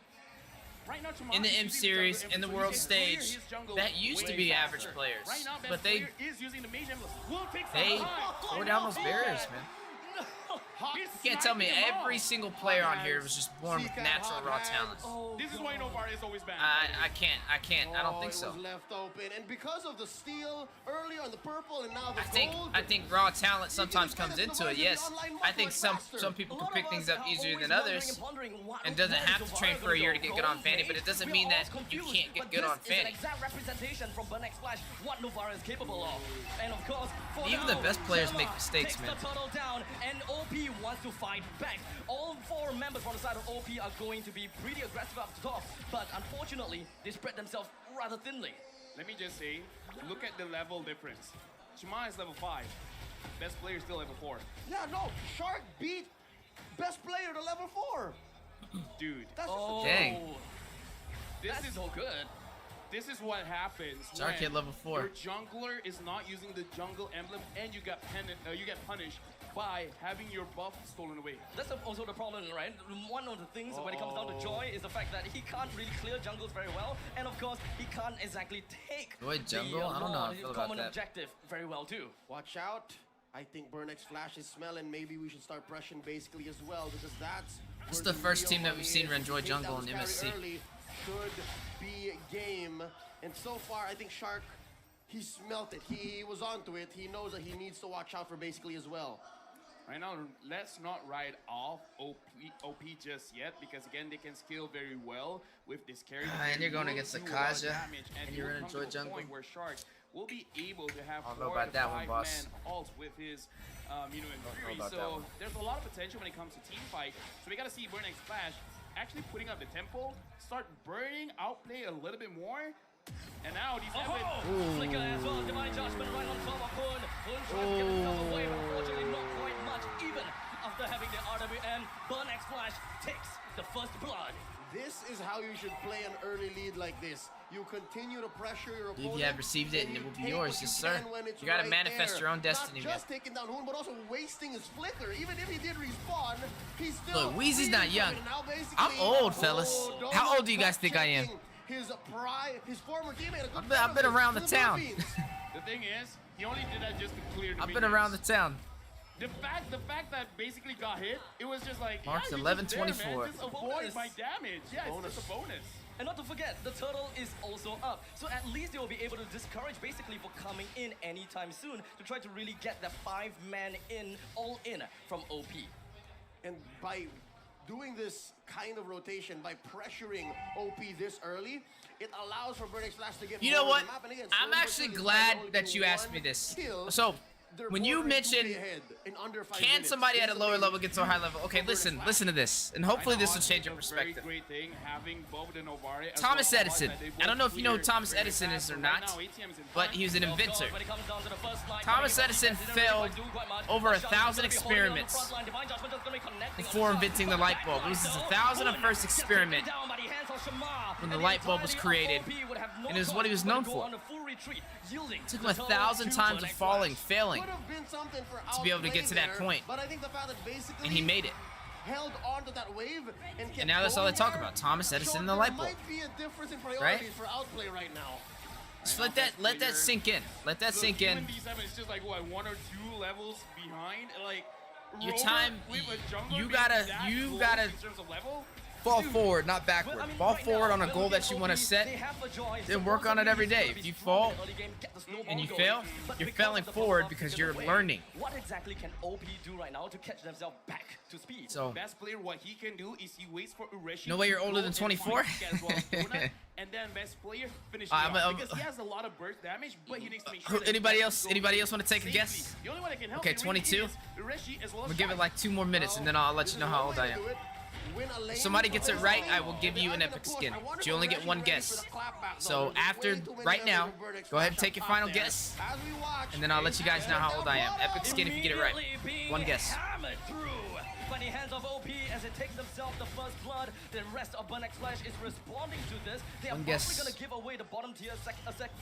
in the M series, in the world stage, that used to be average players, but they tore down those barriers, man. You can't tell me every single player on here was just born with natural raw talent. This is why Novar is always banned. I can't. I don't think so. It was left open, and because of the steal earlier on the purple and now the gold. I think raw talent sometimes comes into it. Yes, I think some people can pick things up easier than others, and doesn't have to train for a year to get good on Fanny. But it doesn't mean that you can't get good on Fanny. Even the best players make mistakes, man. And OP wants to fight back. All 4 members from the side of OP are going to be pretty aggressive up top, but unfortunately, they spread themselves rather thinly. Let me just say, look at the level difference. Shima is level 5. Best player is still level 4. Yeah, no, Shark beat best player to level 4. Dude. That's dang. This is so good. This is what happens Shark hit level 4. Your jungler is not using the jungle emblem, and you get punished by having your buff stolen away. That's also the problem, right? One of the things when it comes down to Joy is the fact that he can't really clear jungles very well, and of course he can't exactly take Joy jungle? I don't know how I feel about common that. objective very well too. Watch out. I think Burnex Flash is smelling. Maybe we should start pressing basically as well, because that's... This is the first team that we've seen enjoy jungle in MSC. Should be game. And so far, I think Shark, he smelt it. He was onto it. He knows that he needs to watch out for basically as well. Right now, let's not write off OP just yet, because again, they can scale very well with this carry. And you're going against the Kaja, and you're gonna enjoy jungle. Where Shark will be able to have I don't know about that one, boss. ults with his, Infuri. So there's a lot of potential when it comes to team fight. So we gotta see Burnex Flash actually putting up the tempo, start burning, outplay a little bit more. And now these Flicker as well, Divine Judgment right on top of Hun. Hun trying to get himself away, but unfortunately not quite much, even after having the RWN. Burnex Flash takes the first blood. This is how you should play an early lead like this. You continue to pressure your opponent. If you have received it, and it will be yours, yes sir. You gotta manifest your own destiny, man. Not just taking down Hun, but also wasting his flicker. Even if he did respawn, he's still... Look, Weezy's not young. I'm old, fellas. How old do you guys think I am? His former teammate. I've been around the town. The thing is, he only did that just to clear the I've been around the town. The fact that basically got hit, it was just like, Mark's yeah, 11:24. Just avoid my damage. Yeah, it's just a bonus. And not to forget, the turtle is also up. So at least they will be able to discourage basically for coming in anytime soon to try to really get the 5-man in, all in from OP. And by doing this kind of rotation, by pressuring OP this early, it allows for Burnex Flash to get... You know what? I'm actually glad that you asked me this. So, when you mentioned, can somebody at a lower level get to a high level? Okay, listen to this, and hopefully this will change your perspective. Thomas Edison. I don't know if you know who Thomas Edison is or not, but he was an inventor. Thomas Edison failed over 1,000 experiments before inventing the light bulb. It was his 1,001st experiment when the light bulb was created, and it was what he was known for. It took him 1,000 times of falling, failing, to be able to get to that point, and he made it. held on to that wave and kept And now that's all they going talk there, about. Thomas Edison so and the there light bulb. might be a difference in priorities Right? for outplay right now. Just let that sink in. Let that sink in. D7 is just like what, 1 or 2 levels behind. Like Your Rover time, with a jungler you being gotta that close in terms of level. fall forward, not backward. Fall forward on a goal that you want to set, then work on it every day. If you fall and you fail, you're failing forward because you're learning. What exactly can OP do right now to catch themselves back to speed? So, Best player, what he can do is he waits for Ureshi. No way you're older than 24? And then best player finishes because he has a lot of burst damage, but he needs to make sure that anybody else want to take a guess? The only one that can help Okay, him really 22. is Ureshi as well as We'll give it Shaq. like 2 more minutes, and then I'll let you know how old I am. If somebody gets it right, I will give you an epic skin. But you only get 1 guess. So after, right now, go ahead and take your final guess, and then I'll let you guys know how old I am. Epic skin if you get it right. 1 guess. By the hands of OP as it takes themselves the first blood. The rest of Burnex Flash is responding to this. They are One probably guess. going to give away the bottom tier,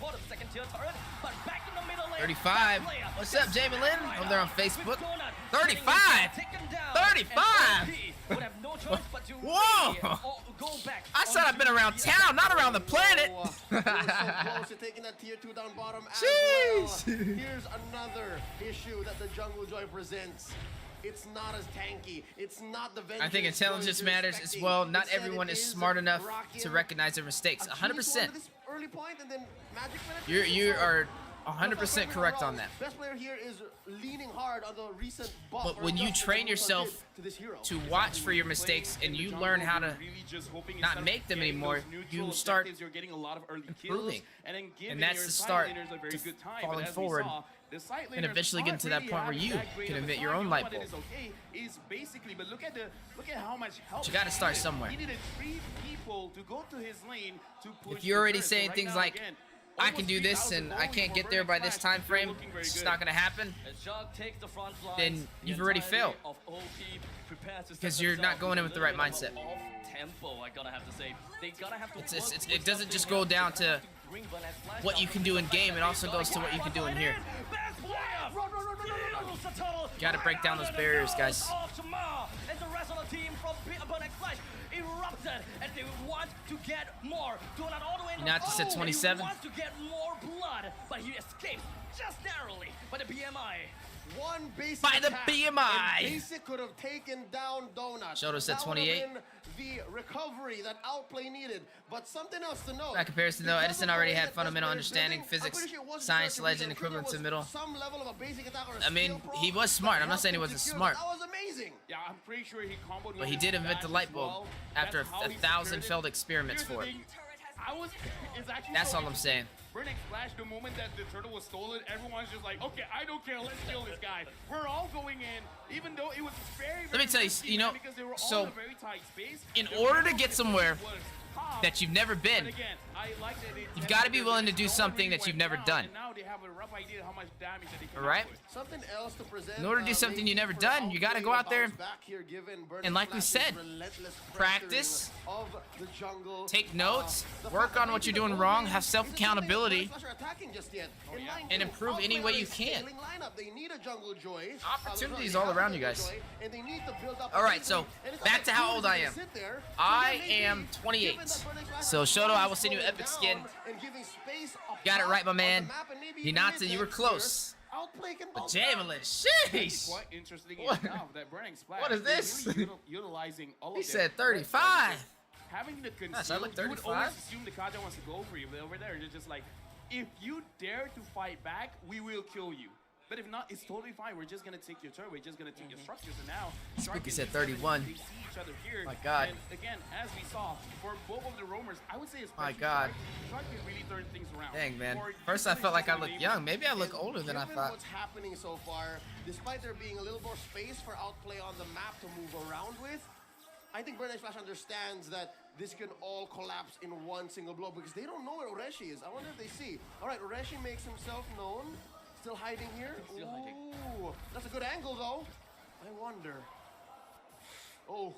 bottom second tier turret. But back in the middle lane. 35. What's up, Jamie Lynn? Over there on Facebook. 35. 35. Would have no choice but to Whoa! go back. I said I've been around town, not around the planet. They were so close to taking that tier 2 down bottom as Jeez. well. Here's another issue that the Jungle Joy presents. It's not as tanky. It's not the I think intelligence matters as well. Not everyone is smart enough to recognize their mistakes. 100%. Early point and then Magic minutes. You are 100% correct on that. Best player here is leaning hard on the recent buff. But when you train yourself to watch for your mistakes and you learn how to not make them anymore, you start improving. And that's the start to falling forward and eventually getting to that point where you can invent your own light bulb. But look at how much help But you gotta start somewhere. He needed 3 people to go to his lane to push If you're already the turret. saying Right things now, like, again, I can do this and I can't get there by this time frame, it's just not gonna happen, then you've already failed. Because you're not going in with the right mindset. It doesn't just go down to what you can do in game, it also goes to what you can do in here. You gotta break down those barriers, guys. And the rest of the team from Burnex Flash erupted, and they want to get more. Donut all the way in the Not just at 27. He wants to get more blood, but he escapes just narrowly by the BMI. One basic By the attack, BMI. and Basic could have taken down Donut. Showed us at That would have 28. been the recovery that Outplay needed. But something else to note. By comparison, though, because Edison of the already way had that fundamental Best understanding, Player's building, I'm physics, pretty sure it wasn't science, just legend, I'm sure there equivalent to was middle. Some level of a basic attack or a I mean, skill he pro was smart. I'm not that saying he helped him wasn't secure smart. That was amazing. Yeah, I'm pretty sure he comboed. But he did invent the light bulb after a 1,000 failed experiments for it. It's actually That's so all I'm saying. Burnex Flash, the moment that the turtle was stolen, everyone's just like, okay, I don't care, let's kill this guy. We're all going in, even though it was very, Let me tell you, risky, you know, because they were all so in a very tight space. in The order to turtle get somewhere was tough, that you've never been, but again, I like that they- you've got to be willing to do no one something really that you've went never down, done. And now they have a rough idea how much damage that they can All right? output. Something else to present. In order to do something maybe you've never for done, you gotta Outplay go out there bounce back here, given Burnex and like we Flash's said, relentless practice, pressuring of the jungle. take notes, The work fact on that what you're maybe the doing goal wrong, line have isn't self-accountability, something that Burnex Flash are attacking just yet. In line and two, improve any Outplay way are you a can. scaling lineup. They need a Jungle Joy. Opportunities They all have around a you Jungle guys. Joy, and they need to build up All right, eventually. so And it's back not to like how Hughes old I can am. sit there. So I yeah, maybe am 28. given that Burnex Flash So is Shoto, I will slowing send you an epic down skin. and giving space Got it apart right, my on the man. map, and maybe even Hinata, mid you were next close. year, Outplay can But bounce Javelin, back. sheesh. Quite interesting What? enough that Burnex Flash. What is they're this? Really utilizing all He of said their 35. having the conceal, Gosh, I look you would 35. always assume the Kaja wants to go for you, but over there, they're just like, if you dare to fight back, we will kill you. But if not, it's totally fine. We're just gonna take your turret. We're just gonna take your structures. And now, Spooky said 31. They see each other here. My God. And again, as we saw, for both of the roamers, I would say especially My God. Shark can really turn things around. Dang, man. For First I felt like I looked usually young. Maybe I look older than I Given thought. what's happening so far, despite there being a little more space for Outplay on the map to move around with, I think Burnex Flash understands that this can all collapse in one single blow because they don't know where Ureshi is. I wonder if they see. All right, Ureshi makes himself known. Still hiding here. Still hiding. Ooh, that's a good angle though. I wonder. Oh.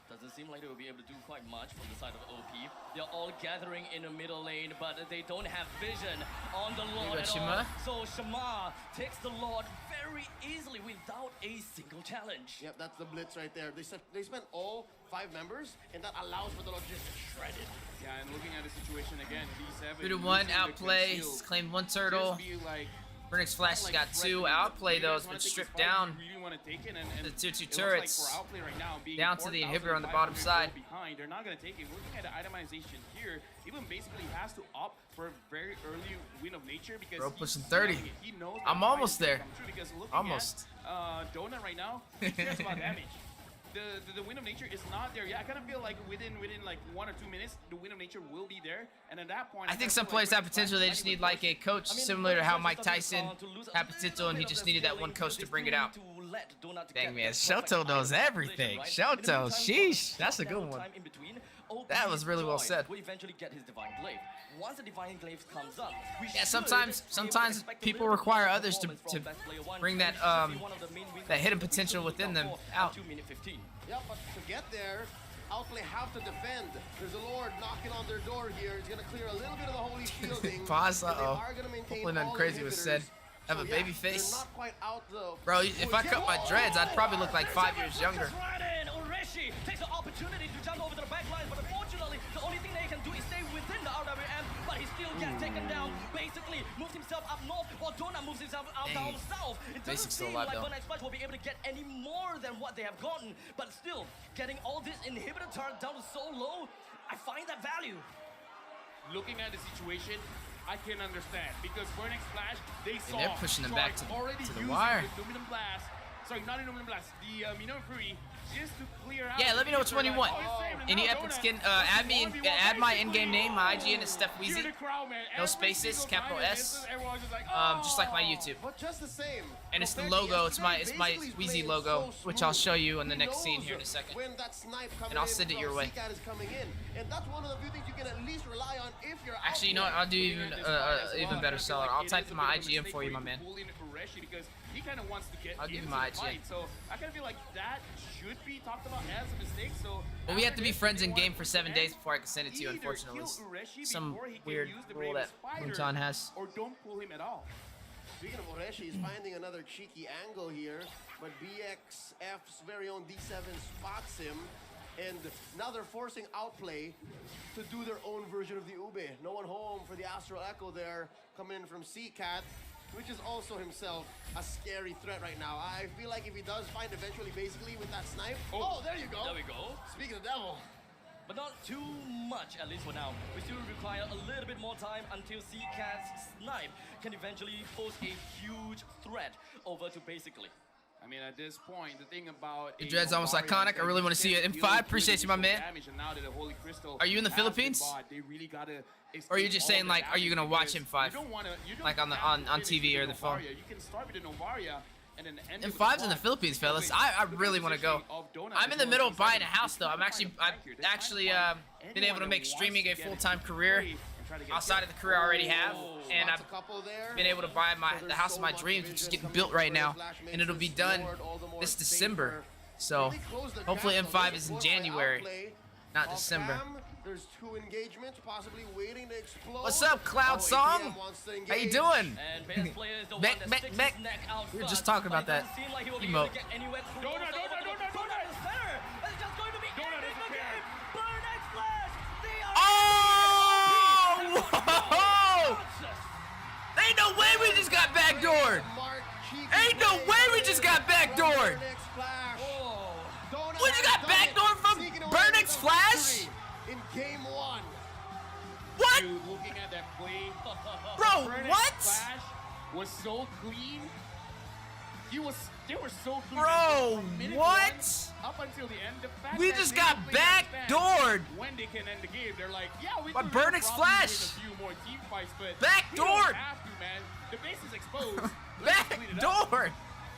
Doesn't seem like they will be able to do quite much from the side of OP. They're all gathering in the middle lane, but they don't have vision on the Lord at all. Shima. So Shima takes the Lord very easily without a single challenge. Yep, that's the blitz right there. They spent all 5 members, and that allows for the logistics shredded. Yeah, and looking at the situation again, D7 2 to 1 using the outplay. conceal. He's claimed 1 turtle. Just be like, Burnix Flash has got 2. Outplay though has been stripped down. The 2-2 turrets down to the inhibitor on the bottom side. Behind. They're not going to take it. Looking at the itemization here, even basically has to opt for a very early win of nature because Bro pushing 30. He knows I'm almost there. Almost. Almost. Donut right now, he cares about damage. The win of nature is not there yet. I kind of feel like within like 1 or 2 minutes, the win of nature will be there, and at that point, I think some players have potential. They just need like a coach similar to how Mike Tyson had potential, and he just needed that one coach to bring it out. Dang man, Shoto knows everything. Shoto, sheesh, that's a good one. That was really well said. Will eventually get his divine glaive. Once the divine glaive comes up, Yeah, sometimes people require others to bring that that hidden potential within them out. Yeah, but to get there, Outplay have to defend. There's a Lord knocking on their door here. He's going to clear a little bit of the holy shielding. Pause, but they uh-oh. are gonna maintain Hopefully nothing all crazy was said. inhibitors. Have a So, yeah, baby face. they're not quite out though. Bro, if I cut my dreads, I'd probably look like 5 years younger. Ureshi takes the opportunity to jump over to the back line, but unfortunately, the only thing they can do is stay within the RWM, but he still gets taken down. Basically, moves himself up north, while Donut moves himself out down south. It doesn't Basic's still seem alive, like though. Burnex Flash will be able to get any more than what they have gotten, but still, getting all this inhibitor turn down to so low, I find that value. Looking at the situation, I can understand because Burnex Flash, they saw. they're pushing them back to the using wire. The Luminum Blast. Sorry, not Luminum Blast. The Minnow Fury just to clear out. Yeah, let me know which one you want. Any epic skin, add me, add my in-game name. My IGN is Stephweezy. No spaces, capital S. Just like my YouTube. But just the same. And it's the compared to logo. It's my yesterday, basically Wheezy playing logo, so which I'll smooth. show you in the He next scene knows here in a second. When that snipe coming And I'll in send it from your way. Seacat is coming in, and that's one of the few things you can at least rely on if you're Actually, you know what? I'll do even better seller. I'll type in my IGN for you, my man. Because he kind of wants to get I'll give you into my the IGN. fight. So I kind of feel like that should be talked about as a mistake. So Well, we have to be after friends this, in they game want for 7 to days before I can send it to you, either unfortunately. kill It's Ureshi some before he can weird use the rule that Bravest Fighter, Muntan has. or don't pull him at all. Speaking of Oreshi, he's finding another cheeky angle here, but BXF's very own D7 spots him, and now they're forcing Outplay to do their own version of the Ube. No one home for the Astral Echo there, coming in from Seacat, which is also himself a scary threat right now. I feel like if he does find eventually, basically, with that snipe. Oh, there you go. There we go. Speaking of devil. But not too much, at least for now. We still require a little bit more time until Seacat's snipe can eventually pose a huge threat over to basically. I mean, at this point, the thing about Your dread's almost iconic. I really want to see it. M5, appreciate you, my man. Are you in the Philippines? Or are you just saying, like, are you gonna watch M5? Like on TV or the phone? You can start with an Novaria and then end M5's in the Philippines, fellas. I really want to go. I'm in the middle of buying a house, though. I've actually been able to make streaming a full-time career outside of the career I already have, and I've been able to buy the house of my dreams, which is getting built right now, and it'll be done this December. So hopefully M5 is in January, not December. There's 2 engagements, possibly waiting to explode. What's up, Cloud Song? How you doing? And best player is the Beck, one that Beck, sticks Beck. his neck out We were front, just talking but about that it doesn't seem like he will be emote. able to get anywhere close. Donut Donut is better. It's just going to be Donut ending is the prepared. game. Burnex Flash. They are Oh! Whoa! Ain't no way we just got backdoored. Ain't no way we just got backdoored. We just got backdoored from Burnex Flash? In game 1. What? Dude, looking at that play, Bro, Burnex what? Flash was so clean. They were so clean. Bro, From minute what? 1 up until the end. The fact We that just they got play that backdoored. When they can end the game, they're like, yeah, we By could Burnex probably Flash. win a few more team fights, but Backdoored. we don't have to, man. The base is exposed. Let's clean it up. Backdoored.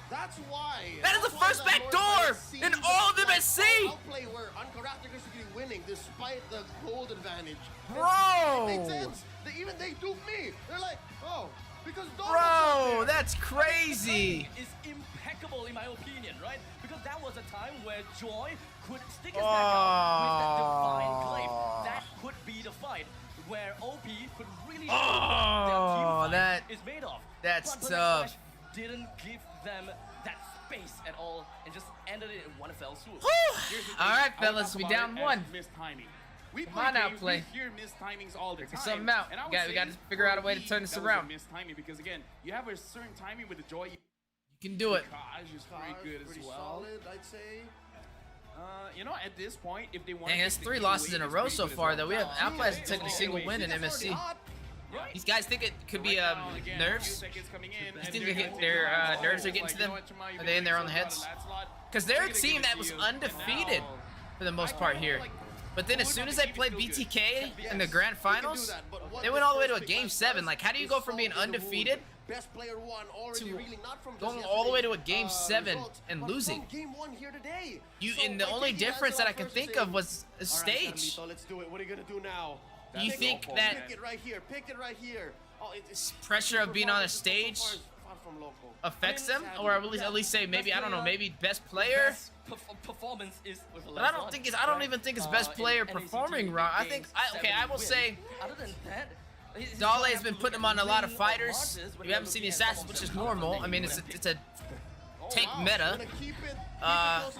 That's why. That is the first back door in all of MSC. Outplay where Uncorrupted is winning despite the gold advantage. Bro. It makes sense. Even they duped me. They're like, oh, because Donut's Bro, out there. that's crazy. is impeccable in my opinion, right? Because that was a time where Joy could stick his neck out with that divine glaive. That could be the fight where OP could really show what their team fight that- is made of. that's But Burnex tough. Flash didn't give them that space at all and just ended it in one fell swoop. All right, fellas, we down one. Missed timing. We Come on now, games, play. We hear missed timings all the time. Figure something out. And I would We got to say figure out a way to for turn this me, that around. was a missed timing because again, you have a certain timing with the Joy. You can do it. Kaj is Kaj, pretty good pretty as well. solid, I'd say. You know, at this point, if they want Dang, that's 3 losses in a row so far, though. We have Outplay hasn't taken a single win in MSC. These guys think it could be nerves. You think their nerves are getting to them? Are they in their own heads? Because they're a team that was undefeated for the most part here. But then as soon as they played BTK in the grand finals, they went all the way to a game 7. Like, how do you go from being undefeated Best player won already, to really not from going just all the way to a yesterday's, game 7 results, and but losing? from game 1 here today. And the only difference that I can think of was a stage. So let's do it. What are you gonna do now? Do you think Pick that it right here. Pick it right here. Oh, it's pressure of being on a stage far from local. affects them? Or at least say maybe, I don't know, maybe best player? Performance is with But I don't even think it's best player performing wrong. I will say other than that, Dale has been putting him on a lot of fighters. You haven't seen the assassins, which is normal. I mean, it's a tank meta.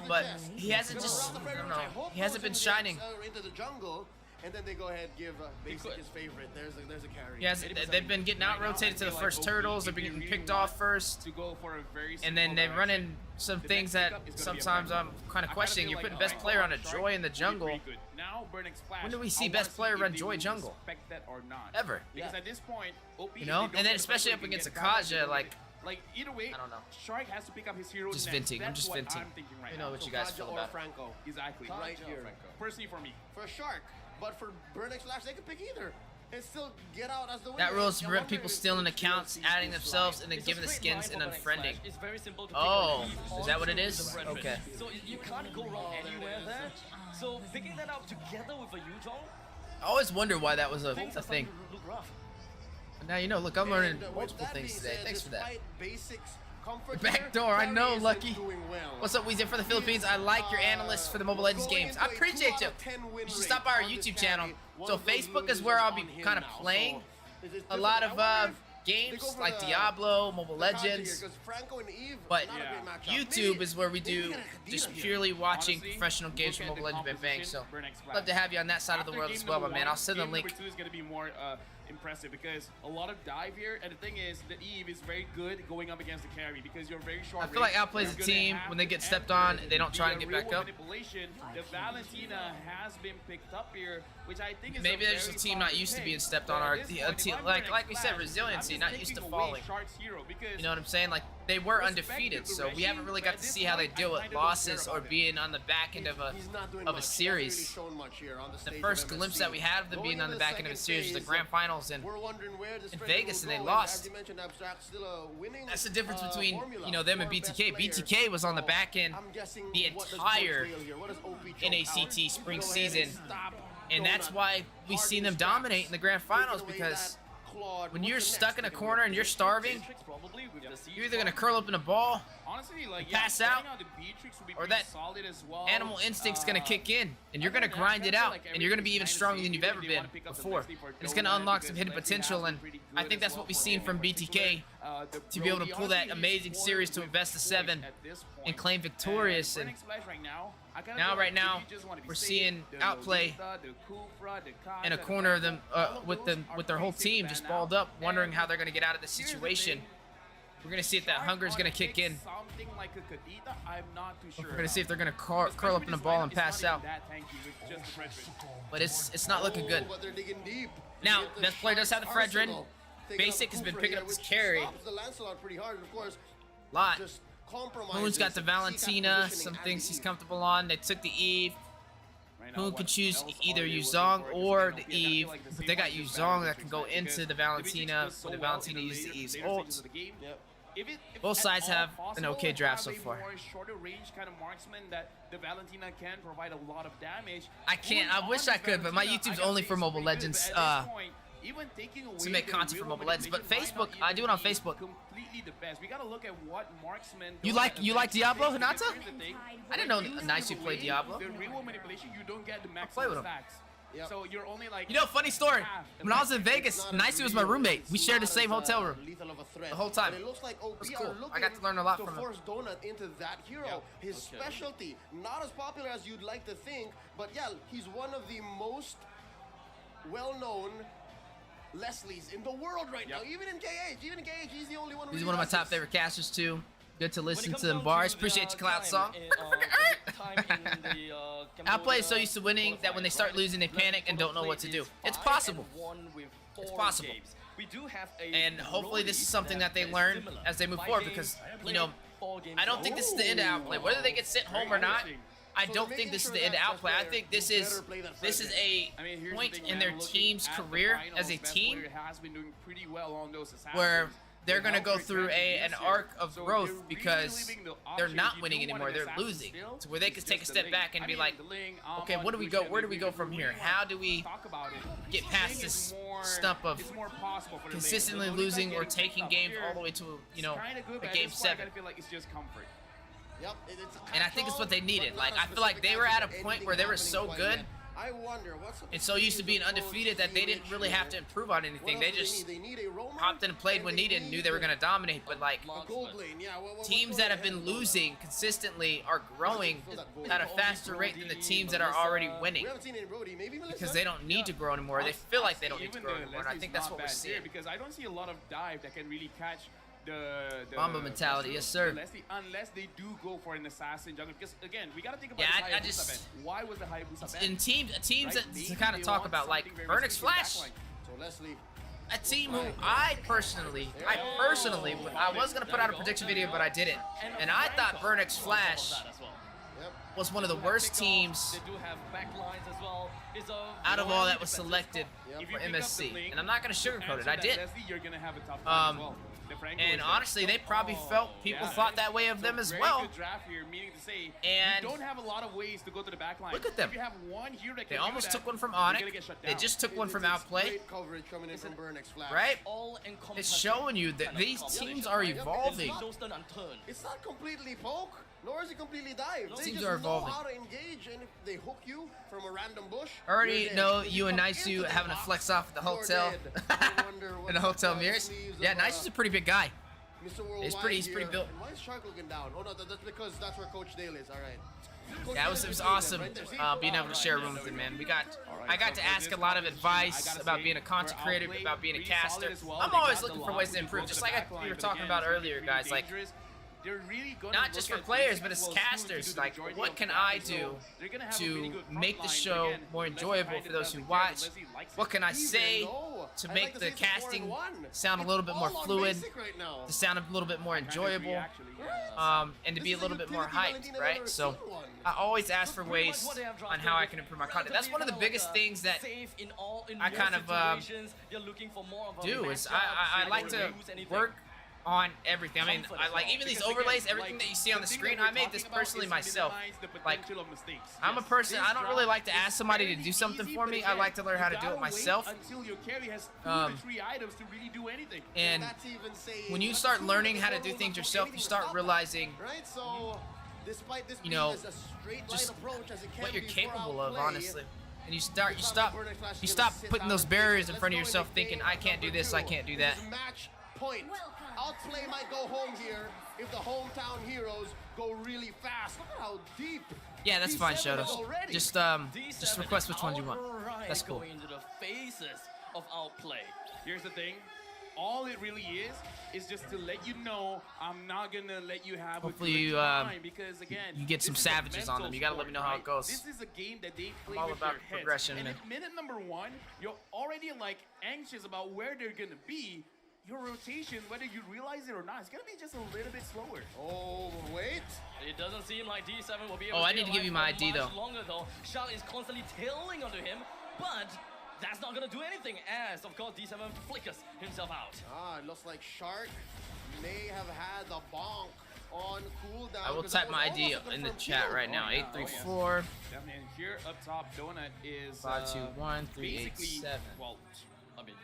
But he hasn't I don't know. He hasn't been shining. Into the jungle, and then they go ahead and give Basic his favorite. There's a carry. Yes, they've been getting out rotated to the first turtles. They've been getting picked off first. And then they run in some things that sometimes I'm kind of questioning. You're putting best player on a Joy in the jungle. When do we see best player run Joy jungle? Ever. Because at this point, You know? And then especially up against Akaja, like either way, I don't know. Shark has to pick up his hero. Just next. venting. I'm That's just what venting. I'm thinking right You know now. what you guys feel about it. Franco. Exactly. Right here. Personally, for me. For Shark, but for Burnex Flash, they can pick either. And still get out as the winner. That rule is to I prevent wonder people if stealing Burnex accounts, sees adding this themselves, slide. and then It's giving the a straight skins line and for unfriending. Flash. It's very simple to pick Oh, a is that what it is? the brethren. Okay. So you can't go wrong anywhere there. So picking that up together with a Yuzhong, I always wonder why that was a things are thing. starting to look rough. But now you know. Look, I'm learning And, with multiple that things being today. said, Thanks for that. despite Basics comfort Back here, door, I Carry know, isn't Lucky. doing well. What's up, Weezy for the Philippines? I like your analyst for the Mobile Legends Going games. into I a 2 appreciate out you. of 10 win You should rate stop by our on this YouTube carry. channel. One So of those Facebook is losers where I'll be on him kind of now. playing So it's a lot different. of I wonder if they games go for like the- Diablo, Mobile the Kaja here, Legends. 'cause Franco and Eve, But not a great matchup. YouTube Maybe- is where we maybe do get a Khadija just here. purely watching Honestly, professional games look from at Mobile the Legends Bang Bang. composition, So Burnex Flash. love to have you on that side of the After world game as well, my number man. one, I'll send the game link. number 2 is going to be more impressive because a lot of dive here, and the thing is, the Eve is very good going up against the carry because you're very short. I feel like range. Outplay's You're a gonna team, have when they to get stepped enter on, they don't try via and get real back up. manipulation. The Valentina has been picked up here, which I think is Maybe a they're just a very team not solid used to pick. being stepped But on. at Our this team, point, if I'm like Burnex we said, Flash, resiliency, I'm not just used to taking away falling. Shark's hero because You know what I'm saying? Like they were undefeated, so we haven't really got to see how they deal with losses or being on the back end of He's not doing a much. series. He hasn't really shown much here on the The stage first of glimpse MSC. that we had of them being Going on the into back end of a second series was the phase, grand finals in we're wondering where this in Frederick Vegas, will and they go. lost. As you mentioned, Abstract still a winning. That's the difference between formula them and for best BTK. players. BTK was on the So, back end I'm guessing the what does entire Coach Whale here? What does OP choke NACT out? spring Go ahead and season, stop and that's Donut why we've seen them Harden's dominate in the grand tracks, finals taking away because that Claude. when What's you're the stuck next in a thing corner and you're starving, Matrix probably with the siege you're either gonna bomb. curl up in a ball honestly, like pass betting out, on the Beatrix would be or pretty that solid as well. animal instinct's gonna kick in, and you're gonna grind it out, and you're gonna be even stronger than you've ever been before. And it's gonna unlock some hidden potential, and I think that's what we've seen from BTK to be able to pull that amazing series to a best of 7 and claim victorious. And right now, we're seeing Outplay in a corner of them with their whole team just balled up, wondering how they're gonna get out of this situation. We're gonna see if that hunger is gonna kick in. Something like a Khadija, I'm not too sure. We're gonna see if they're gonna curl up in a ball and pass out. But it's not looking good. But they're digging deep. Now, They get the best player does have the Shark Fredrin. arsenal. Taking Basic out has been Kufra picking here, up this which carry. stops the Lancelot pretty hard, and of course, Lot. just compromises. Moon's got the Valentina, positioning some as things the he's Eve. comfortable on. They took the Eve. Moon can choose either Yuzhong or the Eve, but they got Yuzhong that can go into the Valentina, when the Valentina uses the Eve's ult. Both sides have an okay draft so far. Shorter range kind of marksman that the Valentina can provide a lot of damage. I can't. I wish I could, but my YouTube's only for Mobile Legends. To make content for Mobile Legends, but Facebook, I do it on Facebook. Completely the best. We gotta look at what marksman. You like Diablo, Hinata? I didn't know Nice you played Diablo. The real manipulation, you don't get the play with maximum him. stacks. Yep. So you're only like. You know, funny story. When I was in Vegas, Nicey was my roommate. We shared the same hotel room the whole time. It looks like OP was cool. are I got to learn a lot to from him. force Donut into that hero. His specialty, not as popular as you'd like to think, but yeah, he's one of the most well-known Leslies in the world right now. Even in KH, he's the only one. He's one of my top favorite casters too. Good to listen to them bars. Appreciate your Cloud song. Outplay is so used to winning that when they start losing, they panic and don't know what to do. It's possible. It's possible. And hopefully this is something that they learn as they move forward because, you know, I don't think this is the end of Outplay. Whether they get sent home or not, I don't think this is the end of Outplay. I think this is a point in their team's career as a team where they're going to go through an arc of growth because they're not winning anymore. They're losing. To where they can take a step back and be like, okay, where do we go from here? How do we get past this stump of consistently losing or taking games all the way to, you know, a game 7? And I think it's what they needed. Like, I feel like they were at a point where they were so good and so used to being undefeated that they didn't really have to improve on anything. They just hopped in and played when needed and knew they were going to dominate. But, like, teams that have been losing consistently are growing at a faster rate than the teams that are already winning because they don't need to grow anymore. They feel like they don't need to grow anymore, and I think that's what we're seeing. Because I don't see a lot of dive that can really catch the Mamba mentality, yes sir. Unless they do go for an assassin jungle, because again, we gotta think about the Hayabusa ban. Why was the Hayabusa ban? In teams that to kind of talk about, like Burnix Flash, a team who I personally, I was gonna put out a prediction video, but I didn't, and I thought Burnix Flash was one of the worst teams out of all that was selected for MSC, and I'm not gonna sugarcoat it. I did. And honestly, they probably felt people thought that way of them as well. And don't have a lot of ways to go to the back line. Look at them. If you have one hero that they can almost do that, took one from you're Onyx. gonna get shut They down. just took one from Outplay. Great coverage coming in from Burnix Flash. Right? It's showing you that these teams are evolving. It's not completely poke, nor is it completely dive. They Teams just are evolving. know how to engage, and if they hook you from a random bush, I already you're know dead. you and Come Nicey into the having a box, flex off at the you're hotel. dead. I wonder In what's the hotel up mirrors. sleeves Yeah, of, Nicey's a pretty big guy. Mr. He's Worldwide pretty here. built. And why is Shark looking down? Oh no, that's because that's where Coach Dale is. All right. Coach Yeah, Dale it was is awesome right there. See? being able to share a room with him, man. I got to ask a lot of advice about being a content creator, about being a caster. I'm always looking for ways to improve, just like we were talking about earlier, guys. Like, not just for players, but as casters. Like, what can I do to make the show more enjoyable for those who watch? What can I say to make the casting sound a little bit more fluid, to sound a little bit more enjoyable, and to be a little bit more hyped, right? So I always ask for ways on how I can improve my content. That's one of the biggest things that I kind of do is I like to work on everything. I mean, I like even these overlays, everything that you see on the screen. I made this personally myself. Like, I'm a person, I don't really like to ask somebody to do something for me. I like to learn how to do it myself. And when you start learning how to do things yourself, you start realizing, you know, just what you're capable of, honestly. And you stop putting those barriers in front of yourself, thinking, I can't do this, I can't do that. Point. Outplay might go home here if the hometown heroes go really fast. Look at how deep. Yeah, that's fine, Shotos. Just request which ones you want. That's cool. Going into the faces of Outplay. Here's the thing. All it really is just to let you know I'm not gonna let you have Hopefully a you, good time because again, you get some this is a savages on them. You gotta let me know how it goes. This is a game that they play all with about their heads. progression, And man. at minute number 1, you're already like anxious about where they're gonna be. Your rotation, whether you realize it or not, it's gonna be just a little bit slower. Oh, wait. It doesn't seem like D7 will be able Oh, to I need to give you my ID, though. longer though. Shao is constantly tailing onto him, but that's not gonna do anything as, of course, D7 flickers himself out. It looks like Shark may have had the bonk on cooldown. I will type my ID in the chat right now. 834 Definitely. And here up top, Donut is 521 basically, 387. well, I mean,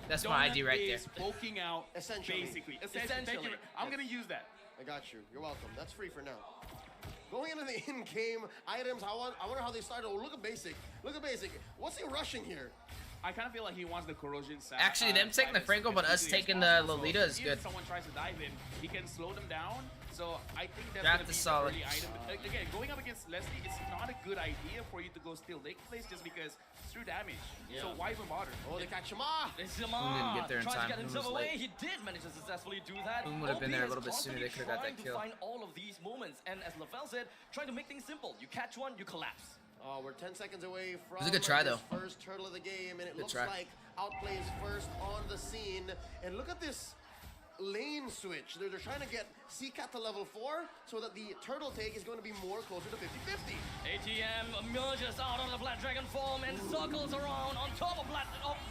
That's my ID right there. is poking out, Essentially. basically. Essentially. Thank you. I'm gonna use that. I got you. You're welcome. That's free for now. Going into the in-game items, I wonder how they started. Oh, look at basic. Look at basic. What's he rushing here? I kind of feel like he wants the corrosion side. Actually, them taking the Franco, but us taking the Lolita is good. If someone tries to dive in, he can slow them down. So I think that's Got gonna the be solid. the early item. Again, going up against Leslie, it's not a good idea for you to go steal late place just because it's through damage. Yeah. So why even bother? Oh, they got Shima. Boom didn't get there in Tries time. to get Boom himself was away. late. He did manage to successfully do that. Boom would have been OP there a is little bit sooner. They could have got that constantly kill. trying to find all of these moments, and as Lavelle said, trying to make things simple. You catch one, you collapse. Oh, we're 10 seconds away from was a good try, this though. first turtle of the game, and it Good looks try. like Outplay is first on the scene. And look at this lane switch. They're trying to get CCAT to level 4 so that the turtle take is going to be more closer to 50-50. ATM emerges out on the Black Dragon form and circles around on top of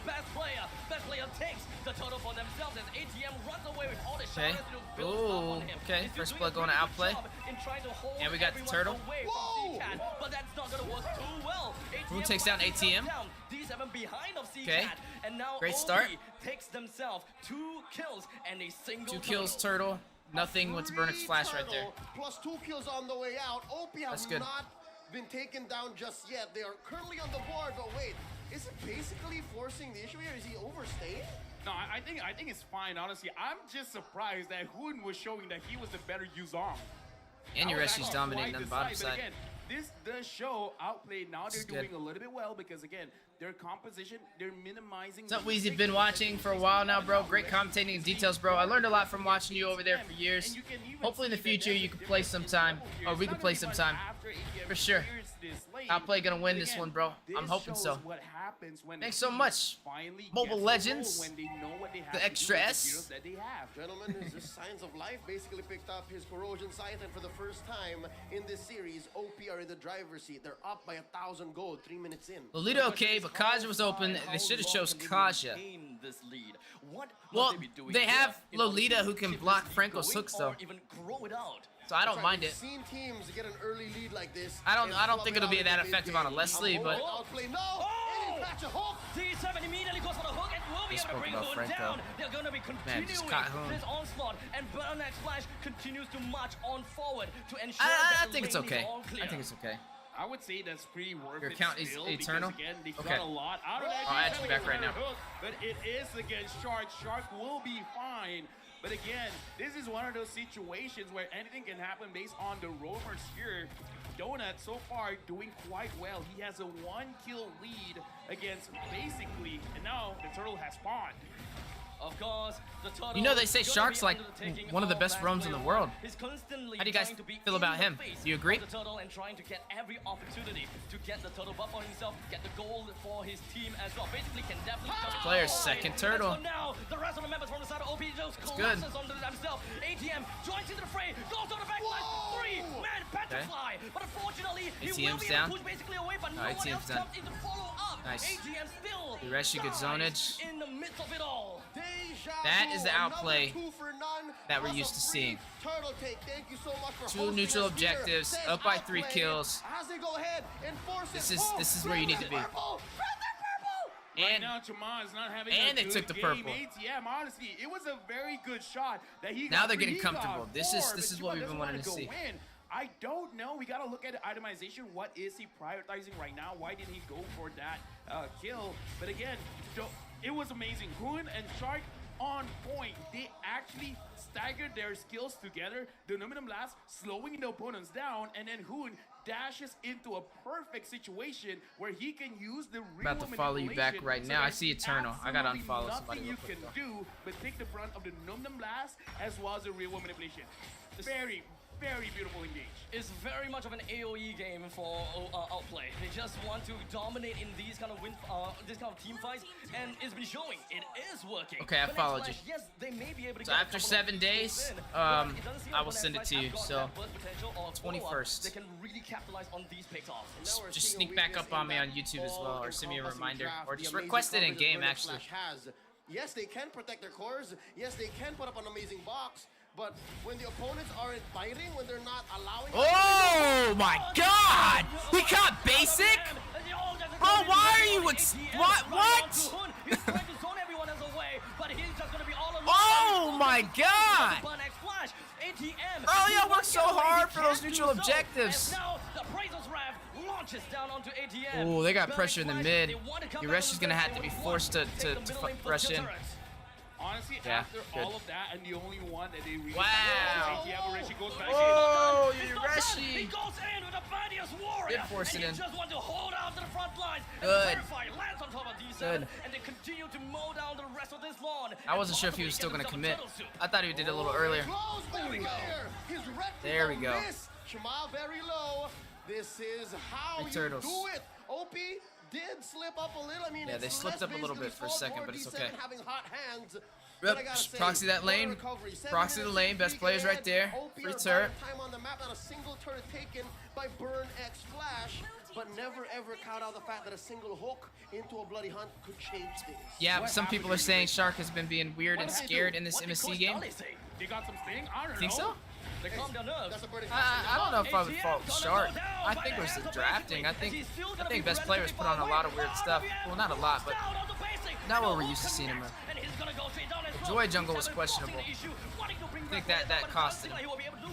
Best Player. Best Player takes the turtle for themselves as ATM runs away with all the Okay. shadows to build up on him. Okay. He's First doing blood a going to pretty Outplay. good job in trying to hold And we got the everyone turtle. away from Whoa! CCAT, but that's not going to work too well. Who ATM takes down runs ATM? down. D7 behind of CCAT. Okay. And now Great OP start. takes themselves 2 kills and a single 2 kills, turtle. turtle. Nothing with Burnix flash right there. Plus 2 kills on the way out. OP That's has good. not been taken down just yet. They are currently on the board, but wait, is it basically forcing the issue here? Is he overstaying? No, I think it's fine. Honestly, I'm just surprised that Hoon was showing that he was the better Yuzong. And I was Yureshi's actually dominating quite on the bottom decided, but side. again, this does show Outplay. Now This they're is good. doing a little bit well because again, their composition, they're minimizing. What's up, the Weezy? mistakes Been that watching they for a make. while now, bro. Great commentating and details, bro. I learned a lot from watching you over there for years. And you can even Hopefully in the see that future there's you a can play difference in sometime, level here. or we It's can not play gonna be much sometime. after ATM For sure. clears this lane. Outplay gonna win But this again, one, bro. I'm this hoping shows so. what happens when Thanks a so team much. finally Mobile gets the Legends. role when they know what they have The to do extra with the S. heroes that they have. Gentlemen, is this Signs of Life basically picked up his corrosion scythe, and for the first time in this series, OP are in the driver's seat. They're up by 1,000 gold 3 minutes in. Lolita okay, but Kaja was open. They should have chose Kaja. This lead. What Well, must they be doing they here have in order Lolita to who can keep block this lead Franco's going hooks, though. or even grow it out? So I don't That's mind right, it. we've seen teams get an early lead like this. I don't and think flub it'll it be out that in the effective on a mid-game. Leslie, I'm but hoping Outplay. No! And he catch a hook! D7 immediately goes for the hook and will be Just able to spoke bring about Hoon Franco. down. They're going to be just continuing caught Hoon. this onslaught, and Burnix Flash continues to march on forward to ensure I that the think it's lane is okay. all clear. I think it's okay. I would say that's pretty worth Your it account is still eternal? because again, they Okay. got a lot out of that. I'll add you back right now. Hook, but it is against Shark. Shark will be fine. But again, this is one of those situations where anything can happen based on the roamers here. Donut so far doing quite well. He has a 1-kill lead against basically, and now the turtle has spawned. Of course, the turtle You know they say gonna Shark's be like undertaking one of the all best that roams in the player world. He's constantly How do you guys trying to be feel in about the him? face Do you agree? of the turtle and trying to get every opportunity to get the turtle buff on himself, get the gold for his team as well. Basically, can definitely touch the Player's ball. second And turtle. so now the rest of the members from the side of OP just good. collapses onto themselves. ATM joins into the fray, goes on the backline, Whoa! 3-man petrify. But unfortunately, he will ATM's be down. able to push basically away, but no one ATM's else done. comes in to follow up. Nice. ATM still Yureshi good dies zonage. in the midst of it all. Deja That vu, is the another outplay 2 for none, that we're plus used a to free seeing. Turtle take. Thank you so much for 2 hosting neutral us here. objectives, Says up by 3 Outplay. kills. As they go ahead and force This it. is- Oh, this is where you need to be. purple, purple. Right And now, Chama is not having and a they good took the game. purple. ATM, honestly, it was a very good shot that he Now got they're free. getting He got comfortable. This 4, is but what Chuma we've been doesn't wanting wanna to go see. in. I don't know. We got to look at the itemization. What is he prioritizing right now? Why did he go for that kill? But again, it was amazing. Hoon and Shark on point. They actually staggered their skills together. The Aluminum Blast slowing the opponents down, and then Hoon dashes into a perfect situation where he can use the real About to follow you back manipulation. right So now. I there's see Eternal. I gotta absolutely unfollow somebody nothing real you quick, can though. do but take the brunt of the Aluminum Blast as well as the real world manipulation. Very, very beautiful engage. It's very much of an AoE game for Outplay. They just want to dominate in these kind of this kind of team fights, and it's been showing it is working. Okay, I But followed Nextflash, you. yes, they may be able to So get a after couple 7 of days, kills in, but it doesn't seem I like will the send it to Nextflash you, have got so that burst potential or 21st. They can really capitalize on these pickoffs. Now we're Just seeing a sneak back weakness up on in me that on YouTube as well, or send me a all-encompassing reminder, draft, or the just amazing request it in coverage that game Burnix actually. Flash has. Yes, they can protect their cores. Yes, they can put up an amazing box. But when the opponents aren't biting, when they're not allowing... Oh my God! He caught basic. Bro, why are you? What? He's trying to zone everyone else away, but he's just gonna be all alone. Oh my God! Burnix Flash, ATM. Oh yeah, we're work so hard for those neutral objectives. Oh, they got pressure in the mid. Yureshi's gonna have to be forced to rush in. Honestly, Yeah, after good. all of that, and the only one that they really Wow. Yureshi goes back Oh, in. Yureshi. goes in with a Badius warrior. Did force it in. Just want to hold out to the front line. Good. Lands on top of D7, Good. and they continue to mow down the rest of this lawn. I wasn't sure if he was still gonna commit. I thought he did it a little earlier. There we go. Shema very low. This is how Big you turtles. do it. OP did slip up a little. I mean, Yeah, it's they slipped less up a little bit for a basically second, fault but it's for okay. D7 having hot hands. Yep, But I gotta say, proxy that what a lane. recovery. 7 Proxy the minutes, lane. Best peak players ahead. right there. OP Free are turret. buying time on the map. Not a single turret taken by Burn X Flash. But never ever count out the fact that a single hook into a bloody hunt could change things. Yeah, but some people are saying Shark has been being weird and scared in this MSC game. They got some sting? I don't Think know. so? They calm their nerves. That's a burning I don't know if I would fault Shark. I think it was the drafting. I think best players put on a lot of weird stuff. Well, not a lot, but not what we're used to seeing him in. Joy Jungle was questionable. I think that cost him.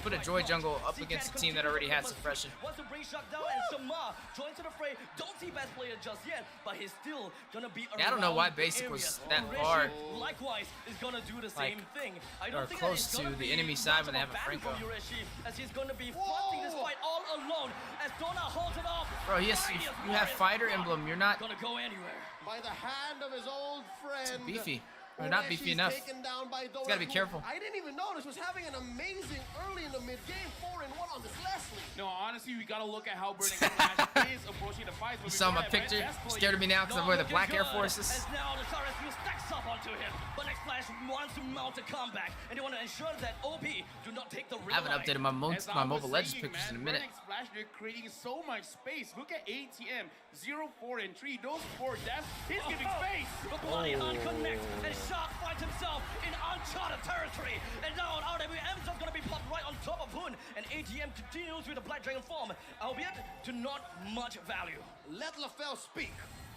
Put a Joy Jungle up against a team that already had suppression. Wants to bring Shark down, and Shama joins to the fray. Don't see best player just yet, but he's still gonna be around. Yeah, I don't know why the Basic area. was that Ureshi, far. likewise, is gonna do the same thing. I or don't think close that it's gonna to the be enemy side when they much have a of battle Franco. for Ureshi, as he's gonna be fronting this fight all alone. As Dona holds it off. Bro, yes, you have fighter emblem. You're not Gonna go anywhere. By the hand of his old friend. beefy. Or not beefy Ureshi's enough. taken down by Dona, gotta be who careful. I didn't even notice was having an amazing early in the mid game 4-1 on this Leslie. No, honestly, we gotta look at how Burning Flash is approaching the fight. You saw my picture? Scared of me now because I wear the black Air Forces. As now the Star Rescue stacks up onto him. But Next Flash wants to mount a comeback, and they want to ensure that OP do not take the I haven't line. updated my As I my was Mobile Legends saying, pictures in a man, minute. Burning Splash, they're creating so much space. Look at ATM, 0, 4, and 3. Those 4 deaths, he's giving space. The bloody hunt connects, and Shark finds himself in uncharted territory. And now RWM is just going to be popped right on top of Hoon, and ATM continues with the Black Dragon form, albeit to not much value. Let LaFell speak.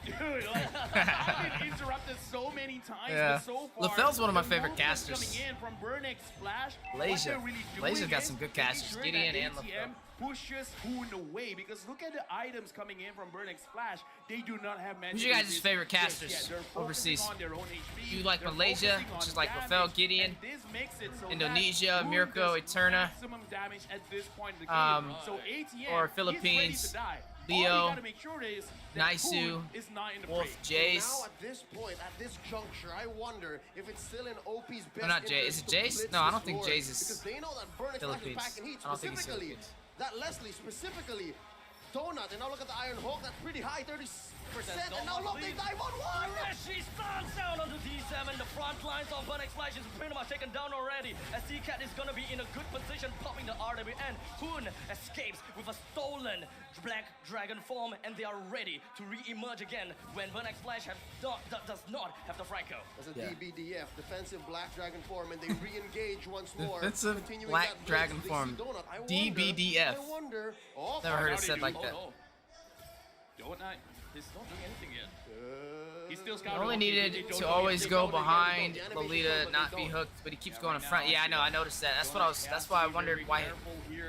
Dude, like, I've been interrupted so many times, Yeah. but so far, LaFell's one of my the favorite movement casters. Coming in from Burnex Splash, Lasia. what they're really Lasia's doing got is some good making casters, sure Gideon that and ATM LaFell. pushes Hoon away, because look at the items coming in from Burnex Splash. They do not have magic. Who's your guys' resist. favorite Yes, casters yeah, they're focusing overseas? on their own HP. You like They're Malaysia, focusing which on is like damage, LaFell, Gideon, and this makes it so that Indonesia, Hoon Mirko, does Eterna, maximum damage at this point in the game. So ATM or is Philippines, ready to die. Leo, All you gotta make sure is that Naisu, Hoon is not in the Wolf, fray. Jace. Now at this point, at this juncture, I wonder if it's still in OP's best not Jay. Is interest it to Jace? blitz No, I this don't think floor, Jace is because they know that Burnex Flash is Philippines. back in heat. I don't think he's Specifically, Philippines. that Leslie, specifically, Donut, and now look at the Iron Hawk, that's pretty high, 30%, and now look, they dive on one! Ureshi stands down onto D7. The front lines of Burnex Flash is pretty much taken down already, as C-Cat is gonna be in a good position, popping the RWN. Hoon escapes with a stolen Black Dragon form, and they are ready to re-emerge again when Burnex Flash does not have the Franco. As a Yeah. DBDF, defensive Black Dragon form, and they re-engage once more. Defensive continuing Black that blitz. Dragon They see form. Donut. I DBDF. wonder, oh, Never heard How it did said you- like oh, that. no. Donut, he's not doing anything yet. He's still He scouting. only Okay, they needed don't to know always yet. go don't, they behind don't. The Lolita, animation not shows be they hooked, but he keeps Yeah, going right in front. now, Yeah, I know. I noticed that. That's what I was. That's why I wondered why.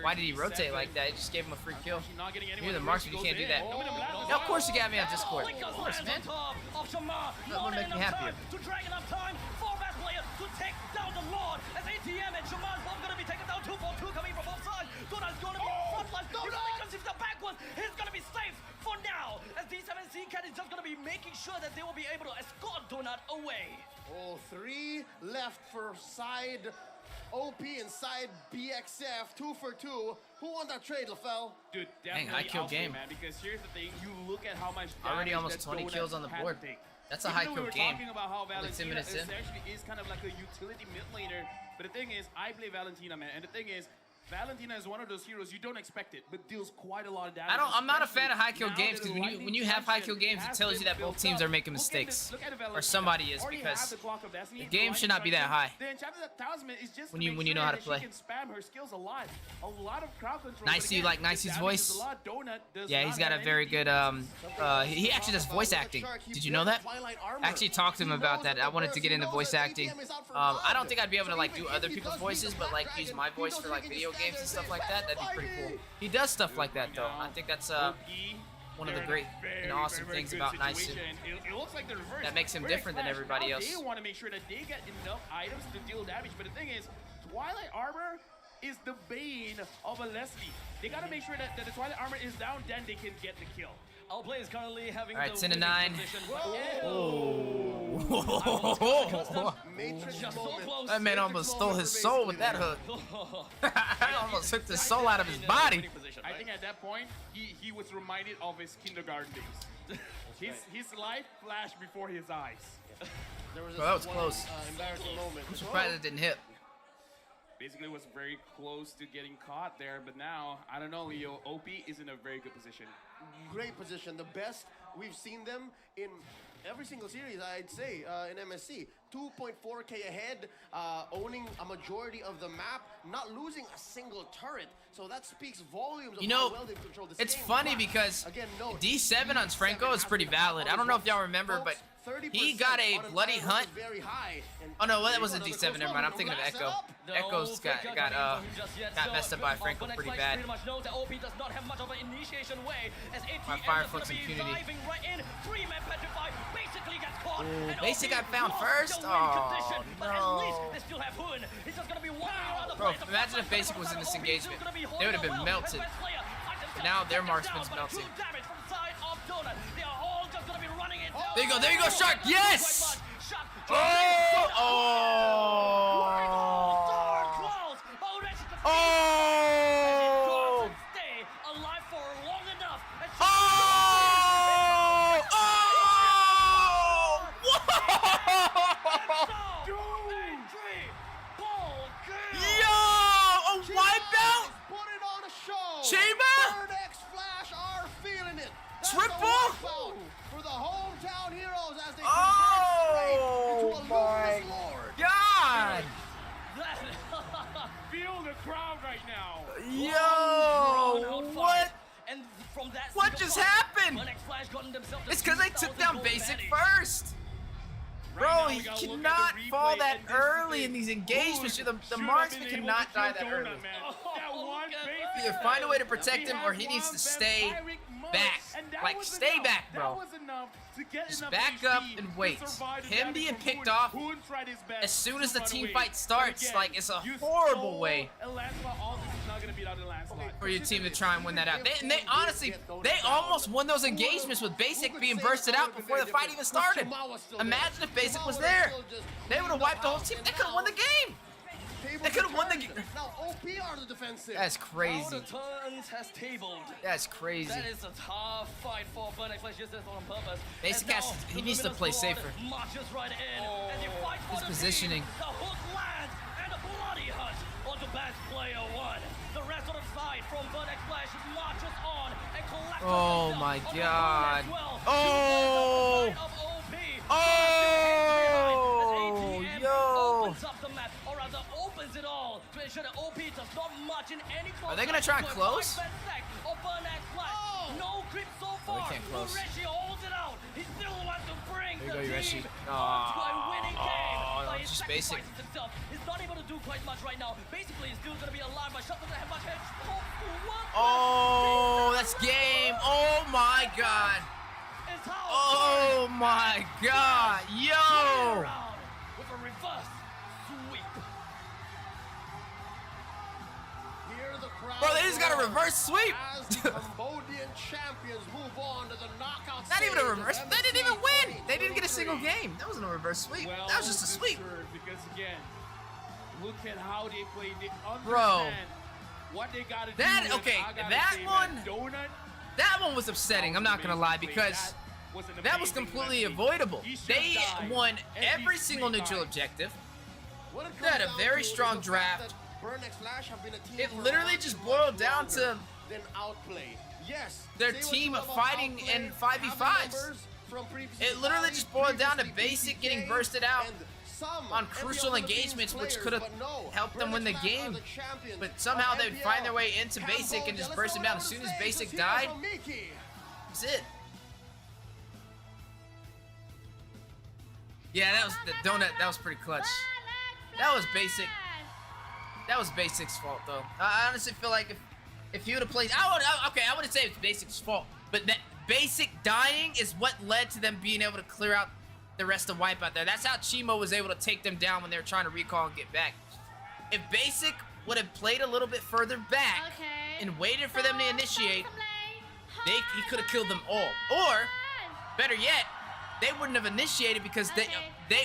Why did he rotate like that? He just gave him a free kill. She's not getting You're anyone. the She marksman. You goes can't do in. that. Oh, Yeah, of course you got me on Discord. Lincoln Of course, lands man. on top of Shama. That More would than make me enough happier. time to drag enough time for best player to take down the Lord. As ATM and Shama both gonna be taken down 2-4-2 coming from both sides. Donut's gonna be in front line. If he comes the backwards, he's gonna be safe for now. As D7C Cat is just gonna be making sure that they will be able to escort Donut away. Oh, 3 left for side OP and side BXF, 2 for 2. Who won that trade, LaFell? Dude, Dang, definitely high kill Alfred, game. man. Because here's the thing: you look at how much Already damage almost that 20 Donut kills on the had to board. take. That's a Even high though kill we were game. talking about how Only 10 Valentina minutes in. essentially is kind of like a utility mid laner, but the thing is, I play Valentina, man, and the thing is, Valentina is one of those heroes you don't expect it, but deals quite a lot of damage. I'm not a fan of high kill especially games because now when that you the have high kill lightning games, it has tells you been that both built teams up. are making Look at mistakes, this- look at or Valentina. somebody is, Already because have the Clock of Destiny, the game the should not be that Lightning high. Strike. The Enchanted Talisman is just to When you make know how sure to play. that she can spam her skills a lot of crowd control. Nice, but you again, like the Nicey's damage voice? is a lot. Donut does Yeah, not he's got a have very anything. good. He actually does voice acting. Did you know that? I actually talked to him about that. I wanted to get into voice acting. I don't think I'd be able to like do other people's voices, but like use my voice for like video games and stuff like that, that'd be pretty cool. He does stuff like that though. I think that's one of the great and awesome things about Nyson. It looks like the reverse. That makes him Red different than Flash, everybody now else. They want to make sure that they get enough items to deal damage, but the thing is, Twilight Armor is the bane of a Leslie. They gotta make sure that the Twilight Armor is down, then they can get the kill. Our player is currently having All right, the 10 to winning 9. position. Matrix Just so moment. close. That man almost stole his soul with that hook. I almost took the soul out of his body. I think at that point, he was reminded of his kindergarten days. His life flashed before his eyes. There was Bro, that was one, close. Embarrassing moment. I'm surprised it didn't hit. Basically was very close to getting caught there, but now, I don't know, Leo, OP is in a very good position. Great position, the best we've seen them in every single series, I'd say, in MSC. 2.4k ahead, owning a majority of the map, not losing a single turret. So that speaks volumes of You know, how well they've controlled this it's game. funny But, because again, no, D7 on Franco is pretty valid. I don't know if y'all remember, but he got a bloody hunt. Oh no, well, that wasn't D7. Never mind. I'm thinking of Echo. Echo's got messed up by Franco pretty bad. My Fireflux impunity. Ooh, Basic got found first. Oh no. Bro, imagine if Basic was in this engagement. They would have been melted. But now their marksman's melting. There you go, Shark. Yes! Oh! Oh! Oh! Yo! A wipeout? Chamber? Triple? For the hometown heroes as they Oh my God! Feel the crowd right now. Yo! What? What just happened? It's because they took down Basic first. Bro, you cannot fall that early in these engagements. The marksman cannot die that early. Either find a way to protect him or he needs to stay back. Like, stay back, bro. Just back up and wait. Him being picked off as soon as the team fight starts, like, it's a horrible way for your team to try and win that out. And they honestly, they almost won those engagements with Basic being bursted out before the fight even started. Imagine if Basic was there. They would have wiped the whole team. They could have won the game. They could have won the game. That's crazy. That's crazy. That is a tough fight for Burnex Flash, just on purpose. Basic has, he needs to play safer. His positioning. The hook lands and a bloody hunt onto best player one. The rest of the fight from Burnex Flash marches on and collects. Oh my God. Oh. Oh. Yo. Opens up the map, or rather opens it all to ensure that OP does not march in any. Are they gonna try and close? No creep so far. They can't close. Ureshi holds it out. He still wants to bring There the you go, team Ureshi. to a winning game. Oh, But it's he just Basic. sacrifices himself. He's not able to do quite much right now. Basically, he's still gonna be alive, but Shot doesn't have much hedge. Oh, that's game. Oh my God. Oh my God. Yo. With a reverse sweep. Bro, they just got a reverse sweep. As the Cambodian champions move on to the knockout Not even a stage of reverse. They didn't even win. They didn't get a single game. That wasn't a reverse sweep. Well, That was just a sweep. sure, because again, look at how they play. They understand Bro. what they gotta That- do. okay, I gotta that say, one- man, Donut, That one was upsetting. I'm not gonna lie because that was completely avoidable. They won every single neutral objective. They had a very strong draft. It literally just boiled down to their team fighting in 5v5s. It literally just boiled down to Basic getting bursted out on crucial engagements, which could have helped them win the game. But somehow they'd find their way into Basic and just burst him down. As soon as Basic died, that's it. Yeah, that was the donut. That was pretty clutch. That was Basic. That was Basic's fault, though. I honestly feel like if he would have played... I wouldn't say it's Basic's fault, but that Basic dying is what led to them being able to clear out the rest of Wipeout there. That's how Chimo was able to take them down when they were trying to recall and get back. If Basic would have played a little bit further back and waited for them to initiate, he could have killed them all. Or, better yet, they wouldn't have initiated because they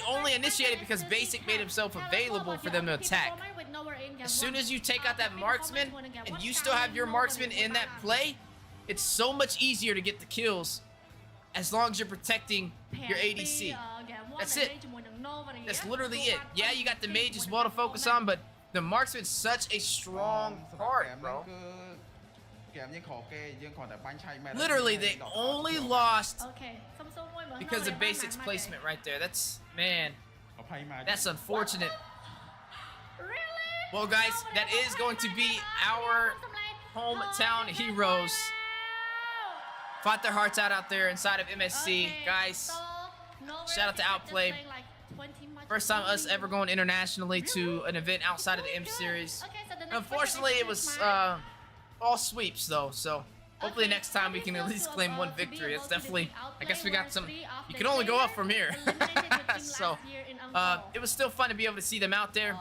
only initiated because Basic made himself available for them to attack. As soon as you take out that marksman and you still have your marksman in that play, it's so much easier to get the kills as long as you're protecting your ADC. That's it. That's literally it. Yeah, you got the mage as well to focus on, but the marksman's such a strong card, bro. Literally, they only lost because of Basic's placement right there. That's, man, that's unfortunate. Well, guys, that is going to be our hometown heroes. Fought their hearts out there inside of MSC. Guys, shout out to Outplay. First time us ever going internationally to an event outside of the M Series. Unfortunately, it was all sweeps, though, so hopefully next time we can at least claim one victory. It's definitely, I guess we got some, you can only go up from here. So, it was still fun to be able to see them out there.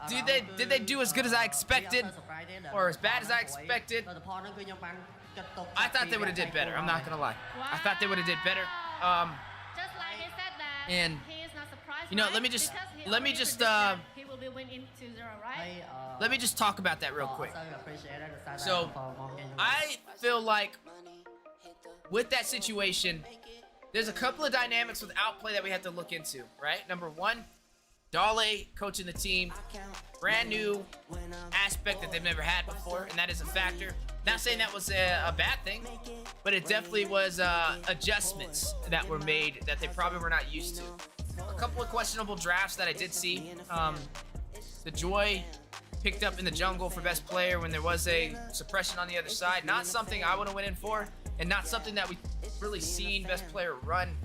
Did they do as good as I expected, or as bad as I expected? I thought they would have did better. I'm not gonna lie. I thought they would have did better. And you know, let me just talk about that real quick. So I feel like with that situation, there's a couple of dynamics with Outplay that we have to look into, right? Number one, Dale coaching the team, brand new aspect that they've never had before, and that is a factor. Not saying that was a bad thing, but it definitely was adjustments that were made that they probably were not used to. A couple of questionable drafts that I did see. The Joy picked up in the jungle for best player when there was a suppression on the other side. Not something I would have went in for, and not something that we've really seen best player run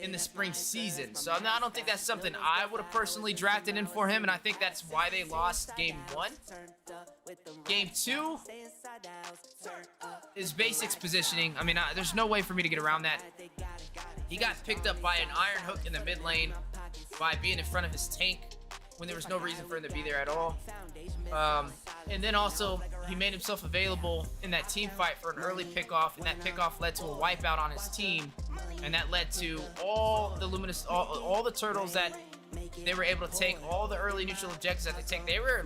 in the spring season. So I don't think that's something I would have personally drafted in for him, and I think that's why they lost game 1. Game 2 is Basic's positioning. I mean, there's no way for me to get around that. He got picked up by an iron hook in the mid lane by being in front of his tank when there was no reason for him to be there at all. And then also, he made himself available in that team fight for an early pickoff, and that pickoff led to a wipeout on his team, and that led to all the turtles that they were able to take, all the early neutral objectives that they take. They were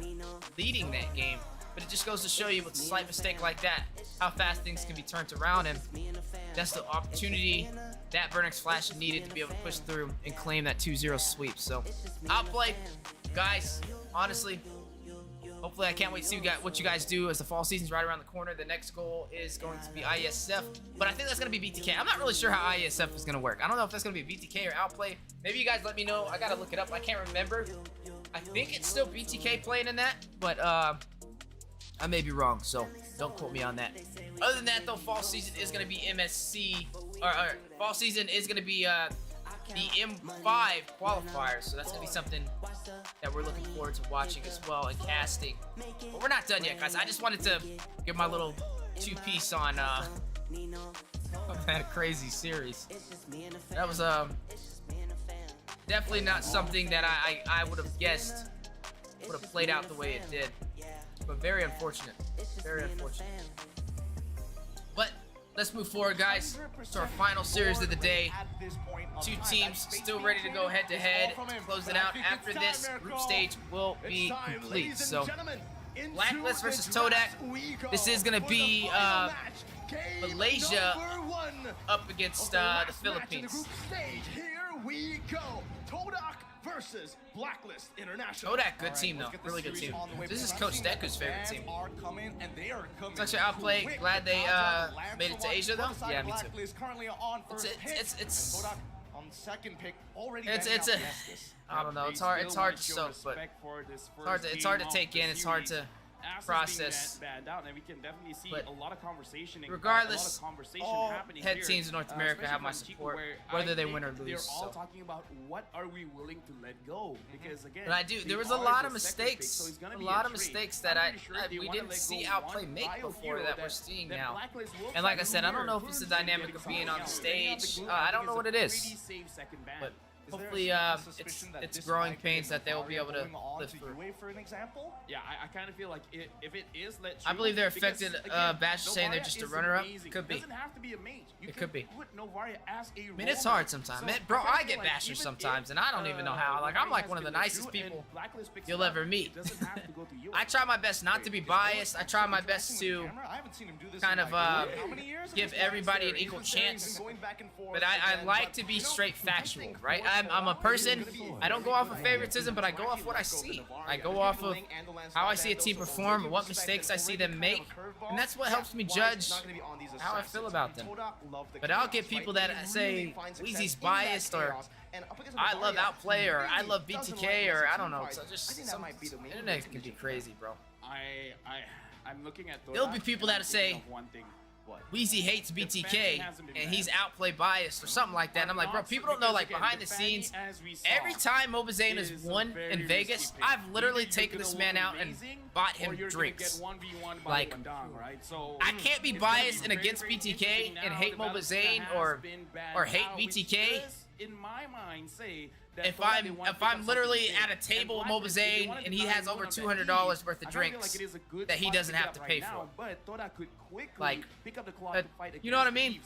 leading that game, but it just goes to show you with a slight mistake like that, how fast things can be turned around, and that's the opportunity that Burnix Flash needed to be able to push through and claim that 2-0 sweep. So, Outplay, guys, honestly, hopefully I can't wait to see what you guys do as the fall season's right around the corner. The next goal is going to be ISF, but I think that's going to be BTK. I'm not really sure how ISF is going to work. I don't know if that's going to be BTK or Outplay. Maybe you guys let me know. I got to look it up. I can't remember. I think it's still BTK playing in that, but I may be wrong, so don't quote me on that. Other than that, though, fall season is going to be MSC, or fall season is going to be the M5 qualifiers, so that's going to be something that we're looking forward to watching as well and casting. But we're not done yet, guys. I just wanted to give my little two-piece on that crazy series. That was definitely not something that I would have guessed would have played out the way it did. But very unfortunate. Very unfortunate. But let's move forward, guys, to our final series of the day. Two teams still ready to go head-to-head. Close it out. After this, group stage will be complete. So, Blacklist versus Todak. This is going to be Malaysia up against the Philippines. Here we go. Todak versus Blacklist International. Todak, good team though, really good team. This is Coach Deku's favorite team. It's actually Outplay. Glad they made it to Asia though. Yeah, me too. It's I don't know. It's hard to soak, but it's hard to take in. It's hard to process. Banned out, and we can definitely see But a lot of conversation. regardless, a lot of conversation all happening head here, teams in North America have my especially from support, Chico, where whether I they think win or lose. They're all So. talking about what are we willing to let go, because again, But I do. There they was a are lot the of second pick, mistakes. so it's gonna A be lot of trade. mistakes that I'm pretty sure they we wanna didn't let see go Outplay one make bio before hero that we're seeing that now. Blacklist will And like try I to said, I don't lure. know if it's the dynamic of being on the stage. I don't know what it Pretty is. safe second ban. But Is there a hopefully, sneaking it's suspicion that this growing might be pains that they will be able to going on live through. UA, for an example? Yeah, I kind of feel like if it is let I believe they're because, affected. again, Bash is saying they're Novaria just a is runner-up. amazing. Could be. It doesn't have to be a mage. You It can could be. put Novaria as a I mean, it's roamer. hard sometimes. So Man, bro, kinda I feel get like bashers even sometimes, if, and I don't even know how. Like, I'm Novaria like has one of the been nicest reviewed and people Blacklist picks you'll it up, ever meet. it doesn't have to go to you. I try my best not to be biased. I try my best to I haven't seen him do this kind in of how many years at give this point? everybody an He's equal been saying chance. he's been going back and forth But I again, like but, to be you know, straight I factual, think right? for I'm a Novaria, person. he's gonna be I don't go off of favoritism, but I go off what I see. I go off of how I see a team perform, what mistakes I see them make, and that's what helps me judge how I feel about them. But I'll get people that say Weezy's biased, or I love Outplay, or I love BTK, or I don't know. So just some internet can be crazy, bro. I'm looking at There'll be people that say of one thing. Weezy hates BTK and he's Outplay biased or something like that. And I'm like, bro, people don't know, like, behind the scenes, every time Mobazane has won in Vegas, I've literally taken this man out and bought him drinks. Like, I can't be biased and against BTK and hate Mobazane or hate BTK in my mind say if I'm literally at a table with Mobazane and he has over $200 worth of drinks that he doesn't have to pay for. Like, you know what I mean?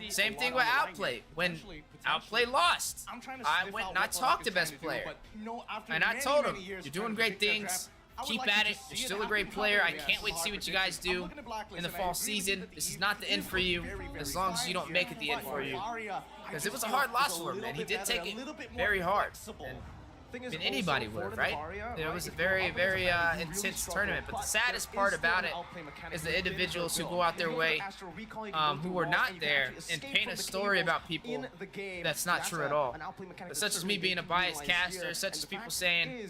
Same thing with Outplay. When Outplay lost, I went and I talked to best player. And I told him, you're doing great things. Keep at it. You're still a great player. I can't wait to see what you guys do in the fall season. This is not the end for you, as long as you don't make it the end for you. Because it was a hard loss for him, man. He did take it very hard. And I mean, anybody would have, right? It was a very, very intense tournament. But the saddest part about it is the individuals who go out their way, who were not there, and paint a story about people that's not true at all. But such as me being a biased caster, such as people saying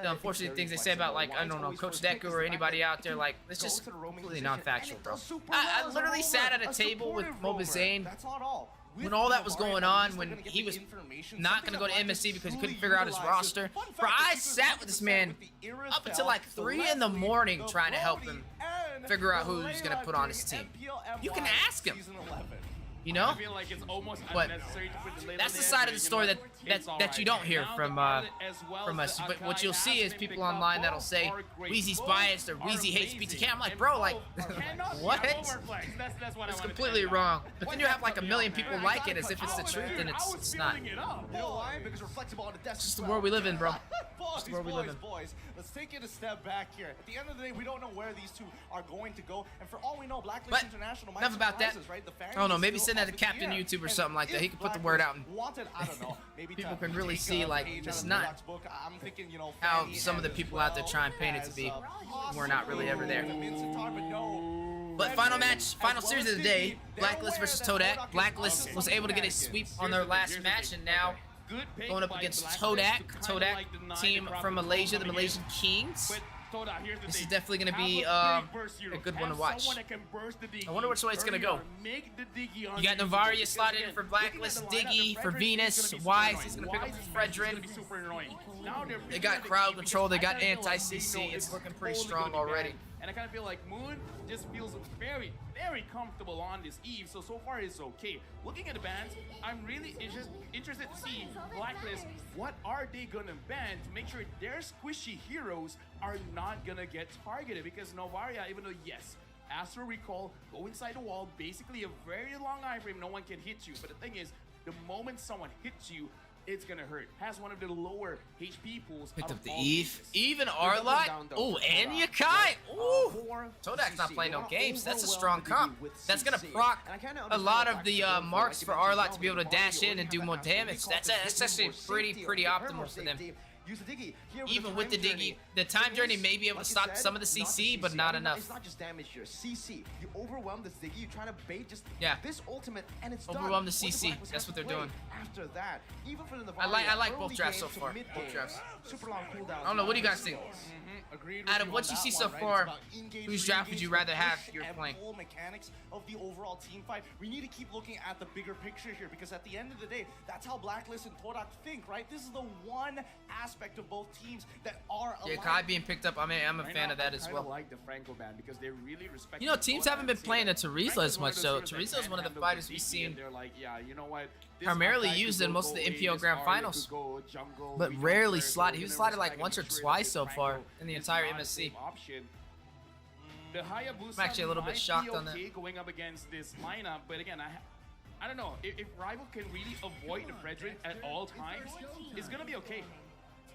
the unfortunate things they say about, like, I don't know, Coach Deku or anybody out there, like, it's just completely non-factual, bro. I literally sat at a table with Mobazane when all that was going on, when he was not going to go to MSC because he couldn't figure out his roster. Bro, I sat with this man up until like 3 in the morning trying to help him figure out who he's going to put on his team. You can ask him. You know? But that's the side of the story that you don't hear from us. But what you'll see is people online that'll say Weezy's biased or Weezy hates BTK. I'm like, bro, like, what? It's completely wrong. But then you have like a million people like it as if it's the truth, and it's not. It's just the world we live in, bro. It's the world we live in. Boys, let's take it a step back here. At the end of the day, we don't know where these two are going to go, and for all we know, Blacklist International might enough about that. surprise us, right? The I don't know, maybe send that to Captain YouTube YouTube or something like that. He can put the word out and I don't know, maybe people can really see, like, it's not I'm thinking, you know, how some of the people out there try and paint it to be. We're not really ever there. But final match, final series of the day, Blacklist versus Todak. Blacklist was able to get a sweep on their last match, and now going up against Todak. Todak team from Malaysia, the Malaysian Kings. This is definitely going to be a good one to watch. I wonder which way it's going to go. You got Novaria slotted in for Blacklist, Diggy for Venus, Wise, he's going to pick up Fredrin. They got crowd control, they got anti-CC, it's looking pretty strong already. And I kind of feel like Moon just feels very, very comfortable on this Eve, so far it's okay. Looking at the bans, I'm really interested to see Blacklist, what are they gonna ban to make sure their squishy heroes are not gonna get targeted, because Novaria, even though yes, Astro Recall, go inside the wall, basically a very long iframe, no one can hit you, but the thing is, the moment someone hits you, it's gonna hurt. Has one of the lower HP pools. Picked up the Eve. Even Arlot. Oh, and Yakai. Ooh. Todak's not playing no games. That's a strong comp. That's gonna proc a lot of the marks for Arlot to be able to dash in and do more damage. That's actually pretty optimal for them. Even with the Diggy, the time journey may be able to stop some of the CC, but not enough. It's not just damage here. CC. You overwhelm this Diggy, you try to bait just this ultimate, and it's overwhelm the CC. That's what they're doing. after that, even for the I like both drafts so far. Both drafts. Super long cooldowns. I don't know. What do you guys think? Agreed. Out of what you see so far, whose draft would you rather have you're playing? Full mechanics of the overall team fight. We need to keep looking at the bigger picture here, because at the end of the day, that's how Blacklist and Todak think, right? This is the one aspect of both teams that are Yeah, aligned. Kai being picked up. I'm a fan of that as well. I like the Franco ban because they really respect. You know, teams haven't been playing the Teresa as much, though. Teresa is one of the fighters we've seen They're like, yeah, you know what? primarily used in most of the MPO Grand Finals, but rarely slotted. He was slotted like once or twice so far in the entire MSC. The Hayabusa I'm actually a little bit might shocked be on that. okay going up against this lineup, but again, I don't know. If Rival can really avoid the Frederick at all times, it's gonna be okay.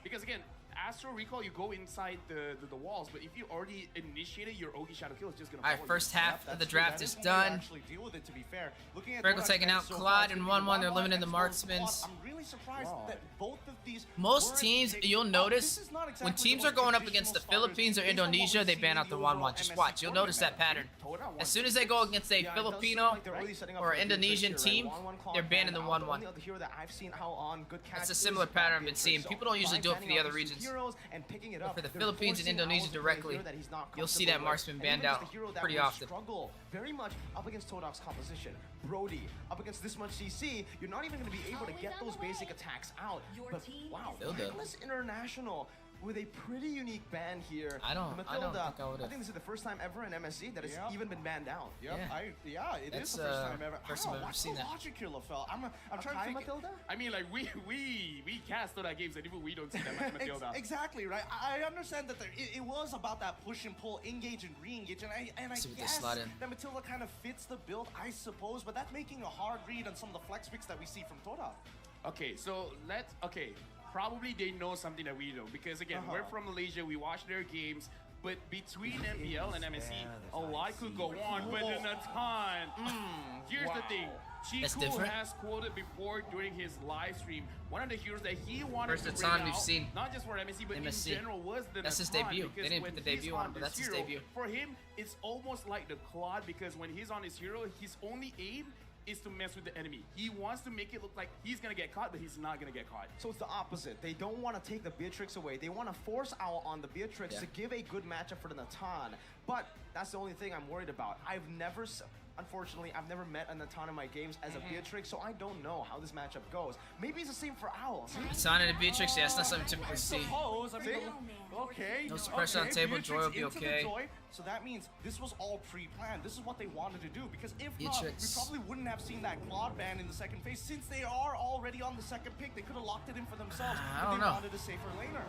Because again, Astro Recall, you go inside the walls, but if you already initiated your Ogi Shadow Kill, it's just gonna All right, follow first you. half of the draft is done. Actually deal with it, to be fair. Looking at Franco Todak's taking bench out so far, Claude it's in gonna be 1-1. They're 1-1 limiting the and marksmans. I'm really surprised that both of these Most weren't teams, taken- you'll This notice, is not exactly when teams the are going up most against the traditional Philippines or starters based on what Indonesia, we've they seen ban in out the the 1-1. overall Just MSC watch. You'll notice that pattern. tournament. As soon as they go against a Yeah, it does seem Filipino like they're really setting up or for a good Indonesian picture, right? team, 1-1 Claude they're banning the banned out. 1-1. only other hero that I've seen how on good That's catch a similar is pattern I've been Beatrix. seeing. So People don't usually by do it for banning the out other these two regions. heroes and picking it But up, for the they're Philippines and forcing Indonesia Owls to play a directly, hero that he's not you'll see comfortable that with. marksman And banned even out just the hero that pretty will often. struggle very much up against Todak's composition. Brody, up against this much CC, you're not even going to be able to get those basic attacks out. But wow, Still good. Reckless International with a pretty unique ban here. I don't The think I Matilda, would've. I think this is the first time ever in MSC that has even been banned out. Yeah. It That's, is the first time ever. first I time don't know, I've ever what's seen the that. logic here, LaFell? I'm trying to think. Matilda? I mean, like we cast that games and even we don't see that much Matilda. Exactly, right? I understand that it was about that push and pull, engage and re-engage, and I See what they guess slot in. that Matilda kind of fits the build, I suppose, but that's making a hard read on some of the flex picks that we see from Todak. Okay, so probably they know something that we don't, because again, we're from Malaysia, we watch their games, but between MPL and MSC, a lot could go on, but in a ton. Here's the thing. That's Chico different. has quoted before during his live stream, one of the heroes that he wanted First to the bring time out, we've seen not just for MSC, but MSC. in general, was the That's his Natan, debut. They because didn't when put the he's debut on, but this that's his hero, debut. For him, it's almost like the Claude, because when he's on his hero, his only aim is to mess with the enemy. He wants to make it look like he's gonna get caught, but he's not gonna get caught. So it's the opposite. They don't want to take the Beatrix away. They want to force Owl on the Beatrix to give a good matchup for the Natan. But that's the only thing I'm worried about. Unfortunately, I've never met a Natan in my games as a Beatrix, so I don't know how this matchup goes. Maybe it's the same for Owls. Natan and a Beatrix, yeah, it's not something typically see. Okay. No suppression on the table, Beatrix Joy will be into the okay. Joy, so that means this was all pre-planned. This is what they wanted to do, because if not, we Beatrix. probably wouldn't have seen that Claude ban in the second phase. Since they are already on the second pick, they could have locked it in for themselves. I but don't they know. wanted a safer laner.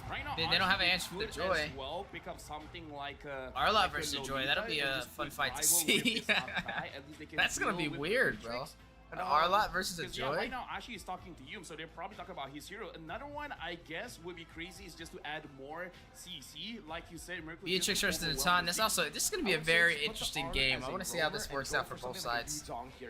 Right now, They don't have an Archie answer for the could Joy. as well pick up something like Arla like versus Lolita Joy, that'll be and a just fun put fight to Rival with see. this guy. At least they can That's gonna deal be with weird, bro. Beatrix. An Arlot versus a 'cause, Joy? Yeah, right now, Ashi is talking to Yum, so they're probably talking about his hero. Another one, I guess, would be crazy is just to add more CC. Like you said, Mercury. Beatrix versus the Natan. This is going to be a very interesting game. I want to see how this works out for both sides.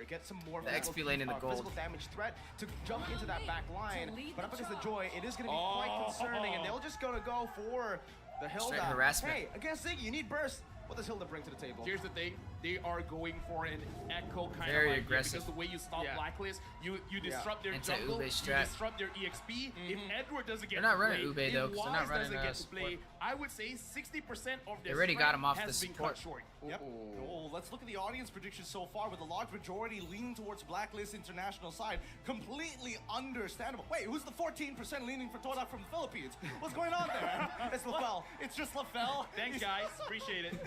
Get some more The XP lane and the gold. physical damage threat to jump into that back line, but up against the Joy, it is going to be quite concerning, and they'll just going to go for the Hilda. Straight harassment. Hey, against Ziggy, you need burst. What does Hilda bring to the table? Here's the thing, they are going for an echo kind Very of idea, aggressive. because the way you stop Blacklist, you disrupt their Anti-Ube jungle, you strat. disrupt their EXP. If Edward doesn't get They're not to running play, Ube though, if 'cause they're not Wise running, doesn't get to support. play, I would say 60% of their They already got strength him off has the been support. cut short. Yep. Oh, let's look at the audience predictions so far, with the large majority leaning towards Blacklist International side. Completely understandable. Wait, who's the 14% leaning for Todak from the Philippines? What's going on there? It's LaFell. It's just LaFell. Thanks, guys. Appreciate it.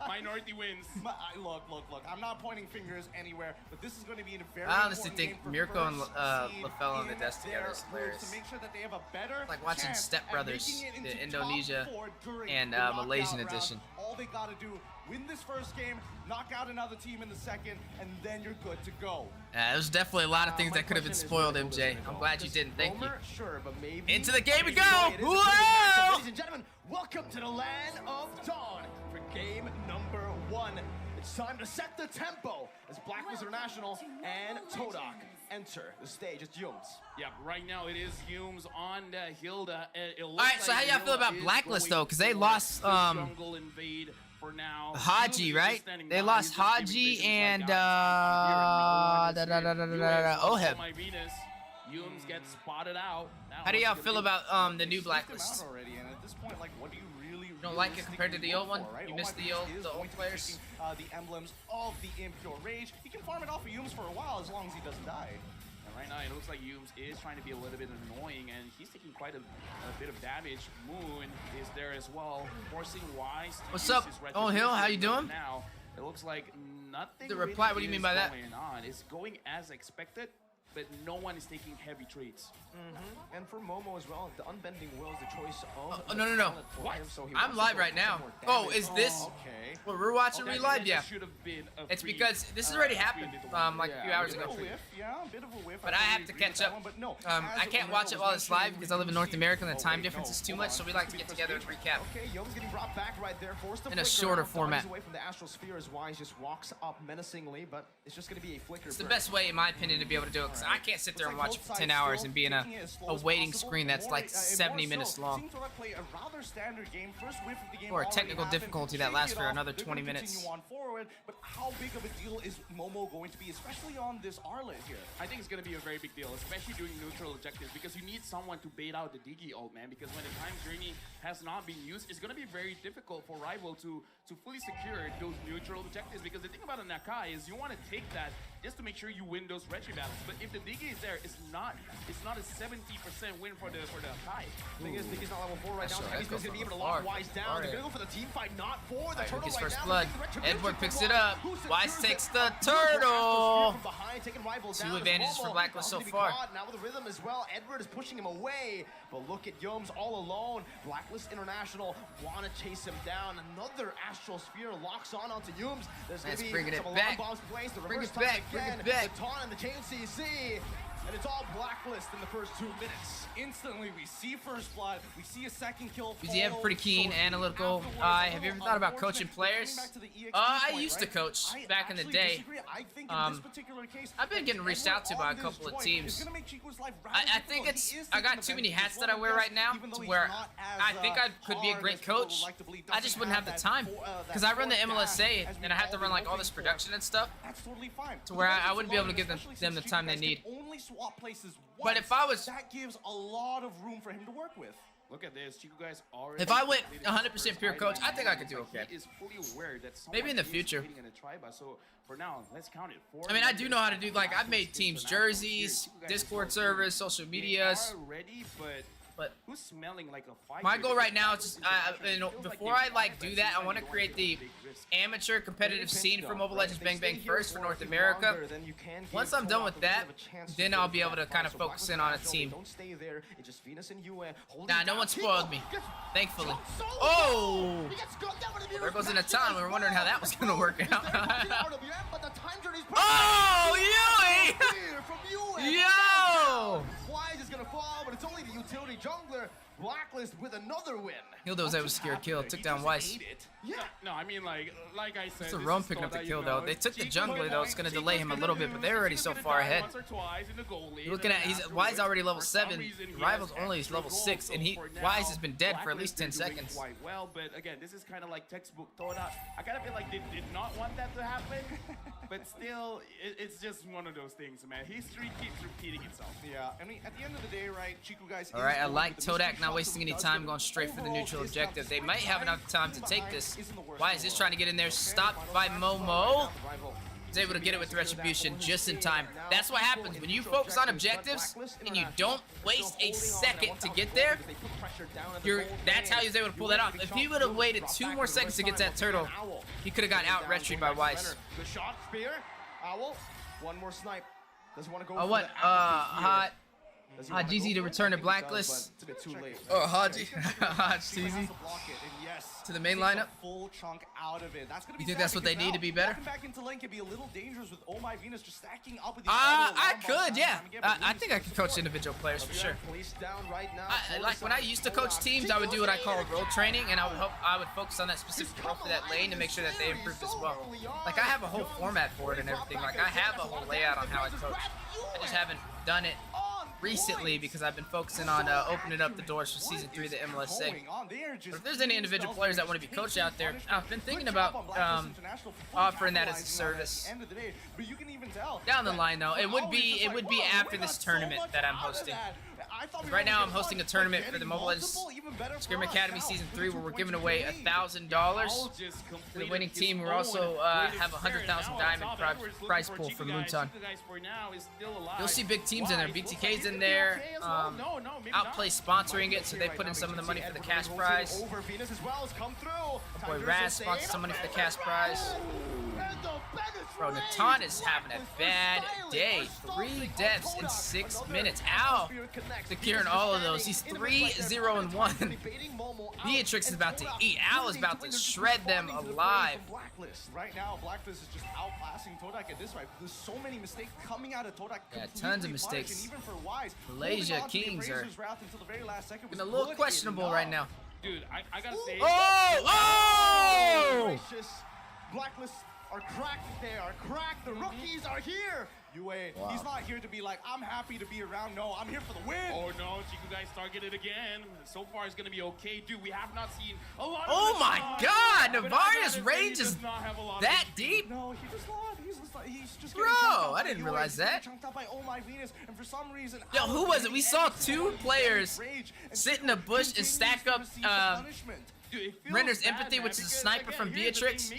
Minority wins. Look. I'm not pointing fingers anywhere, but this is going to be a very I honestly important think game for Mirko and first seed LaFell and the in Dest together their is groups hilarious. to make sure that they have a better Like watching chance Step at Brothers, making it the into Indonesia top 4 during and, the knockout Malaysian round. edition. All they got to do, win this first game, knock out another team in the second, and then you're good to go. There's definitely a lot of things My that could have been question is, spoiled, where is MJ. it gonna I'm go? glad you Because didn't. Thank you. Roamer, sure, but maybe Into the game we It go! is a pretty good matchup. Whoa! Ladies and gentlemen, welcome to the land of Dawn for game number 1. It's time to set the tempo as Blacklist International and Todak enter the stage. It's Yums. Yeah, right now it is Humes on Hilda. Alright, so how y'all feel about Blacklist, though? 'Cause they lost, jungle invade for now. Haji, Yums is right? just standing They by. lost He's just giving Haji visions like, and guys, I'm here and no one is here. Oheb. US, my Venus. Yums gets spotted out. Now How do what's y'all he feel gonna do? about the new They sniffed him blacklist? out already, and at this point, like, what do you really don't like it compared to the old one? realistically look for, right? You missed the Oh My old- Venus is the old going to be players? taking, the emblems of the Impure Rage. He can farm it off of Yums for a while as long as he doesn't die. And right now, it looks like Yums is trying to be a little bit annoying, and he's taking quite a bit of damage. Moon is there as well, forcing Wise to What's use up? his Oh, Hill, how you doing? Now, it looks like nothing The reply, what do you really mean by is that? going on. It's going as expected, but no one is taking heavy trades. And for Momo as well, the unbending will is the choice of. Oh, no, no, no. talent for him, so he I'm wants to live go right for now. some more Oh, damage. is this? Okay. Well, we're watching That re-live, yeah. should have been a It's free, because this has already free happened, little like a few yeah, hours A bit ago. of a whiff, yeah, a bit of a whiff. But I totally have to agree catch with that up. one, but no, I as can't watch it Ronaldo while was it's live mentioning, because I live in North America and the oh, time wait, difference no, is too hold much, on. so we like to Speed get together and frustration. recap. Okay, Young's getting brought back right there, forced to In a flicker shorter out, dives format. away from the astral sphere as Wise just walks up menacingly, but it's just going to be a flicker. It's the burn. best way, in my opinion, to be able to do it, because I can't sit there and watch Looks for like 10 both hours sides and be in taking it as slow a as waiting possible. screen that's like 70 minutes long. Seeing Torak play a rather standard game. First whiff of the game Or a already technical happened. difficulty that Shake lasts it for off. another They're 20 gonna minutes. continue on forward, but how big of a deal is Momo going to be, especially on this Arlet here? I think it's going to be a very big deal, especially doing neutral objectives, because you need someone to bait out the Diggy ult, man, because when the time journey has not been used, it's going to be very difficult for Rival to fully secure those neutral objectives, because the thing about a Nakai is you want to take that just to make sure you win those retry battles, but if the Diggy is there, it's not a 70% win for the Nakai. Thing is, Diggy's not level 4 right now. Sure, He's let's going to go be able to for lock the Wise down. far They're end. going to go for the team fight, not for the Alright, who turtle gets right first now. blood? They're taking the retribution Edward from picks it Wise. up. Who Wise secures takes it? the Astral Sphere turtle. from behind, taking Rivals Two down as advantages for Momo Blacklist so about to be far. caught. Now with the rhythm as well. Edward is pushing him away, but look at Yums all alone. Blacklist International want to chase him down. Another Astral Sphere locks on onto Yums. There's going That's to be bringing it some back. alarm bombs placed. The Bring reverse it back, taunt bring again. it back. The taunt and the chain CC. And it's all Blacklist in the first 2 minutes. Instantly, we see first blood. We see a second kill. Does he have a pretty keen followed analytical afterwards. eye? A Have you ever little thought about unfortunate, coaching but coming players? back to the EXP I point, used to right? coach I back in the actually day. disagree. I think in this particular case, I've been getting reached out to by a couple of teams. I think it's I got too many hats that I wear right now to where I think I could be a great coach. I just wouldn't have the time because I run the MLSA and I have to run like all this production and stuff That's totally fine. to where I wouldn't be able to give them the time they need. Only swap places But if I was that gives a lot of room for him to work with. Look at this, Chico guys already. If I went completed his 100% first pure item, coach, I think I could do but okay. He is fully aware that Maybe in the someone is future. waiting in a tribe, so for now, let's count it. I mean, I do know how to do, like, I've made teams, jerseys, Discord servers, social medias, ready, but who's smelling like a fight? my goal right now is just, before I, like, do that, I want to create the amateur competitive scene for Mobile Legends Bang Bang first for North America. Once I'm done with that, then I'll be able to kind of focus in on a team. Nah, no one spoiled me, thankfully. Oh! There goes in a ton. We were wondering how that was going to work out. Oh, Yui! Yo! Wise is gonna fall, but it's only the utility jungler. Blacklist with another win. Hilda was able to secure a kill, took down Weiss. Yeah. No, I mean like I said. It's a Rome picking up the kill though. They took the jungler though. It's gonna delay him a little bit, but they're already so far ahead. You're looking at Wise already level 7. Rival's only is level 6, and Wise has been dead for at least 10 seconds. Quite well, but again, this is kind of like textbook Toda. I kind of feel like they did not want that to happen, but still, it's just one of those things, man. History keeps repeating itself. Yeah, I mean, at the end of the day, right, Chico guys. All right, I like Todak not wasting any time, going straight for the neutral objective. They might have enough time to take this. Wise is trying to get in there, stopped by Momo. He's able to get it with retribution just in time. That's what happens when you focus on objectives and you don't waste a second to get there. That's how he was able to pull that off. If he would have waited 2 more seconds to get that turtle, he could have got out retried by Wise. Good shot, spear, Owl. One more snipe. Doesn't want to go. I want Haji to return to Blacklist. It's a bit too late. Oh, Haji. Haji. To the main lineup. Full chunk out of it. That's gonna be You think sad that's what they because need now to be better? walking back into lane can be a little dangerous with Oh My Venus just stacking up with these I could, yeah. I think I could coach individual players for sure. Like when I used to coach teams, I would do what I call role training, and I would focus on that specific role for that lane to make sure that they improved as well. Like I have a whole format for it and everything. Like I have a whole layout on how I coach. I just haven't done it recently because I've been focusing on opening up the doors for Season 3 of the MLSA. But if there's any individual players that want to be coached out there, I've been thinking about offering that as a service. Down the line, though, it would be after this tournament that I'm hosting. Right now, I'm hosting a tournament for the Mobile Legends Scrim Academy Season 3 where we're giving away $1,000 to the winning team. We also have a 100,000 diamond prize pool for Moonton. You'll see big teams in there. BTK's in there. Outplay sponsoring it, so they put in some of the money for the cash prize. Boy Raz sponsors some money for the cash prize. Bro, Natan is having a bad day. 3 deaths in 6 minutes. Ow! Securing all of those. He's 3-0-1. Beatrix is about to eat. Al is about to shred them alive. Right now, Blacklist is just outclassing Todak at this right. There's so many mistakes coming out of Todak. Yeah, tons of mistakes. Even for Wise, Malaysia Kings are looking a little questionable right now. Dude, I gotta say. Oh! Blacklist are cracked. They are cracked. The rookies are here. UA, he's not here to be like, I'm happy to be around. No, I'm here for the win. Oh no, Chiku guys targeted again. So far it's gonna be okay. Dude, we have not seen a lot of Oh my god, Navaria's range is that deep? No, he just lost. He's just Bro, I didn't realize that. Chunked out by Oh My Venus, and for some reason, Yo, who was it? We saw 2 players sit in a bush and stack up Render's Empathy, which is a sniper from Beatrix,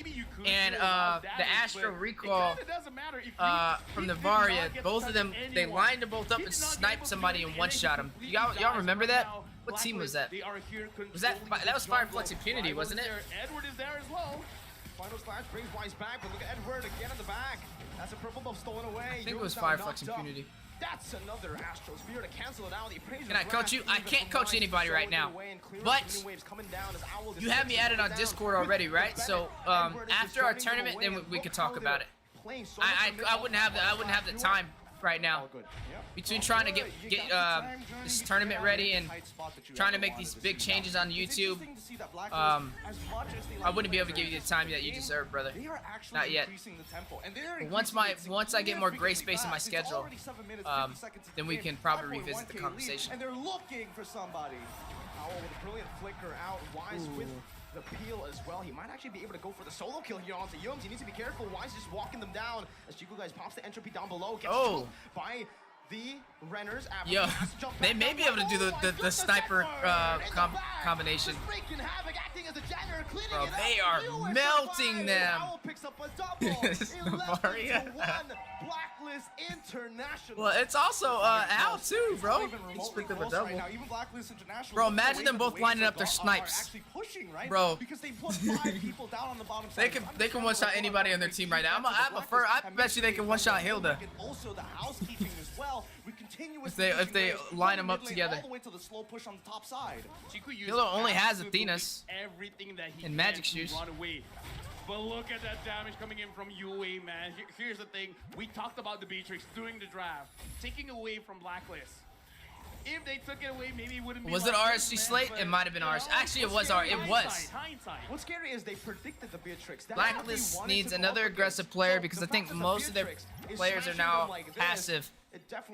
and the Astro Recall from Navaria. Both of them, they lined them both up and sniped somebody and one-shot them. Y'all remember that? What team was that? That was Fireflux Impunity, wasn't it? Edward is there as well. Final slash brings Wise back, but look at Edward again in the back. That's a purple buff stolen away. I think it was Fireflux Impunity. That's another Astro Spear to cancel it out. Can I coach you? I can't coach anybody right now, but you have me added on Discord already, right? So after our tournament, then we could talk about it. I wouldn't have the time right now between trying to get this tournament ready and trying to make these big changes on YouTube. I wouldn't be able to give you the time that you deserve, brother. Not yet. But once I get more gray space in my schedule, then we can probably revisit the conversation. And they're looking for somebody. Owl with a brilliant flicker out. Wise with the peel as well. He might actually be able to go for the solo kill here onto Yums. He needs to be careful. Wise just walking them down as Chiku guys pops the entropy down below. Gets killed by the Renners. Yo, they may be able to do the sniper combination. Bro, they are melting them. Blacklist International. Well, it's also Al too, bro. He's picked up a double. Bro, imagine them both lining up their snipes. Bro, they can one shot anybody on their team right now. I bet you they can one shot Hilda. If they line them up together. Hilda only has Athena's and magic shoes. But look at that damage coming in from UA, man. Here's the thing. We talked about the Beatrix during the draft. Taking away from Blacklist. If they took it away, maybe it wouldn't be. Was it RSG Slate? It might have been RSG. Actually, it was RSG. It was. What's scary is they predicted the Beatrix. Blacklist needs another aggressive player because I think most of their players are now passive.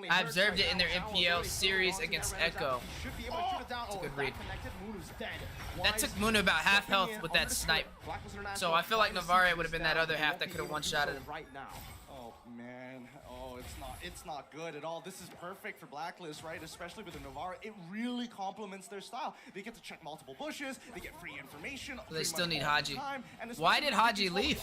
I observed it in their MPL series against Echo. It's a good read. That took Muna about half health with that snipe. So I feel like Navaria would have been that other half that could have one-shotted him. Right now. Oh man. Oh, it's not good at all. This is perfect for Blacklist, right? Especially with the Navarra. It really complements their style. They get to check multiple bushes. They get free information. So they still need Haji. Why did Haji leave?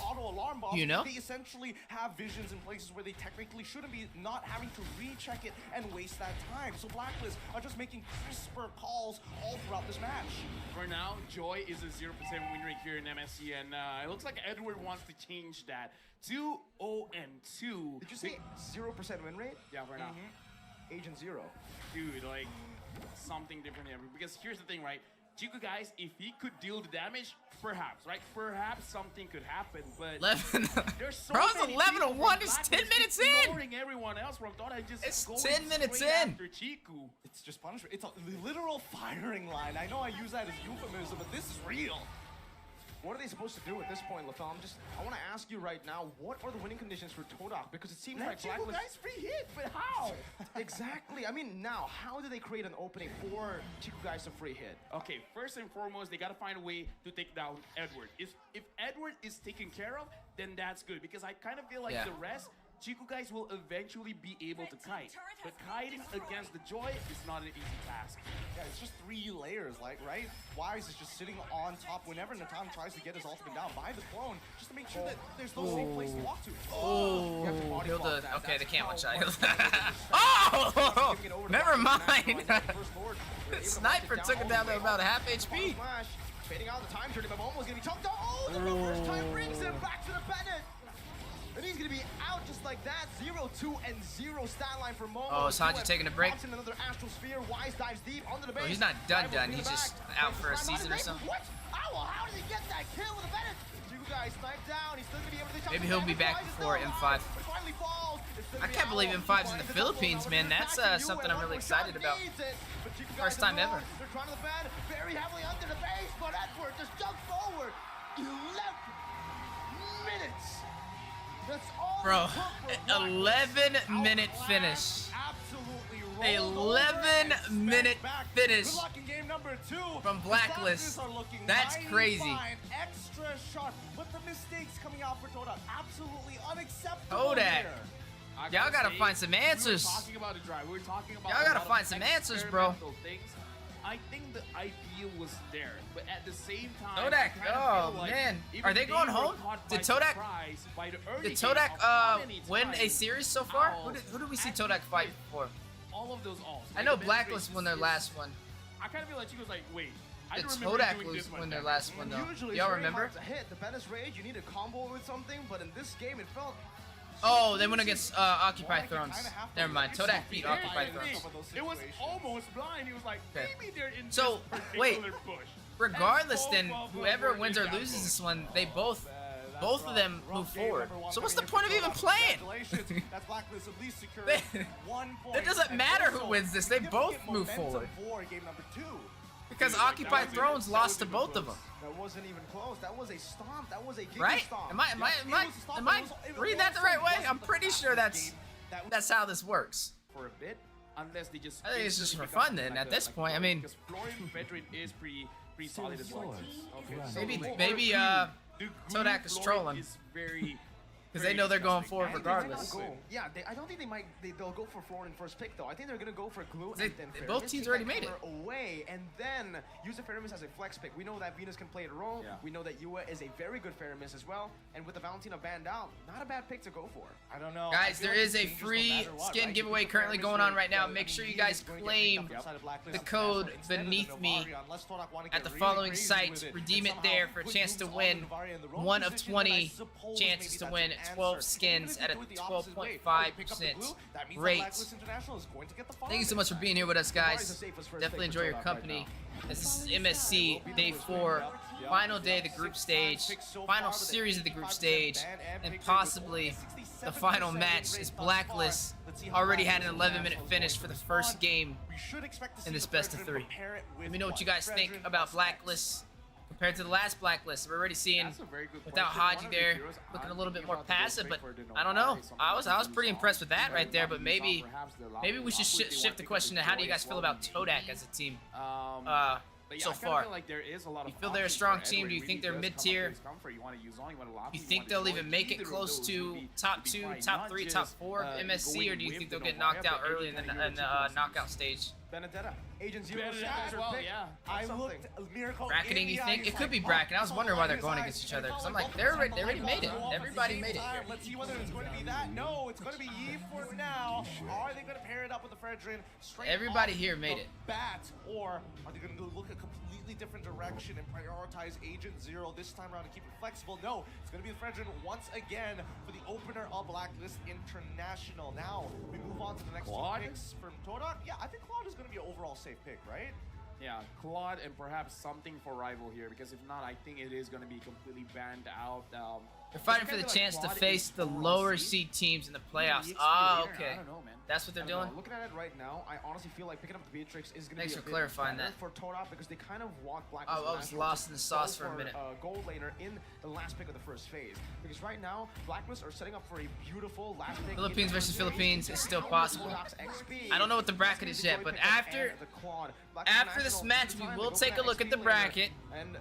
You know? They essentially have visions in places where they technically shouldn't be, not having to recheck it and waste that time. So Blacklist are just making crisper calls all throughout this match. For now, Joy is a 0% win rate here in MSC, and it looks like Edward wants to change that to 0-2. Did you say 0% win rate? Yeah, for now. Agent 0. Dude, like, something different here. Because here's the thing, right? Chiku guys, if he could deal the damage, perhaps, right? Perhaps something could happen, but 11. there's so Bro, many it's 11-1. It's 10 minutes in. Ignoring everyone else, bro. Thought I just it's 10 minutes in. After Chiku. It's just punishment. It's a literal firing line. I know I use that as euphemism, but this is real. what are they supposed to do at this point, Lafel? I want to ask you right now, what are the winning conditions for Todak? Because it seems like Chico Blacklist... guys free hit, but how? Exactly. I mean, now, how do they create an opening for Chico guys to free hit? Okay, first and foremost, they gotta find a way to take down Edward. If Edward is taken care of, then that's good, because I kind of feel like the rest, Chico guys will eventually be able to kite. But kiting against the Joy is not an easy task. Yeah, it's just 3 layers, like, right? Wise is just sitting on top whenever Natan tries to get his ultimate down by the clone, just to make sure that there's no safe place to walk to. Oh, You have to body heal block the. that. Okay, That's they can't how one-shot. Blacklist Oh! giving it over to Never Blacklist. mind. Now, First Lord, they're able to Sniper knock it took him down all to the way. about half HP. Flash, fading out the time journey, but Momo's gonna be choked out. Oh, the reverse time brings him back to the Bennett. And he's gonna be out just like that. 0, 2, and 0 stat line for Momo. Oh, Sanji taking a break. In another astral sphere. Wise dives deep onto the base. Oh, he's not done. Rival He's back. just out for a Places season or climb on his something. What? Ow, how did he get that kill with a Bennett? Two guys sniped down. He's still gonna be able to Maybe he'll be back before M5. I can't believe M5's in the Philippines, man. That's something I'm really excited about. First time ever. They're trying to the bed very heavily under the base, but Edward just jumps forward. 11 minutes. That's all. Bro, 11-minute finish. Absolutely 11-minute finish Good luck in game number 2. from Blacklist. The Blacklist are looking That's mighty crazy. fine, extra sharp, but the mistakes coming out for Todak absolutely unacceptable. Todak. Here. Y'all gotta find some answers. We were talking about a drive. We were talking about Y'all a gotta lot of find some answers, bro. experimental things. I think the idea was there, but at the same time, Todak, I kinda oh, feel like man. even Are they going were home? caught Did by Todak- surprise by the early Did game Todak of how many win a times series so far? owls Who did we see actually Todak fight hit for? all of those alls? I Like, know the Blacklist bench won their race last one. I kind of feel like she was like, wait, I Did don't remember Todak doing this much win their damage. last one though? Usually Y'all it's very remember? hard to hit. The Venice Rage, you need a combo with something, but in this game it felt... Oh, they went against Occupy Thrones. Never mind. Todak beat Yeah, Occupy yeah, Thrones. It was almost blind. He was like, Okay. maybe they're in So, this wait. particular bush. Regardless, And then both whoever were wins in or that loses bush. this one, they both of them move Rough game forward. number 1 So what's for the point of even playing? Congratulations. That's Blacklist at least secured They- 1 point. It doesn't And matter who also wins this. They both significant move momentum forward. For game number 2. Because Dude, like, Occupy that was Thrones even- lost to that was both even of them. That wasn't even close. That was a stomp. That was a giga Right? stomp. Am I Yes, it was a stomp, am but I it was reading that the also right way? wasn't I'm the pretty fastest sure that's game that was- that's how this works. For a bit, unless they just. I think it's just for instantly fun become then, like at this like point, I Florian, mean- because Florian veteran is pretty solid as well. Maybe So, maybe the Todak is Florian trolling. is very. Because they know they're going forward I think they might regardless. go. Yeah, I don't think they'll go for Florian first pick though. I think they're gonna go for Glue They- and then both Faramis, teams take already that made it. corner away, and then use the Faramis as a flex pick. We know that Venus can play a role. Yeah. We know that Yua is a very good Faramis as well. And with the Valentina banned out, not a bad pick to go for. I don't know. Guys, there is a free skin giveaway currently going on right now. Make sure you guys claim the code beneath me at the following sites. Redeem it there for a chance to win 1 of 20 chances to win 12 skins at a 12.5% rate. Thank you so much for being here with us, guys. Definitely enjoy your company. This is MSC Day 4, final day of the group stage, final series of the group stage, and possibly the final match is Blacklist. Already had an 11-minute finish for the first game in this best of 3. Let me know what you guys think about Blacklist compared to the last Blacklist. We're already seeing, That's a very good without question. One Haji of the there, heroes looking a I'm little bit thinking more about to go passive, pick but for the I don't know. Nobari, I was something pretty that impressed with that you right there, saw but maybe perhaps the last maybe we should Lapu, they shift want the to question to pick how do you Joy guys as feel well, about Todak as a team But yeah, so I kinda far? feel like there is a lot of You feel they're a options strong for team? Edward. Do you It think really they're does come up mid-tier? to his comfort. You wanna use Zhong, you wanna Lapu, You you think wanna they'll Joy. even make it Either of close those to would be top 2, fine. top Not 3, just, top 4 of MSC, going or do you with think the they'll get Nobari, knocked but out early in the any kind of hero to knockout stage? Benedetta, Agent Zero Benedetta Shatter as well, pick. yeah. I looked Miracle. Bracketing, you think? It could be bracket. I was wondering why they're going against each other, because I'm like, they already made it. Everybody made it. Let's see whether it's going to be that. No, it's going to be Eve for now. Are they going to pair it up with the Fredrin? Everybody here made it. Bat, or are they going to look a completely different direction and prioritize Agent Zero this time around to keep it flexible? No, it's going to be the Fredrin once again for the opener of Blacklist International. Now we move on to the next Claude? two picks from Todak. Yeah, I think Claude is going to be an overall safe pick, right? Yeah, Claude and perhaps something for Rival here, because if not, I think it is going to be completely banned out. They're fighting for the chance to face the lower seed teams in the playoffs. Ah, okay. I don't know, man. That's what they're I don't know, doing? Looking at it right now, I honestly feel like picking up the Beatrix is going to be Thanks a for bit clarifying better that. for Todak because they kind of walk Black. Oh, I was lost in the sauce for a minute. Gold laner in the last pick of the first phase because right now Blacklist are setting up for a beautiful last pick. Philippines versus Philippines is still possible. I don't know what the bracket is yet, but after this match, we will take a look at the bracket. And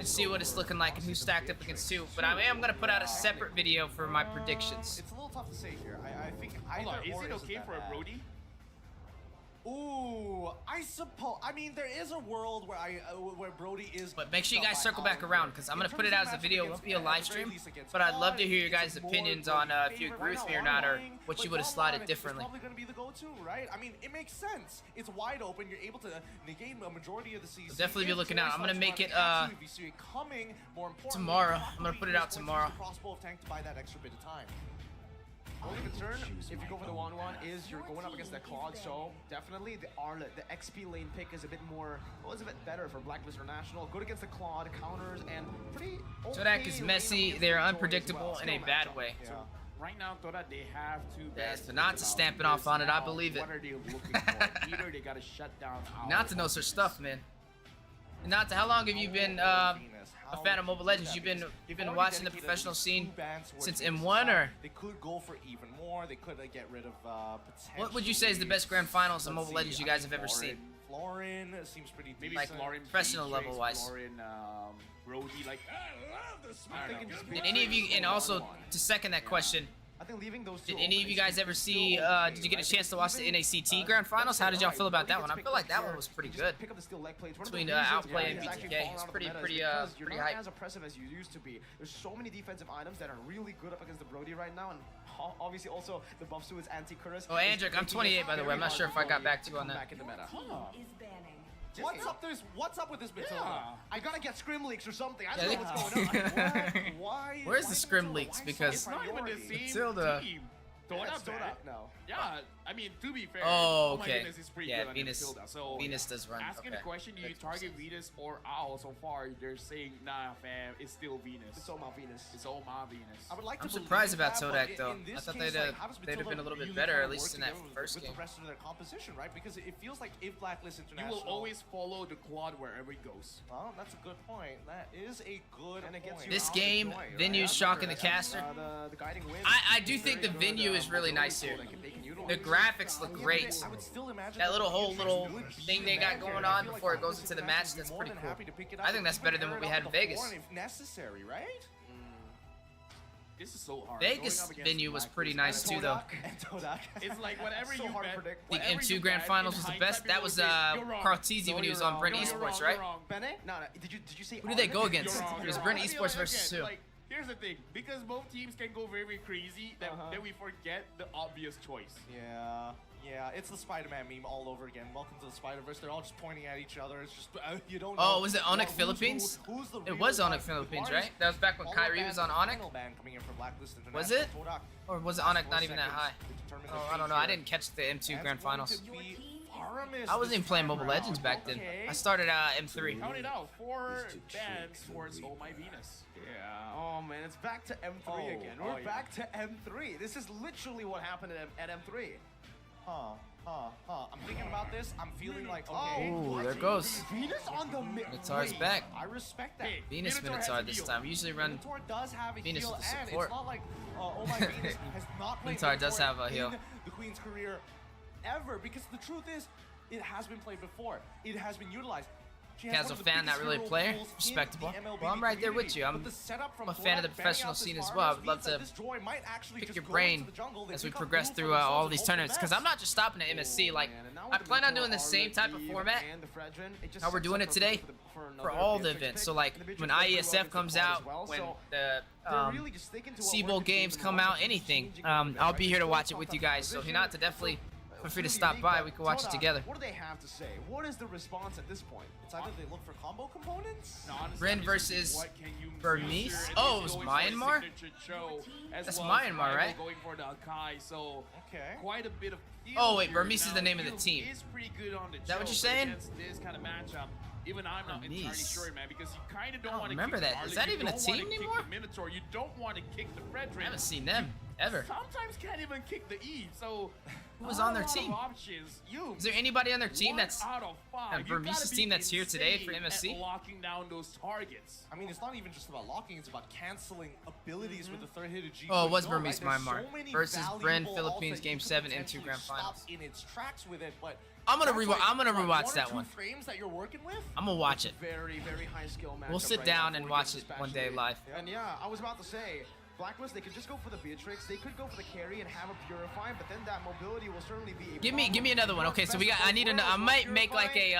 see what it's looking like and who's stacked up against who. But I am gonna put out a separate video for my predictions. It's a little tough to say here. I think Hold on, either is or it isn't okay that for a bad. Brody? Ooh, I suppose. I mean, there is a world where where Brody is. But make sure you guys circle back around because I'm gonna put it out as a video. It won't be a live stream. But I'd love to hear your guys' opinions on if you agree with me or not, or what you would have slotted differently. It's probably gonna be the go-to, right? I mean, it makes sense. It's wide open. You're able to negate a majority of the season. Definitely be looking out. I'm gonna make it coming. More importantly, tomorrow. I'm gonna put it out tomorrow. Crossbow of tank to buy that extra bit of time. Only concern, if you go for the 1-1, is you're going up against that Claude, so definitely the Arlet, the XP lane pick is a bit more, well, it's a bit better for Blacklist International. Good against the Claude, counters, and pretty okay. Todak is messy, they're unpredictable in a bad way. Yeah. Right now, Todak, they have to. Yes, but not to stamp it off on it, I believe it. What are they looking for? Either they gotta shut down. Not to know their stuff, man. And not to, how long have you been a fan of Mobile Legends? You've been watching the professional scene since M1, or they could go for even more. They could get rid of what would you say is the best grand finals of Mobile Legends you guys have ever seen? Florin seems pretty maybe like Florin, professional Beatrix, level wise. Florin, Brody, like I don't know. Did any of you, and also to second that question, I think leaving those two did any of you guys ever see, did you get a chance to watch the NACT Grand Finals? How did y'all feel about that one? I feel like that one was pretty good. Between Outplay and BTK, it's pretty hype. As oppressive as you used to be. There's so many defensive items that are really good up against the Brody right now, and obviously also the buffs to its anti-Curus. Oh, Andrick, I'm 28 by the way. I'm not sure if I got back to you on that. What's up with this Matilda? Yeah. I gotta get scrim leaks or something. I Yeah, don't know what's going on. Like, why? Where's the scrim leaks? Because It's not even the same Matilda. team. Todak, bad. no. Yeah, I mean, to be fair, Oh, My okay. Venus is pretty Yeah, good Venus. on Matilda. So Venus does run. asking Okay. the question, do you Makes more target sense. Venus or Owl? So far, they're saying, nah, fam, it's still Venus. It's all my Venus. It's all my Venus. I would like to I'm believe surprised about that, but Todak though. in this I thought case, they'd like, how does have been a Matilda little bit really better, kinda at least work in that together first with game. the rest of their composition, right? Because it feels like if Blacklist You International, will always follow the quad wherever it goes. Well, that's a good point. That is a good and it gets point. you This out of game, the way, right? venue's shocking the caster. The guiding wave I is do think the very good, venue is really nice here. they can utilize The graphics look great. I would still imagine That little whole Beatrix little would be thing they the got man here, going and I on feel like before it goes Blacklist into the International match, would be that's more pretty than cool. happy to pick it I up think that's and better even than what we air had it in out the Vegas. floor if necessary, right? This is so hard. Vegas Going up against venue was Blacklist pretty nice too, though. And Todak. It's like whatever So you hard to bet. predict. I think whatever M2 you Grand bet, Finals in was the hindsight, best. That people was say, "You're wrong." Carl Teasy when he was you're on wrong. Brent No, you're Esports, wrong, right? you're wrong. Bene? No, did you say Who did they go Arlen? against? You're wrong, It was you're Brent wrong. Esports Again, versus who? like, here's the thing, because both teams can go very crazy, that, that we forget the obvious choice. Yeah, it's the Spider-Man meme all over again. Welcome to the Spider-Verse. They're all just pointing at each other. It's just you don't know. Oh, was it Onyx Philippines? Who's the It real was Onyx guy? Philippines, Mars, right? That was back when follow Kyrie ban, was on Onyx? final ban coming in from Blacklist Was International. it? Todak Or was it has Onyx 4 not even that seconds high? to determine the Oh, I fate don't know. I here. didn't catch the M2 And Grand it's going Finals. to be Aramis I wasn't this even playing time Mobile around. Legends back then. Okay. I started M3. Count it out, 4 bans towards Oh My Venus. Yeah. Oh man, it's back to M3 Oh, again. We're yeah. back to M3. This is literally what happened at M3. I'm thinking about this. I'm feeling like, okay. Ooh, there it goes. Venus on the mid. Minotaur's Wait, back. I respect that. Hey, Venus Minotaur has Minotaur a this deal. time. We usually run. Minotaur does have a Venus heal, with the and support. it's not like oh my Venus has not played Minotaur does Minotaur have a heal. in the Queen's career ever, because the truth is, it has been played before. It has been utilized. She has Casual one of the fan, not biggest really a hero player. pools in Respectable. the MLB Well, I'm right there with community. you. I'm But the setup from a fan of the Todak professional banning out scene this as well. I would farmers love means that to this droid might actually pick just your go brain into the jungle. They as we pick up progress blue for through themselves all and these hope for tournaments, the because best. I'm not just stopping at MSC. Like, Man, and now I with plan on Minotaur, doing the same Arlen, type of Eve, format and the Fredrin, it just how we're sets doing up it today for for another all the Beatrix events. pick. So like And the when Beatrix pick IESF will comes obviously out, as well, when so the they're really just sticking to what Seabowl worked in games the come moment, out, just anything, changing a little bit, I'll right? be here to Still watch it tough with you on guys. So if you're not, to definitely feel free to Really stop unique, by. but We can watch it Todak, together. What do they have to say? What is the response at this point? It's either they look for combo components. No, honestly, Ren I mean, versus what can you Burmese? measure? And Oh, they're it was going for a Myanmar? signature show, as That's well as Myanmar, Rival right? Going for the Akai, so Okay. quite a bit of. Oh, wait, here. Burmese is the Now, name of the Field team. Is pretty good on the Is that what show, you're saying? but against this kind of matchup, even I'm not entirely Burmese. sure, man, because you kind of don't I don't want to remember kick that. The Is Arlen, that you even a don't wanna team kick anymore? The Minotaur, you don't want to kick the I Fredrin. haven't seen them. Ever. sometimes can't even kick the E. So Who was on their not a lot of team? Options. You. Is there anybody on their team that's 1 out of 5. You Burmese gotta be team that's here today for insane MSC? at locking down those targets. I mean, it's not even just about locking, it's about canceling abilities with the third hit of G. Oh, it was No, right? Burmese There's Myanmar so many versus Bren, valuable Philippines, alphas Game you could 7 into potentially Grand stop Finals. in its tracks with it, but I'm gonna that's rewatch. like, I'm gonna what, rewatch one or that two one. frames that you're working with. I'm gonna watch it. Very, very high skill match. We'll sit down and watch it one day live. And yeah, I was about to say, Blacklist, they could just go for the Beatrix, they could go for the carry and have a Purify, but then that mobility will certainly be a Give me problem. another one. Okay, so we got. I need to. I might make like a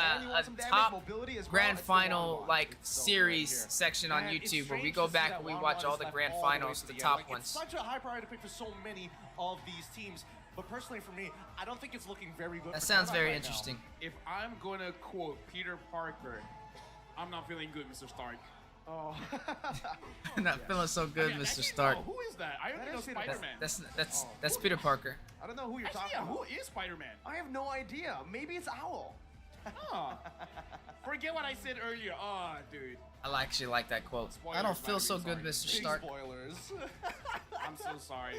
top grand final like series section on And it's YouTube where we strange go to see back that and we Wan watch Wan all is the left grand all the way finals, to the end. top Like, ones. It's such a high priority pick for so many of these teams, but personally for me, I don't think it's looking very good. That for sounds Kodak very right interesting. If I'm gonna quote Peter Parker, I'm not feeling good, Mr. Stark. Oh. I'm not feeling so good, Yeah, Mr. actually, Stark. no, who is that? I only That know is Peter Spider-Man. That's Peter Parker. I don't know who you're Actually, talking yeah, who about. is Spider-Man? I have no idea. Maybe it's Owl. Huh. Forget what I said earlier. Oh, dude. I actually like that quote. I Spoilers, don't feel by so the way, good, sorry. Mr. Big Stark. spoilers. I'm so sorry.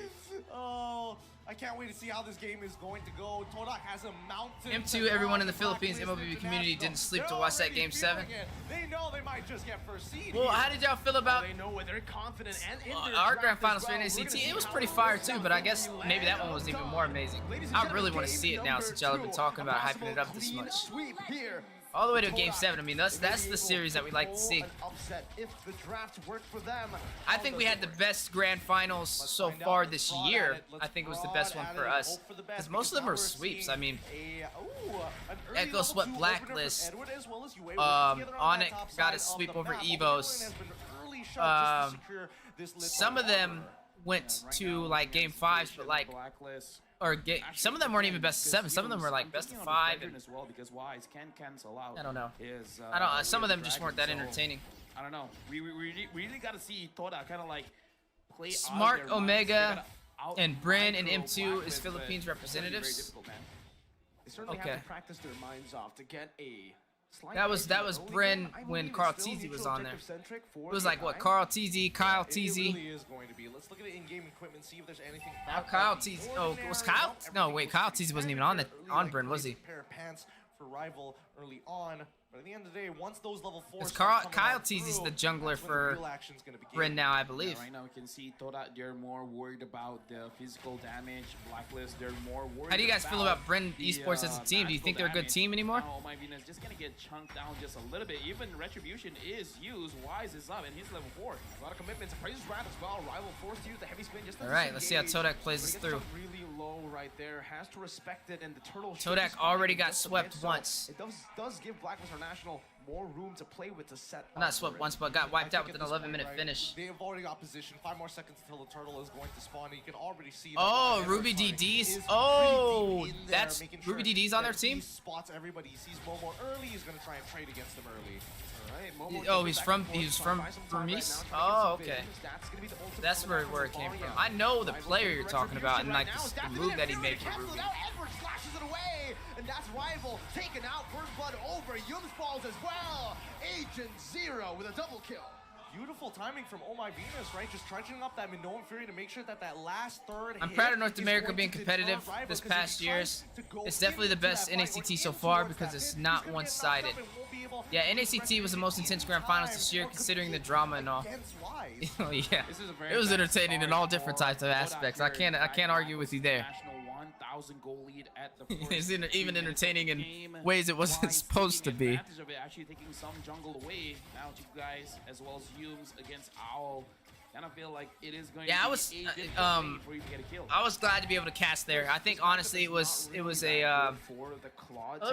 Oh, I can't wait to see how this game is going to go. Todak has a mountain. M2, everyone in the Philippines MLB community didn't sleep to watch that Game 7. They know they might just get first seed. Well, how did y'all feel about They know where they're confident and in their our draft grand finals as for well. We're NACT? gonna see It was how pretty it fire works too, out but I when guess you maybe that land one was on even top. more amazing. Ladies and I gentlemen, really want to game see it now number since y'all have been 2. talking about hyping Possible it up this clean much. Sweep here. All the way to Game Todak 7. I mean, that's the series that we like to see. An upset if the draft worked for them. I think we had the best grand finals so far this year. I think it was the best one for us. Because most of them were sweeps. I mean, Echo swept Blacklist. Onyx got a sweep over Evos. Some of them went to like Game 5s, but like, Blacklist. some of them weren't even best of 7. Some of them were like best of 5. And as well, because Wise can cancel out. I don't know. His, I don't. Some of with them just Dragon, weren't that so, entertaining. I don't know. We really got to see Toda kind of like play out Smart their minds. They Omega gotta and Bren and out-micro M2 is Blacklist, but Philippines it's gonna be very representatives. difficult, man. They certainly Okay. have to practice their minds off to get a slight That was edge in the early Bren game. I when believe Carl it's still Teasy was neutral on there. objective-centric for It was the like what? guy. Carl TZ, Kyle It TZ. really is going to be. Let's look at the in-game equipment, see if there's anything. Now out Kyle of the TZ. Oh, was ordinary. Kyle? Not No, everything wait. was Kyle TZ wasn't even on the early, on like Bren, was crazy he? pair of pants for rival early on. But at the end of the day, once those level 4s Because start coming Kyle out TZ's through, the jungler that's when the for real action's gonna begin. Bren now, I believe. Yeah, right now we can see Toda, they're more worried about the physical damage. Blacklist, they're more worried. How do you guys feel about Bren Esports as a team? Do you think they're a good team anymore? Oh my goodness, just gonna get chunked down just a little bit. Even Retribution is used. Wise is up, and he's level 4. A lot of commitments. Praises Rat as well. Rival forced to use the heavy spin just All right, let's see how Todak plays this through. Really low right there. Has to respect it, and the turtle. Todak already got swept once. It does give Blacklist International more room to play with to set. Not up swept for it. once, but got wiped I out think with at an this 11-minute point, right, finish. They've already got position. 5 more seconds until the turtle is going to spawn. And you can already see. That Oh, Everett Ruby Sonic DDs. is Oh, pretty deep in there, that's making Ruby sure DDs on their that team? He spots everybody. He sees Momo early. He's going to try and trade against them early. Alright, Momo Oh, goes he's back from and forth, he's trying from to buy some time right Burmese. now, trying to Oh, get some okay. visions. That's gonna be the ultimate That's where commander it for came from. Varia. I know the Rival player for you're talking about, and Retribution like right now. the That's move that he interference, made for cancels Ruby. out. Edward slashes it away, and that's Rival taken out. First blood over. Yums falls as well. Agent Zero with a double kill. Beautiful timing from Oh My Venus, right? Just trudging up that Minoan Fury to make sure that that last third I'm hit proud of North is America going being to competitive deter Rival, this 'cause if past he years. tries to go It's definitely the into best that fight or NACT in so far towards because that it's pin, not he's gonna get knocked up one-sided. and won't be able Yeah, to NACT was the most intense grand time finals this year, or considering the compete drama and all. against Wise. Oh yeah, This is a very it was bad entertaining in start all different for types of Toda aspects. here. I can't argue with you there. National 1,000 goal lead at the It's first even 3 minutes of entertaining the in game. ways it wasn't Wise supposed to taking be. advantage of it, actually taking some jungle away. Now you guys, as well as Humes against Owl, kind of feel like it is going Yeah, to I be was, a difficult um, game for you to get a kill. I was glad to be able to cast there. I think honestly it was a it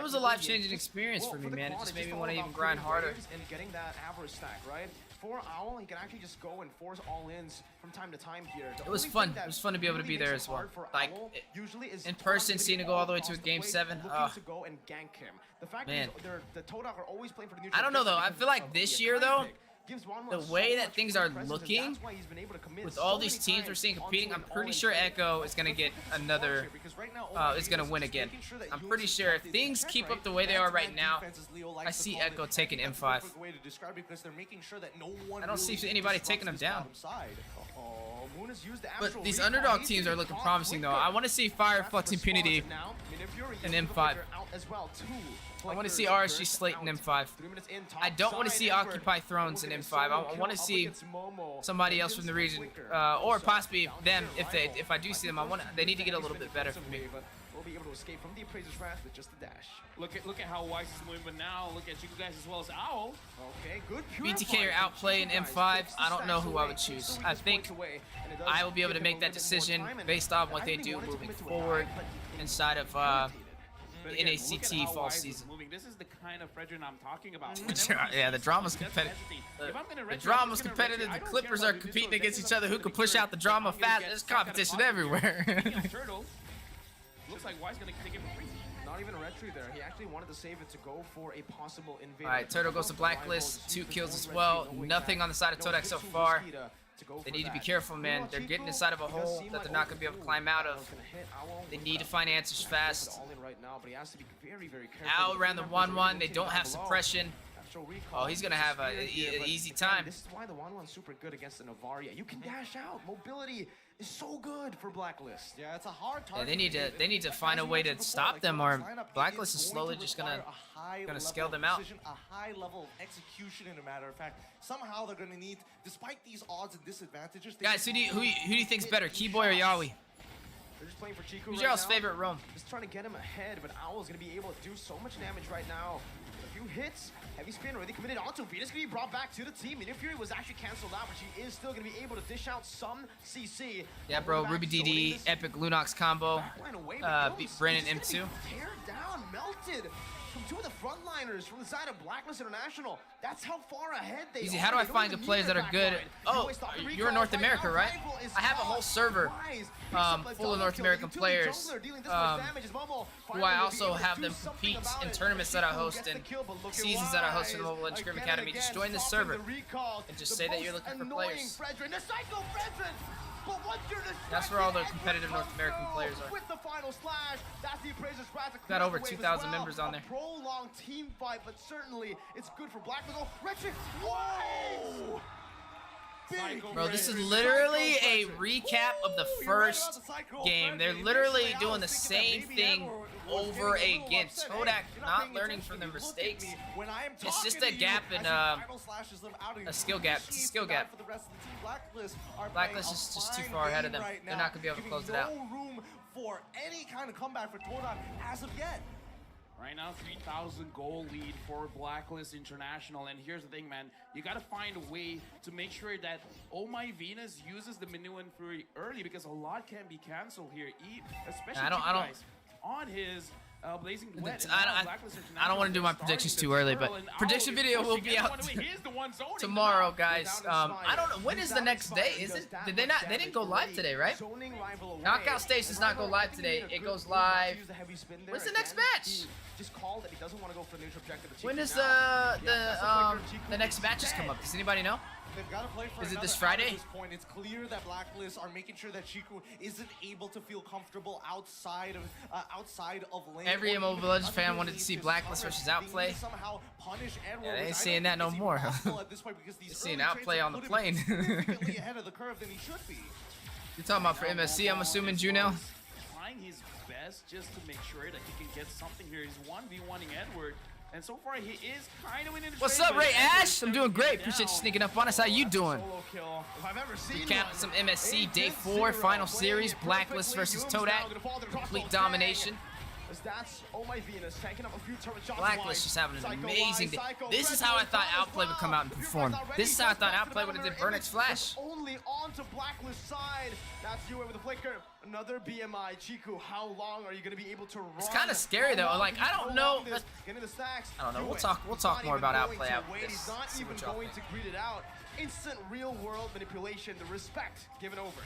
was a life-changing experience for me, man. It just made me want to even grind harder. And getting that average stack, right? For Owl, he can actually just go and force all-ins from time to time here. The It was only fun. thing that It was fun to be able to really be there makes as it well. hard for Like, Owl usually is in Todak person, is seeing it getting go all the way to a across game plate, 7. looking Ugh. to go and gank him. The fact Man. is, the Todak are always playing for the neutral. I don't know though. I because feel like of this the year time though, pick. the way that things are looking with all these teams we're seeing competing, I'm pretty sure Echo is gonna get another. Is gonna win again. I'm pretty sure if things keep up the way they are right now, I see Echo taking M5. I don't see anybody taking them down. But these underdog teams are looking promising though. I want to see Fire, Flux, Impunity, and M5. I want to see RSG Slate and M5. I don't want to see Occupy Thrones in M5. I want to see somebody else from the region, or possibly them. If I do see them, they need to get a little bit better for me. Will be able to escape from the Appraiser's Wrath with just a dash. Look at how Wise is moving, but now look at you guys as well as Owl. Okay, good. BTK or Outplay in M5. I don't know who I would choose. I think I will be able to make that decision based on what they do moving forward inside of the NACT fall season. This is the kind of Fredrin I'm talking about. Yeah, the drama's competitive. The drama's competitive. The Clippers are competing against each other. Who can push out the drama fast? There's competition everywhere. Looks like Wise gonna take it for free. Not even a red tree there. He actually wanted to save it to go for a possible invader. Alright, Turtle goes to Blacklist. 2 kills as well. Nothing on the side of Todak so far. They need to be careful, man. They're getting inside of a hole that they're not going to be able to climb out of. They need to find answers fast. Owl around the 1-1. They don't have suppression. Oh, he's going to have an easy time. This is why the 1-1's super good against the Novaria. You can dash out. Mobility is so good for Blacklist. Yeah, it's a hard target. Yeah, they need to find a way to stop them, or Blacklist is slowly just gonna scale them out. A high level of execution, in a matter of fact. Somehow they're gonna need, despite these odds and disadvantages. Guys, who do you think's better, Keyboy or Yawi? They're just playing for Chico. Who's y'all's favorite roam? Just trying to get him ahead, but Owl's gonna be able to do so much damage right now. A few hits, heavy spin already committed onto Venus, gonna be brought back to the team. Minute Fury was actually canceled out, but she is still gonna be able to dish out some CC. Yeah, bro, Ruby DD, epic Lunox combo, beat Brennan M2. Tear down, melted from two of the frontliners from the side of Blacklist International. That's how far ahead they Easy, are. how do I find good players that are good? Oh, you're in North America, right? I have a whole server full of North American players who I also have them compete in tournaments that I host and seasons that I host in the Mobile Legends Scrim Academy. Just join the server and just say that you're looking for players. That's where all the competitive North American players are. Got over 2,000 members on there. Prolonged team fight, but certainly it's good for Blacklist. Whoa! Bro, this is literally a recap of the first game. They're literally doing the same thing over again. Todak not learning from their mistakes. It's just a gap in a skill gap. It's a skill gap. Blacklist is just too far ahead of them. They're not gonna be able to close it out. No room for any kind of comeback for Todak as of yet. Right now, 3,000 goal lead for Blacklist International. And here's the thing, man. You got to find a way to make sure that Oh My Venus uses the Minu and Fury early, because a lot can be canceled here. Especially guys on his Blazing Duet. I don't want to do my predictions too early, but prediction video will be out tomorrow, guys. I don't know, when is the next day? Is it? They didn't go live today, right? Knockout stage does not go live today. It goes live. When's the next match? When does the next matches come up? Does anybody know? They've got to play for Is it this Friday? At this point. It's clear that Blacklist are making sure that Chiku isn't able to feel comfortable outside of lane. Every Mobile Legends fan wanted to see Blacklist versus Outplay. Yeah, they ain't seeing that no more. They're seeing Outplay on the plane. Ahead of the curve than he should be. You're talking about for MSC, I'm assuming, Juno? Trying his best just to make sure that he can get something here. He's 1v1ing Edward. And so far, he is kind of winning the What's up, Ray Ash? I'm doing great. Appreciate you sneaking up on us. How you doing? Recap some MSC Day 4 Final Series. Blacklist versus Todak. Complete domination. Blacklist just having an amazing day. This is how I thought Outplay would come out and perform. This is how I thought Outplay would have did Burnix Flash. Only on to Blacklist side. That's you with the flicker. Another BMI. Chiku, how long are you going to be able to run? It's kind of scary though. Like, I don't know. I don't know. We'll talk more about Outplay after this. He's not even going to greet it out. Instant real world manipulation. The respect given over.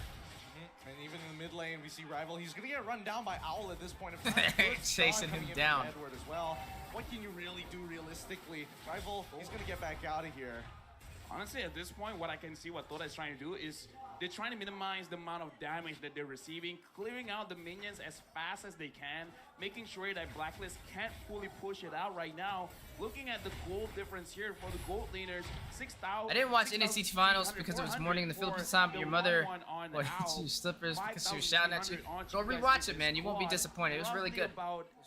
And even in the mid lane, we see Rival. He's going to get run down by Owl at this point of time. Chasing him down. Edward as well. What can you really do realistically? Rival, he's going to get back out of here. Honestly, at this point, what I can see what Toda is trying to do is they're trying to minimize the amount of damage that they're receiving, clearing out the minions as fast as they can, making sure that Blacklist can't fully push it out right now. Looking at the gold difference here for the gold laners, 6,000. I didn't watch NACT finals because it was morning in the Philippines time, but your mother hit you slippers because she was shouting at you. Go rewatch it, man. You won't be disappointed. It was really good. It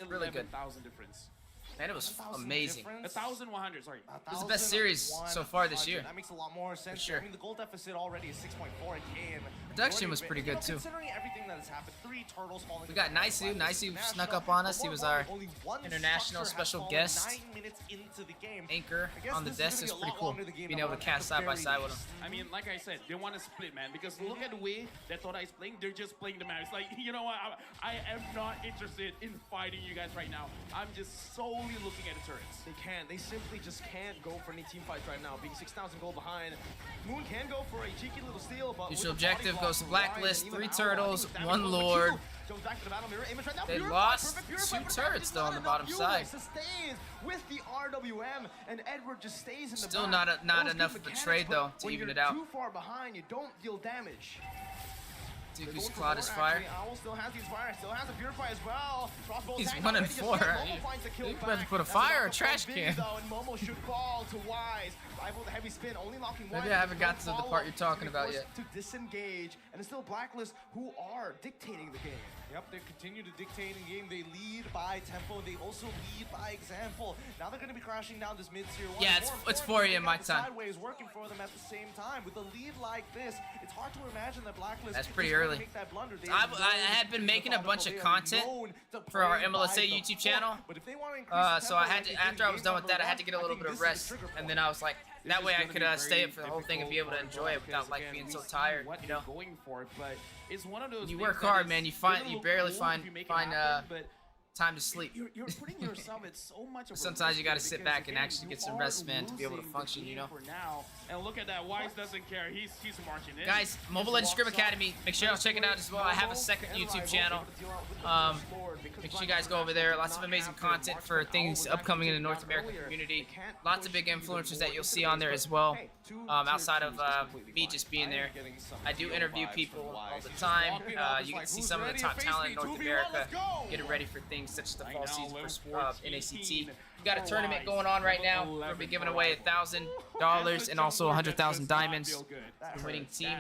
was really good. Difference. Man, it was amazing. 1,100, sorry. It's the best series so far this year. That makes a lot more sense. Sure. I mean, the goal deficit already is 6.4K. Production was pretty good too. Considering everything that has happened, 3 turtles falling. We got Naisu. Naisu snuck up on us. He was our international special guest. 9 minutes into the game. Anchor on the desk. It's pretty cool. Being able to cast side by side with him. I mean, like I said, they want to split, man. Because look at the way that Toda is playing. They're just playing the map. It's like, you know what? I am not interested in fighting you guys right now. I'm just solely looking at the turrets. They can't. They simply just can't go for any team fights right now. Being 6,000 gold behind. Moon can go for a cheeky little steal, but Usual objective goes to Blacklist. 3 turtles, 1 lord. They lost 2 turrets though on the bottom side. With the RWM, and Edward just stays in the Still back. not enough of a trade though to even it out. Too far behind, you don't deal damage. Dooku's Cloud is fire. Owl still has these fire, still has a purify as well. Crossbow He's attack 1 and already 4. gets hit. Momo finds the kill You back. better put a That's fire or a enough trash for can. Vinny, though, and Momo should fall to Wise. Rival the heavy spin, only locking Maybe Wise. I haven't got to the Follow part you're talking about forced yet. To disengage, and it's still Blacklist who are dictating the game. Yep, they continue to dictate the game. They lead by tempo. They also lead by example. Now they're going to be crashing down this mid-tier 1. Yeah, it's 4 in my time. Sideways working for them at the same time. With a lead like this, it's hard to imagine that Blacklist. That's pretty is gonna early. make that blunder. They I are had been known making a to bunch of they are content known to for our play MLSA by the YouTube book. channel. But if they want to increase So I tempo had like to, they after did I in was game done with that, I number had to get a one, little I bit think of this is rest, the trigger and point. then I was like, that way I could stay up for the whole thing and be able to enjoy it without like being so tired, you know. Going for it, but it's one of those. You things work that hard, is man. You gonna look barely cool find if you make it happen, but time to sleep. You're putting yourself at so much of a Sometimes risk you gotta here sit because, back and again, actually get you some are rest, man, to be able to losing the function, you game know. For now, and look at that. Wise doesn't care. He's marching in. Guys, Mobile Legends Scrim Academy. Make sure y'all check it out as well. I have a second YouTube channel. Make sure you guys go over there. Lots of amazing content for things upcoming in the North American community. Lots of big influencers that you'll see on there as well. Outside of me just being there, I do interview people all the time. You get to see some of the top talent in North America getting ready for things such as the fall season for NACT. We got a tournament going on right now. We'll be giving away $1,000 and also 100,000 diamonds to the winning team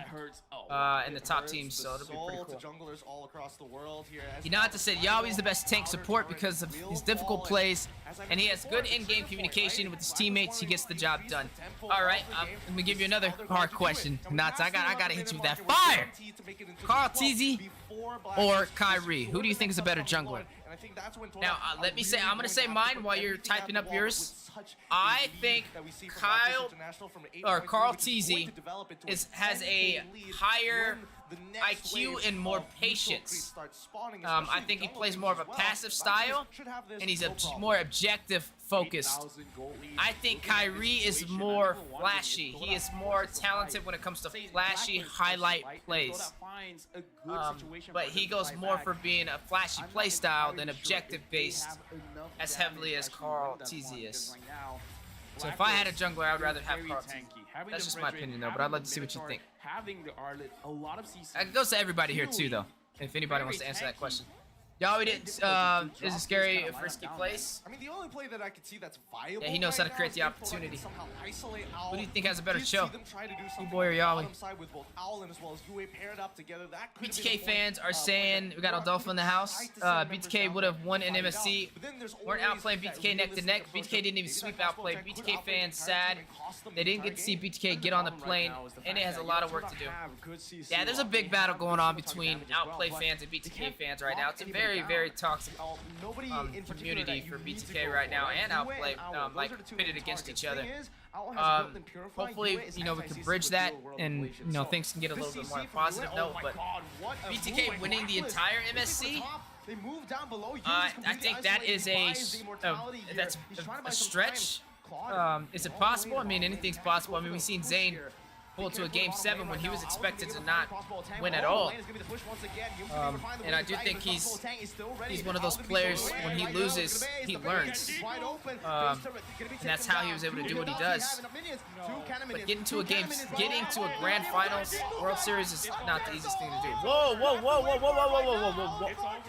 and the top teams. So it'll be pretty cool. Junglers all across the world here. You know what to say? Yawi's the best tank support because of his difficult plays, and he has good in-game communication with his teammates. He gets the job done. All right, I'm gonna give you another hard question. Nats, I gotta hit you with that fire. Carl TZ or Kyrie? Who do you think is a better jungler? Now, let me say, I'm gonna say mine while you're typing up yours. I think Carl TZ has a higher IQ and more patience. I think he plays more of a passive style, and he's more objective focused. I think Kyrie is more flashy. He is more talented when it comes to flashy highlight plays. But he goes more for being a flashy play style than objective based as heavily as Carl TZ is. So if I had a jungler, I would rather have Carl TZ. That's just my opinion though, but I'd like to see what you think. It goes to everybody here too though, if anybody wants to answer that question. Y'all, we didn't, is a scary, risky place. I mean, the only play that I could see that's viable. Yeah, he knows how to right create now the is opportunity. somehow isolate Who Owl. do you think has a better Did show? see them try to do something boy or on the Yawi? bottom side with both Owl and as well as UA paired up together. That could have been BTK a point, fans are saying, we got Adolfo in the house. BTK would have won an MSC. Weren't outplaying BTK neck to neck. BTK didn't even sweep outplay. BTK fans sad. They didn't get to see BTK get on the plane, and it has a lot of work to do. Yeah, there's a big battle going on between outplay fans and BTK fans right now. It's a very, very toxic community for BTK right now, and outplay, like pitted against each other. Hopefully, you know, we can bridge that, and you know, things can get a little bit more positive note. But BTK winning the entire MSC, I think that is that's a stretch. Is it possible? I mean, anything's possible. I mean, we've seen Zayn pull to a game 7 when he was expected to not win at all. And I do think he's one of those players, when he loses, he learns. And that's how he was able to do what he does. But getting to a grand finals World Series is not the easiest thing to do. Whoa, whoa, whoa, whoa, whoa, whoa, whoa, whoa, whoa, whoa. It's over.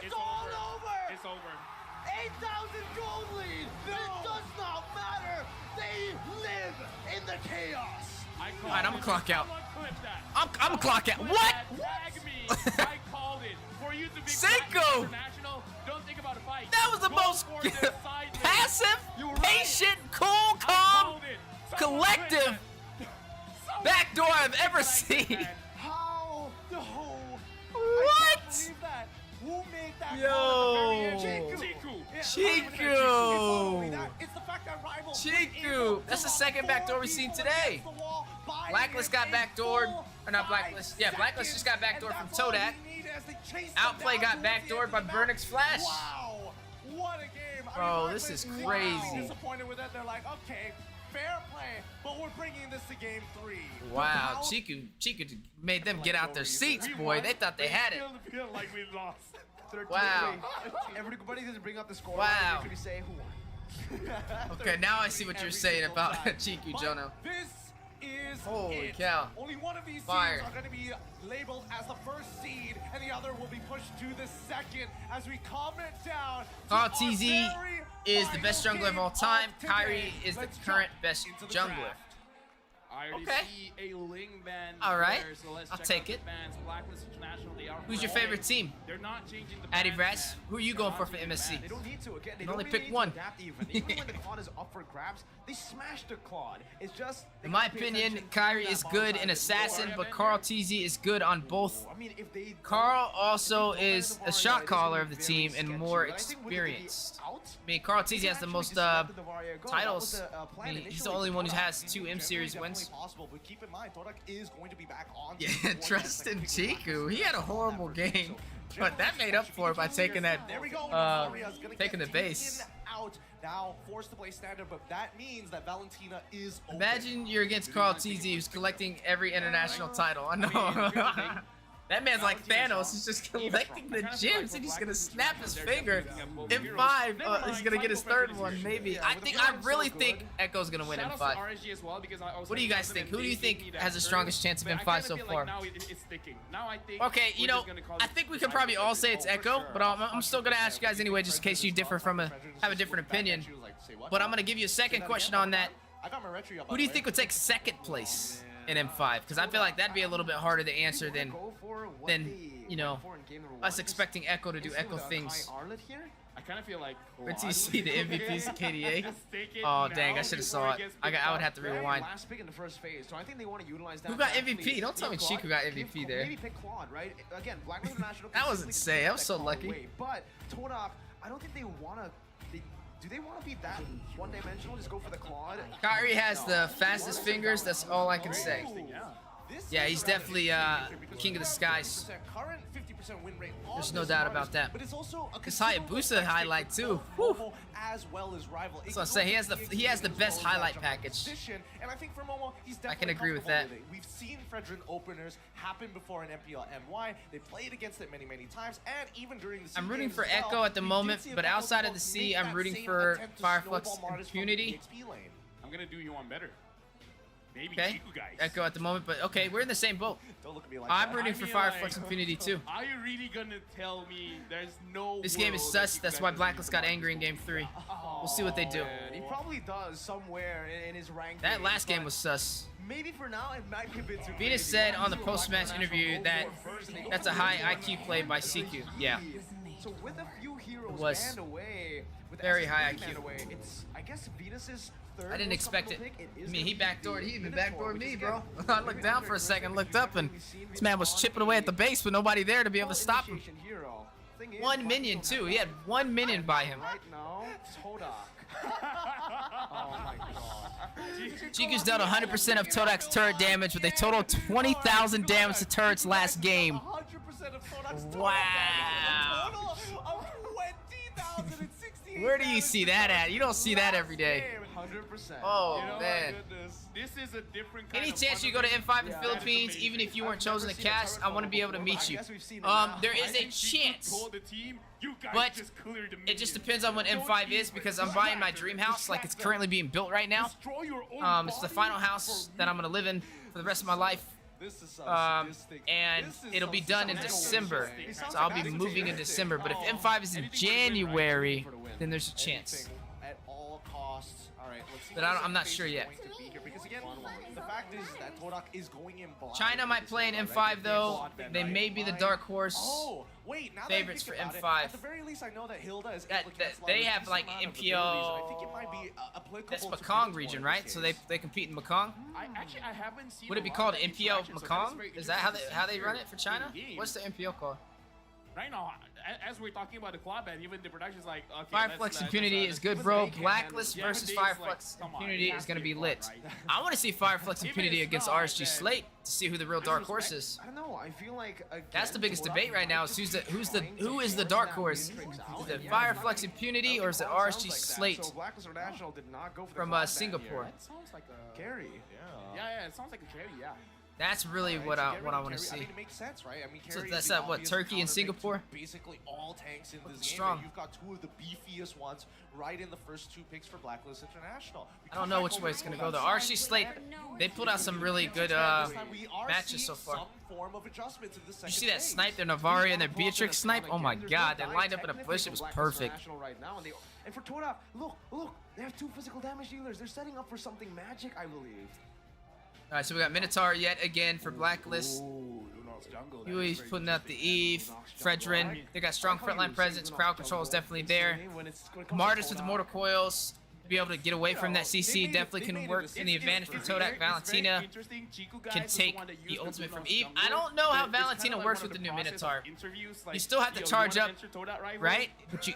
It's all over. It's over. 8,000 gold lead. It does not matter. They live in the chaos. All right, I'm gonna clock out. I'm gonna clock out. What? Tag me. I called it. For you to be Seiko! international, don't think about a fight. That was the Go most for the side lane. passive, patient, cool, I calm, called it. Someone collective quit that. Someone backdoor I've quit ever that, seen. man. How? No. I What? can't believe that. Who made that Yo. call at the very end? Chiku. Yeah, Chiku. it's the fact that Rival Chiku. That's the second backdoor we've seen today. Blacklist got backdoored. Or not Blacklist. Yeah, Blacklist just got backdoored from Todak. Outplay got backdoored by Burnix Flash. Wow. What a game. Bro, this is crazy. Disappointed with it. They're like, okay, fair play, but we're bringing this to game 3. Wow, Chiku made them get out their seats, boy. They thought they had it. Feel like we lost. Wow. Everybody doesn't bring up the score. Wow. Could you say who won? Okay, now I see what you're saying about Chiku, Jono. This is Holy it. cow. Only one of these Fire. teams are going to be labeled as the first seed, and the other will be pushed to the second as we comment down. Carl TZ is the best jungler of all time. Kyrie is the current best jungler. I already Okay. see a Ling ban. All right. there, so let's I'll check take out the it. Bans. Blacklist International, they are Who's your rolling. favorite team? They're not changing the Addy bans, Brass, man. who are you They're going not for changing MSC? the They bans. don't need to. Again, they You don't only really pick need one. to adapt even. Even when the Claude is up for grabs, they smash the Claude. It's just... In my opinion, Kyrie is good in Assassin, but Carl TZ is good on both. I mean, if they... Carl also is a shot caller of the team and more experienced. I mean, Carl TZ has the most titles. I mean, he's the only one who has 2 M Series wins. Possible, but keep in mind, Todak is going to be back on. Yeah, trust in Chiku. He had a horrible game, but that made up for it by taking that, There we go. taking the base. Out now, forced to play standard, but that means that Valentina is open. Imagine you're against Carl TZ, who's collecting every international title. I know. That man's like Thanos. He's just collecting the gems, and he's gonna snap his finger. M5 he's gonna get his 3rd one, maybe. I really think Echo's gonna win M5. What do you guys think? Who do you think has the strongest chance of M5 so far? Okay, you know, I think we could probably all say it's Echo, but I'm still gonna ask you guys anyway, just in case you differ have a different opinion. But I'm gonna give you a second question on that. Who do you think would take 2nd place in M5? Because I feel like that'd be a little bit harder to answer than you know, us expecting Echo to do Echo things. I kind of feel like. Wait till you see the MVP's KDA. Oh dang, I should have saw it. I would have to rewind. Last pick in the first phase, so I think they want to utilize that. Who got MVP? Don't tell me Chiku got MVP there. Maybe pick Claude, right? Again, Black International. That was insane. I was so lucky. But Todak, I don't think they want to. Do they want to be that one-dimensional? Just go for the Claude? Kyrie has the fastest fingers. That's all I can say. Yeah, he's definitely king of the skies. Current 50% win rate. There's no doubt about that. But it's also a His Hayabusa highlight too. Whew. as well as rival. That's what I'm saying. He has the best highlight package. And I think for Momo, he's definitely I can agree with that. We've seen Fredrin openers happen before in MPL MY. They played against it many, many times, and even during the I'm rooting for Echo at the moment, but outside of the C, I'm rooting for Fireflux Impunity. I'm gonna do you one better. Maybe Okay, Chiku guys. Echo at the moment, but okay, we're in the same boat. Don't look at me like I'm that. rooting for Fireflux Impunity too. Are you really gonna tell me there's no? This game is world sus. that you That's guys why are Blacklist got doing? angry in Game 3. We'll see what they do. He probably does somewhere in his rank. That last game was sus. Maybe for now it might be a bit too. Venus said on the post-match interview that that's a high IQ play by CQ. Yeah. So with a few heroes It was banned away, with very SSP high banned IQ. away, it's I guess Venus's third. I didn't most expect it. comfortable pick. I mean, he backdoored. He even backdoored me, bro. Which is I looked down for a second, looked up, and this man was chipping away at the base with nobody there to be able to stop him. Hero. Thing is, 1 minion too. He had 1 minion by him. Right now, Todak. Oh my god. Chiku's dealt 100% of Todak's turret damage with a total of 20,000 damage to turrets last game. 100% of Todak's Wow. total of 20,068. Where do you see that at? You don't see that every day. 100%. Oh, You know, man. This is a different kind Any of chance fun you go to event. M5 in the Yeah, Philippines, that is even if you weren't chosen to never seen a cast, I turret want to be able to before, meet but I you. guess we've seen it now. There I is a think she could chance, told the team, you guys but just cleared the it just minions. depends on when Don't M5 even is, because I'm buying my dream house, like it's currently being built right now. destroy your own It's the body final house for that I'm gonna live in for the rest of my life. This is some sadistic. And This is it'll be some done in sadistic. December, It so sounds I'll like be that's moving in sadistic. December. But if Oh, M5 is in anything for the win, right? January, For the win. then there's a chance. Anything at all costs. All right, let's see. But what I'm not Face sure is yet. going to be here, because again, the fact is that Todak is going in blind. China might play in M5 though. They may be the dark horse. Oh, wait, now favorites that I think for about M5. It, at the very least, I know that Hilda is That- able to that- cancel they out a have, decent like, amount of MPO abilities, and I think it might be applicable That's to Mekong Virtual region, in right? this So case. they compete in Mekong. I haven't seen. Would it be a lot called of MPO interactions, so that Mekong? very Is that how they run it for China? in-game. What's the MPO called? Right now, as we're talking about the quad ban, even the production's like, okay, Fireflux Impunity is good, bro. Blacklist versus Fireflux Impunity is gonna be lit. I want to see Fireflux Impunity against RSG Slate to see who the real dark horse is. I don't know. I feel like That's the biggest debate right now. Is who is the dark horse? Is it Fireflux Impunity or is it RSG Slate Blacklist International did not go for the from clawback here. Singapore? That sounds like a Carry. yeah, it sounds like a carry, yeah. That's really what I want to see. I mean, it makes sense, right? I mean, So Carry that's is the at what, obvious Turkey and counterpick to Singapore? Basically all tanks in this game. strong. And you've got two of the beefiest ones right in the first two picks for Blacklist International. I don't know which way it's gonna go though. RSG Slate, they pulled out some really good matches so far. Some form of adjustment to the second You see that phase. snipe, their Navari and their Beatrix snipe? Oh my god, they lined up in a bush, it was perfect. Right now, and for Todak, look, they have two physical damage dealers. They're setting up for something magic, I believe. Alright, so we got Minotaur yet again for Blacklist. Huey's putting out the Eve. Fredrin, they got strong frontline presence. Crowd control is definitely there. Martis with the mortar coils. To be able to get away from that CC definitely can work in the advantage for Todak. Valentina can take the ultimate from Eve. I don't know how Valentina works with the new Minotaur. You still have to charge up, right? But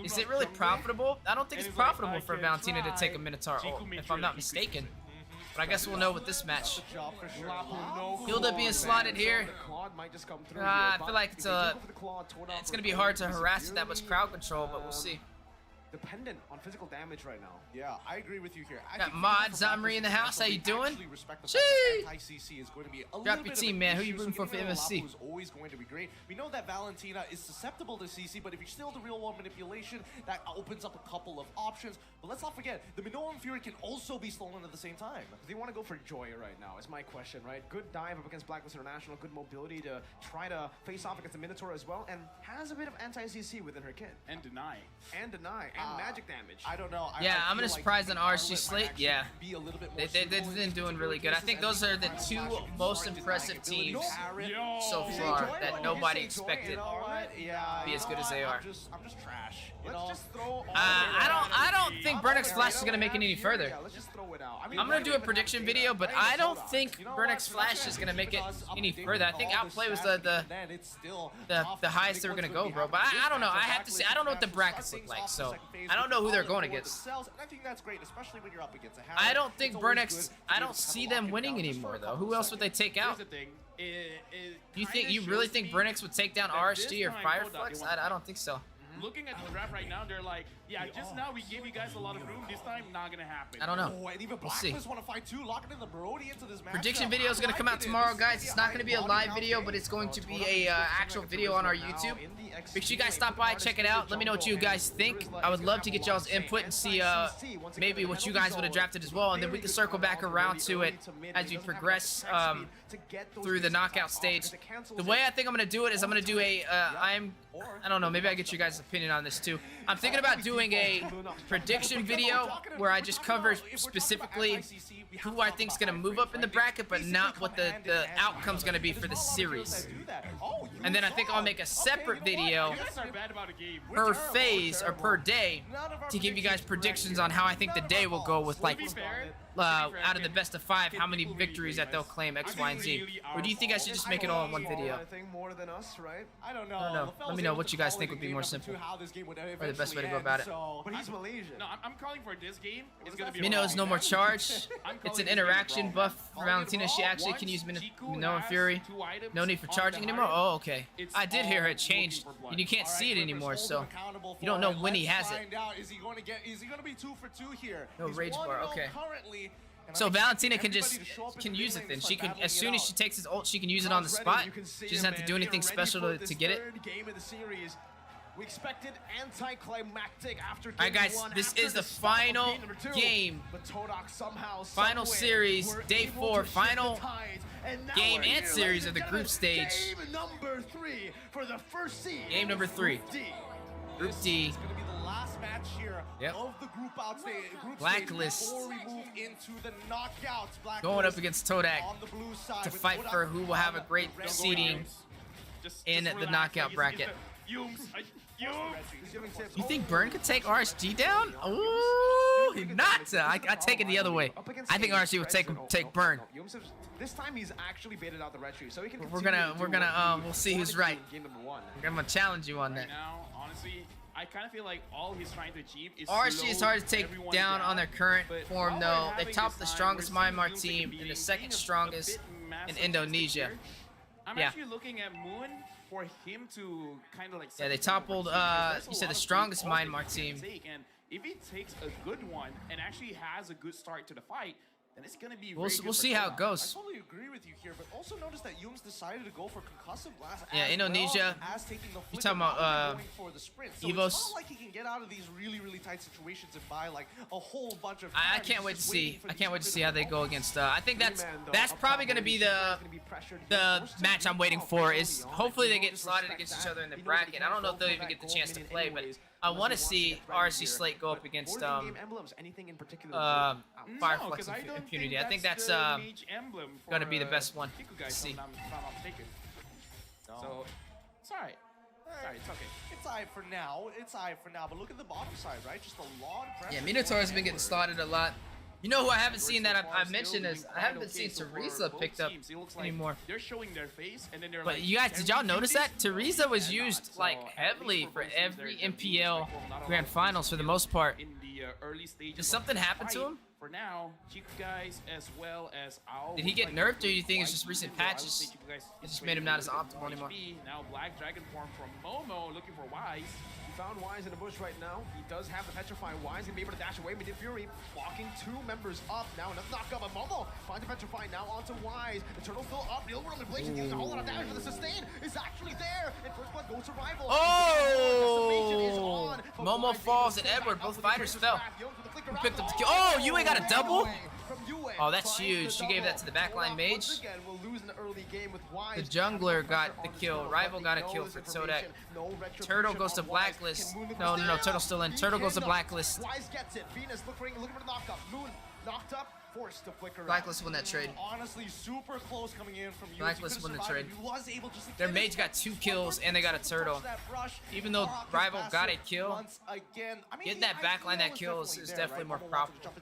is it really profitable? I don't think it's profitable for Valentina to take a Minotaur ult, if I'm not mistaken. But I guess we'll know with this match. Hilda being slotted here. I feel like it's gonna be hard to harass with that much crowd control, but we'll see. Dependent on physical damage right now. Yeah, I agree with you here. Got Mod Zamri in the house. How you doing? Anti-CC is going to be a Drop your team, man. Who you rooting for MSC? Is always going to be great. We know that Valentina is susceptible to CC, but if you're still the real world manipulation, that opens up a couple of options. But let's not forget, the Minoan Fury can also be stolen at the same time. They want to go for Joy right now, is my question, right? Good dive up against Blacklist International, good mobility to try to face off against the Minotaur as well, and has a bit of anti-CC within her kit. And deny. And magic damage. I don't know. Yeah, I'm gonna surprise on RSG Slate. Yeah, they've been doing really good. I think those are the two most impressive teams so far that nobody expected to be as good as they are. I'm just trash. Let's just throw. I don't think Burnix Flash is gonna make it any further. Yeah, let's just throw it out. I'm gonna do a prediction video, but I don't think Burnix Flash is gonna make it any further. I think Outplay was the highest they were gonna go, bro. But I don't know. I have to see. I don't know what the brackets look like, so I don't know who they're going against. I think that's great, especially when you're up against a Harrow. I don't think Burnix. I don't see them winning anymore though. Who else would they take out? Here's the thing. You really think Burnix would take down RSG or Fireflux? I don't think so. Looking at the draft right now, they're like, yeah, just now we gave you guys a lot of room. This time, not gonna happen. I don't know. Oh, and even We'll see. Blacklist want to fight too, locking in the Brody into this match. Prediction video is going to come out tomorrow, guys. It's not going to be a live video, but it's going to be a actual video on our YouTube. Make sure you guys stop by, check it out. Let me know what you guys think. I would love to get y'all's input and see maybe what you guys would have drafted as well, and then we can circle back around to it as we progress through the knockout stage. The way I think I'm going to do it is I'm going to do I don't know, maybe I get you guys' opinion on this too. I'm thinking about doing a prediction video where I just cover specifically who I think is going to move up in the bracket, but not what the outcome's going to be for the series. And then I think I'll make a separate video per phase or per day to give you guys predictions on how I think the day will go with, like, out of the best of 5, how many victories that they'll claim X, Y, and Z? Or do you think I should just make it all in one video? I think more than us, right? I don't know. I don't know. Let me know what you guys think would be more simple, or the best way to go about it. But he's Malaysian. No, I'm calling for this game. It's gonna be. Minnows no more charge. It's an interaction buff for Valentina. She actually can use Minnow and Fury. No need for charging anymore. Oh, okay. I did hear it changed. You can't see it anymore, so you don't know when he has it. Is he going to be 2 for 2 here? No rage bar. Okay. Currently, So Valentina can use it then. She can, as soon as she takes his ult, she can use it on the spot. She doesn't have to do anything special to get it. Game of the series. We expected anticlimactic after game All right, guys, one, this after is the despite final number 2. game. But Todak somehow, Final someway, series, were day able 4, to shift final the tides, and now game we're and here, series ladies of the and group gentlemen. stage. Game number 3 for the first seed. Game number 3. Group D. Group This D. is going to be the last match here Yep. of the group stage Blacklist. before we move into the knockouts. Blacklist Going up against Todak on the blue side to with fight Todak for who will have a on great the red seeding side. in the relax. knockout Like, bracket. He's giving tips. You think Burn could take RSG down? Ooh, not. I take it the other way. I think RSG would take Burn. This time he's actually baited out the red tree, so he can. We'll see who's right. I'm gonna challenge you on that. Now, honestly, I kind of feel like all he's trying to achieve is RSG is slow hard to take everyone down on their current but form, while though. we're They having topped this the time, strongest we're seeing Myanmar Moon team taking and the beating, second being a strongest bit in massive Indonesia. here. I'm Yeah. actually looking at Moon for him to kind of like. Yeah, they set the tone toppled, for Team, because there's you a said lot the of strongest great calls Myanmar that he can team. take, and if he takes a good one and actually has a good start to the fight, then it's gonna be. We'll very good for see how it Todak. goes. I totally agree with you here, but also notice that Yums decided to go for concussive blast. Yeah, as Indonesia. well as taking the You flicker talking about, while going for the sprint. So Evos? it's not like he can get out of these really tight situations and buy like a whole bunch of. I time. can't He's wait to just see. waiting for I these can't wait to flickers see how they go almost. against. I think that's Three-man, though, that's probably gonna be the match I'm waiting for. Is hopefully they get slotted against each other in the bracket. I don't know if they'll even get the chance to play, but I want to see RSG Slate go up against Fireflux Impunity. I think that's gonna be the best one to see. So it's alright. Sorry, it's okay. It's alright for now. It's alright for now. But look at the bottom side, right? Just a lot of pressure. Yeah, Minotaur has been getting slotted a lot. You know who I haven't seen that I've mentioned is I haven't been seeing Teresa picked up anymore. They're showing their face, and then they're But like, you guys, did y'all "Can we notice do that this?" Teresa was And not. used So, like at heavily least for both every teams, they're MPL like, well, not a Grand lot of Finals for the most part? in the early stages. Did something of the happen to fight. him? For now, Chiku guys as well as Ao. Did he look get like nerfed, or they're do you think it's quite just recent even, though I would patches? say Chiku guys It is just made him not as rated optimal anymore. HP. Now Black Dragon form from Momo looking for Wise. He found Wise in the bush right now. He does have the petrifying Wise. He'll be able to dash away. Midin Fury blocking 2 members up. Now another knockup of Momo. Finds the petrifying now onto Wise. The turtle still up. Real world inflation using a whole lot of damage, but the sustain is actually there. And first blood goes to Rival. Oh! Momo falls and Edward, both fighters fell. Who picked up the kill? Oh, Yue got a double? Oh, that's huge. She gave that to the backline mage. The jungler got the kill. Rival got a kill for Todak. Turtle goes to Blacklist. No, Turtle's still in. Turtle goes to Blacklist. Wise gets it. Venus looking for the knockup. Moon knocked up. Forced to flicker out. Blacklist won that trade. Honestly, super close coming in from you. Blacklist won the trade. He was able just to Their get mage his got 2 kills and they got a turtle. Even though Rival got a kill, once again. I mean, getting that backline that kill is definitely more profitable.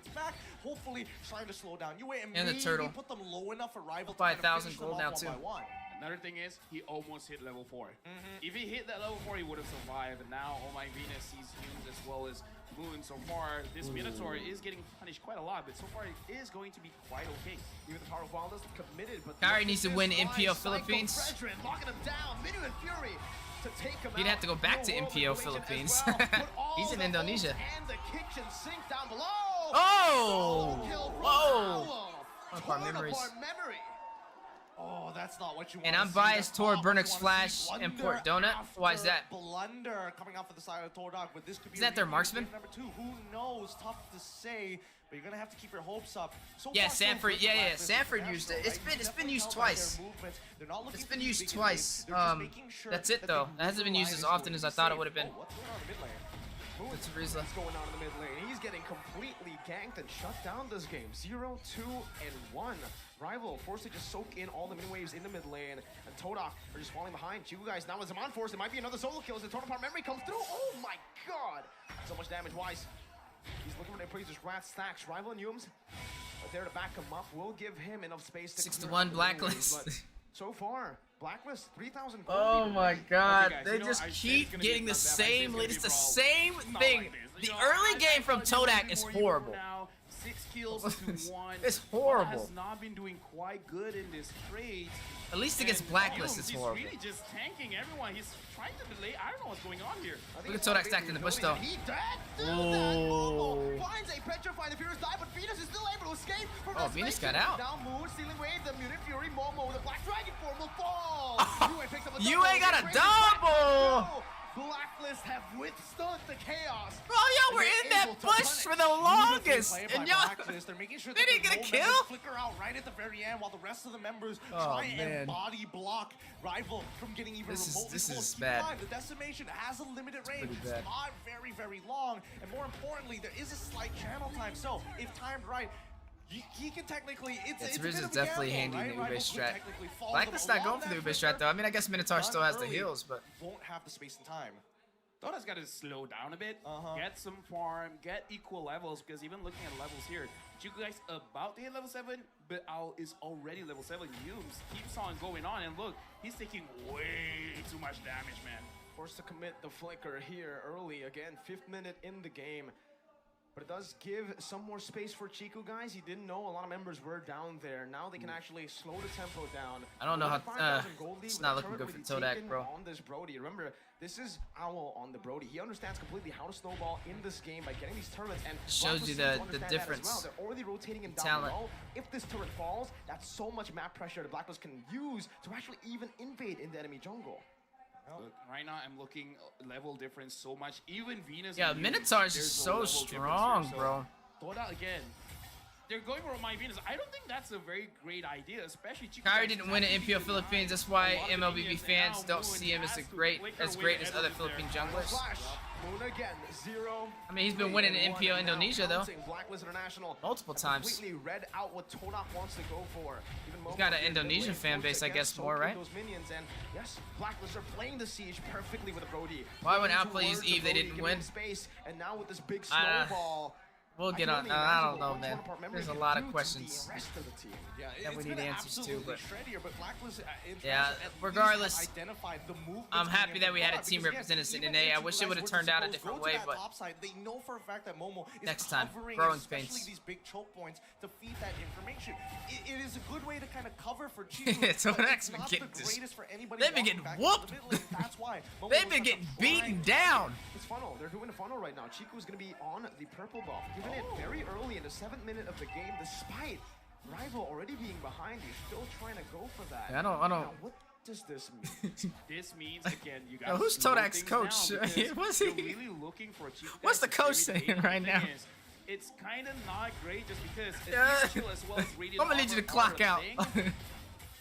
Hopefully trying to slow down Yue And the maybe turtle. put them low enough for Rival to Buy kind of 1,000 finish them gold off now, one too. by one. Another thing is, he almost hit level 4. If he hit that level 4, he would have survived. And now, oh my Venus sees Humes as well as Moon. So far, this Minotaur is getting punished quite a lot, but so far it is going to be quite okay. Even the Power of Wildness committed, but Kyrie needs to win MPL Philippines. Locking him down. Minu and Fury to take him He'd have to go back to MPO Philippines. He's in Indonesia. And the kitchen sink down below. Oh! Whoa! Apart memories. Oh, that's not what you want. And I'm biased toward Burnix Flash and Port Donut. Why is that? Blunder coming off of the side of Tordog, but this could be. Is that their marksman? Number 2. Who knows? Tough to say, but you're gonna have to keep your hopes up. So Yeah, far, so Sanford. good Yeah, for yeah. Blacklist Sanford International, used it. right? It's You been definitely used tell by their twice. movements, they're not looking It's for been these used big twice. invades. They're just making sure That's it that though. the It hasn't been blue used line as is often going as to I be thought it safe. would have been. Oh, what's going on in the mid lane? It's Rizla. What's going on in the mid lane? He's getting completely ganked and shut down this game. 0, 2, and 1. Rival forced to just soak in all the mid waves in the mid lane, and Todak are just falling behind. You guys now as a on force, it might be another solo kill as the total part memory comes through. Oh my god! So much damage. Wise. He's looking for the appraiser's rat stacks. Rival and Yums there to back him up will give him enough space to 61 Blacklist. So far, Blacklist 3,000. Oh my God! guys, They you know, just I said it's keep gonna be getting a the bloodbath. I said same it's lead. gonna It's the be same brawl. Not thing. like this. The You know, early I game from thought Todak you is were more horrible. now. 6 kills to 1. It's But horrible. has not been doing quite good in this trade. At least against And Blacklist, it's he's horrible. really just tanking everyone. He's trying to delay. I don't know what's going on here. Look at Todak stacked in the bush though. He dead. Oh. Finds a petrify. The Furious die, but Venus is still able to escape from Oh, that Venus space. got out. Now Moon, stealing wave, the Mutant Fury, Momo, the Black Dragon form will fall. Yue picks up a Yue double. got a Crazy double. Black. Blacklist have withstood the chaos. Bro, y'all were in that bush for the longest, and y'all. They're making sure They that didn't their get a gold kill? members flicker out right at the very end, while the rest of the members try man. and body block Rival from getting even This remotely is close. Keep bad. in mind, the decimation has a limited range. pretty It's bad. not very, very long, and more importantly, there is a slight channel time. So if timed right, he can technically. It's a Riz bit is of a definitely gamble, handing right? the Ube Rival could strat. technically fall, Blacklist but a not lot going of for the that Ube strat pressure though. I mean, I guess Minotaur done still has the early heals, but won't have the space and time. Toda's got to slow down a bit, get some farm, get equal levels, because even looking at levels here, you guys about to hit level 7, but Al is already level 7. Humes keeps on going on, and look, he's taking way too much damage, man. Forced to commit the flicker here early. Again, 5th minute in the game. But it does give some more space for Chiku, guys. He didn't know a lot of members were down there. Now they can actually slow the tempo down. I don't know With how- a 5,000 gold lead it's with not a looking turret good for already Todak, taken bro. On this Brody. Remember, this is Owl on the Brody. He understands completely how to snowball in this game by getting these turrets. And Shows you Blacklist seems to the understand that as difference. well. They're already rotating him down Talent. below. If this turret falls, that's so much map pressure the Blacklist can use to actually even invade in the enemy jungle. Look, right now I'm looking level difference so much. Even Venus. yeah, and Humes, Minotaur is there's just no so level difference strong, here, so bro. Toda again. They're going for my Venus. I don't think that's a very great idea, especially Chico. Kyrie didn't win an MPO Philippines. That's why MLBB fans don't see him as great as other Philippine junglers. Flash. Moon again. 0. I mean, he's been winning an MPO Indonesia though, Blacklist International multiple times. completely read out what Todak wants to go for. Even He's Momo got an here, Indonesian they're fan really base, I close guess, again, more, soaking right? Those minions, and yes, Blacklist are playing the siege perfectly with the Brody. Why when Playing Outplay towards used Eve, the they Brody, didn't giving win? him Space, and now with this big Uh, snowball. We'll get I on. can only I imagine don't know, what man. Torn Apart memory There's a can lot do of to questions. The rest of the team. Yeah, that we it's need been answers to, absolutely but- shreddier, but Blacklist, Yeah, at least regardless, has identified the movements I'm coming happy in that from we had a far, team because, represent us in even NA. I if wish you it would have guys turned were out a to different go way, to that but top side, they know for a fact that Momo is next time, covering growing especially pains. these big choke points to feed that information. It is a good way to kind of cover for Chico. So but X it's been not getting the this- greatest for anybody they've been walking getting back into whooped. the mid lane. That's why Momo They've was been such a getting blind beaten down. This funnel, they're doing a funnel right now. Chico is going to be on the purple buff, giving it very early in the 7th minute of the game, despite Rival already being behind. He's still trying to go for that. Yeah, I don't- Now, what does this mean? This means again, you guys. Yo, who's Todak's coach? What's he- You're really looking for a Chico. What's the that's coach very saying big. right The now? thing is, it's kind of not great just because it's Yeah. skill as well as radiant I'm gonna need you to armor clock are a out. thing.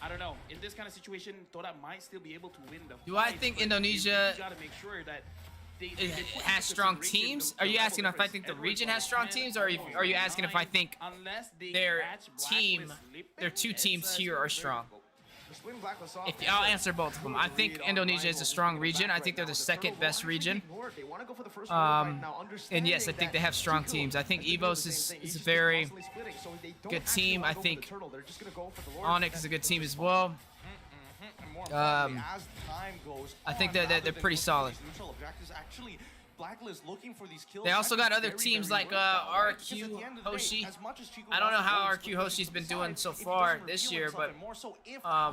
I don't know. In this kind of situation, Toda might still be able to win the Do I fight, think but Indonesia you gotta make sure that they It put has into strong consideration teams? the Are you level asking if I difference. think the Edwards region was has strong 10, teams, or are you asking if I think unless they their catch team, Blacklist their two slipping, teams it's, here it's are very strong? difficult. If I'll answer both of them. I think Indonesia is a strong region. I think they're the second best region. And yes, I think they have strong teams. I think Evos is a very good team. I think Onyx is a good team as well. I think that they're pretty solid. They also got other teams like RQ Hoshi. I don't know how RQ Hoshi's been doing so far this year, but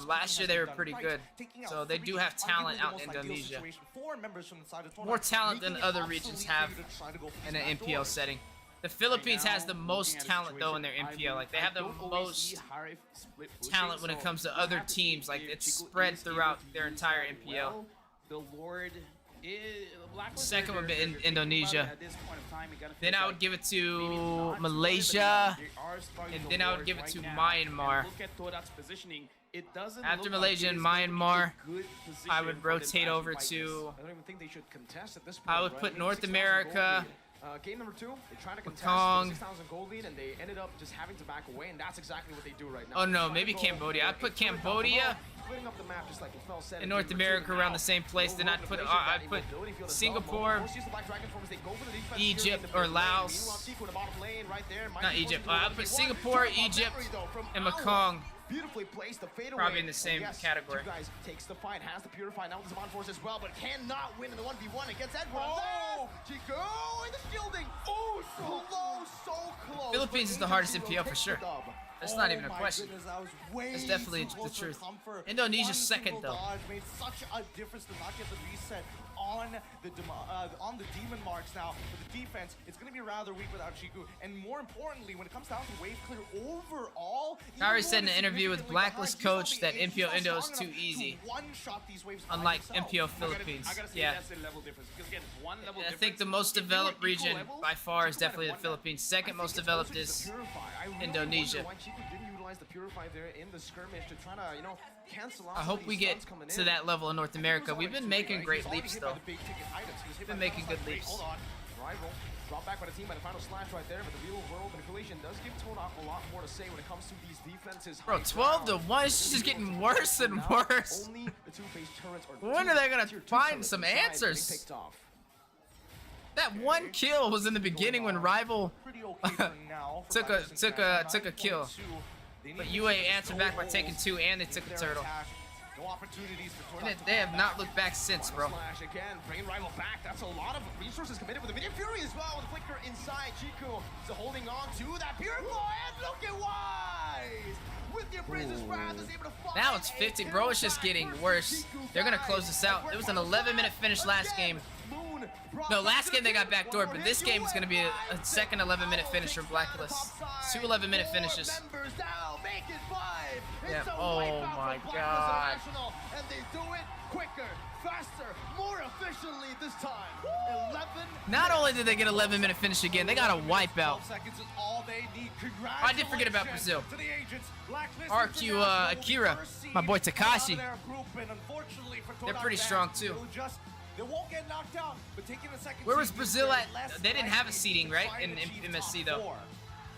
last year they were pretty good. So they do have talent out in Indonesia. More talent than other regions have in an MPL setting. The Philippines has the most talent though in their MPL. Like they have the most talent when it comes to other teams. Like it's spread throughout their entire MPL. The Lord Second would be in Indonesia. Then I would give it to Malaysia, and then I would give it to Myanmar. After Malaysia and Myanmar, I would rotate over to. I would put North America Game number 2, they tried to contest Kong. the 6,000 gold lead, and they ended up just having to back away, and that's exactly what they do right now. Oh no, Trying maybe to go Cambodia. for I'd put a third Cambodia down below, splitting up the map just like Fell said in in North game number America two. around Now, the same place. Then I'd put I'd put Singapore, Egypt, or Laos. Not Egypt. I'd put Singapore, Egypt, and Mekong. Beautifully placed, the fadeaway. Probably in the same yes, category. Two guys takes the fight, has the Purify now with the Zaman Force as well, but cannot win in the 1v1 against Edward. Oh! Chico in the shielding. Oh, so close, so close. Philippines is the hardest MPL for sure. That's not even a my question. goodness, I was way That's definitely too the close to truth. comfort. Indonesia's One second, single though. dodge made such a difference to not get the reset on the demon marks now. For the defense, it's going to be rather weak without Chiku. And more importantly, when it comes down to wave clear overall, Kyrie said in an interview with Blacklist coach that MPO Indo is too easy, unlike MPO Philippines. I gotta say Yeah, that's a level difference. Because again, one level I difference. think the most If they were developed equal region level, by far is Chico would've definitely the won that. Philippines. Second most developed is Indonesia. I hope we get to that level in North America. We've been making great leaps though. Been making good leaps. Hold on. Rival. Drop back by the team by the final slash right there, but the real world manipulation does give Tonak a lot more to say when it comes to these defenses. Bro, 12-1 is just getting worse and worse. Only the two-phase turrets are When are they gonna find some answers? That one kill was in the beginning when Rival took a kill. But UA answered back by taking 2 and they took the turtle. No opportunities for And they have not looked back since, bro. Slash again, bringing Rival back. That's a lot of resources committed with the Minion Fury as well. With the flicker inside, Chiku is holding on to that Pure Claw, and look at Wise! With the Appraiser's Wrath is able to find Now it's 50, bro. It's just getting worse. They're gonna close this out. It was an 11-minute finish last game. No, last game they got backdoored, but this game is gonna be a second 11-minute finish from Blacklist. 2 11-minute finishes. Yeah. Oh my god. And they do it quicker, faster, more efficiently this time. 11. Not only did they get 11-minute finish again, they got a wipeout. I did forget about Brazil. RQ Akira, my boy Takashi. They're pretty strong too. They won't get knocked out, but taking the second Where was seed Brazil means at? they're less They didn't have a likely seeding, to right? fight In in GT MSC top though. 4.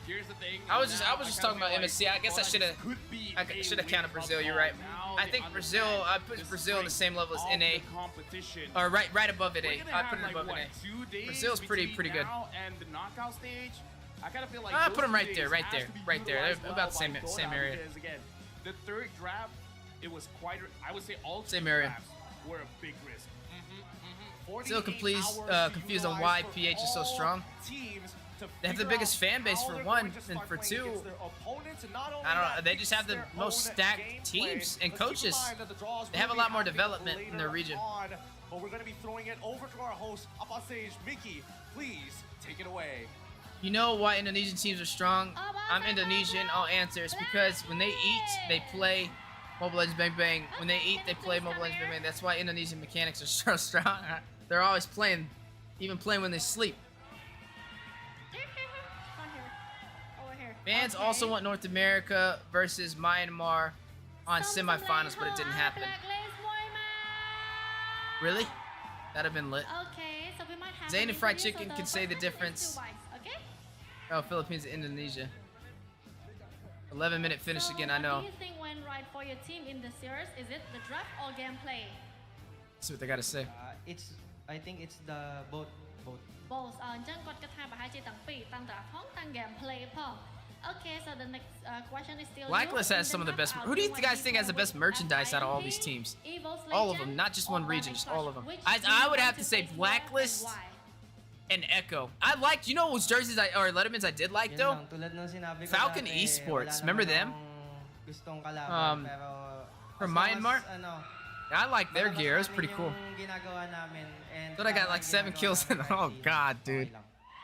Here's the thing. I was just talking about MSC. I guess I should have counted Brazil. You're right. I think Brazil. I put Brazil on the same level as NA, or right above NA. I put it above NA. Brazil's pretty good. And the knockout stage, I kind of feel like I put those them right 2 there, days right has there, to be right there. utilized They're about the well by same Dota area. Because again, the third draft, it was quite. I would say all Same 2 area. drafts were a big risk. Still confused on why PH is so strong. They have the biggest fan base for one, and for two, I don't know. They just have the most stacked teams and coaches. They have a lot more development in their region. But we're going to be throwing it over to our host, up on stage. Mickey, please take it away. You know why Indonesian teams are strong? I'm Indonesian. I'll answer. It's because when they eat, they play Mobile Legends Bang Bang. When they eat, they play Mobile Legends Bang Bang. That's why Indonesian mechanics are so strong. They're always playing, even playing when they sleep. Fans also want North America versus Myanmar on semifinals, but it didn't happen. Really? That'd have been lit. Okay, so we might have Zane and Fried interview, Chicken so can the say the first one is difference. two wives, okay? Oh, Philippines and Indonesia. 11-minute finish So again, I know. What do you think went right for your team in the series? Is it the draft or gameplay? See what they gotta say. I think it's the both. Both អញ្ចឹងគាត់គិតថាប្រហែលជាទាំងពីរតាំង draft ផងតាំង gameplay ផង Okay, so the next question is still Blacklist has some of the best. Who do you guys think has the best merchandise out of all these teams? All of them, not just one region, just all of them. I would have to say Blacklist and Echo. I liked, you know whose jerseys or Letterman's I did like though? Falcon Esports, remember them? From Myanmar? I like their gear, it was pretty cool. Thought I got like 7 kills in. Oh god, dude.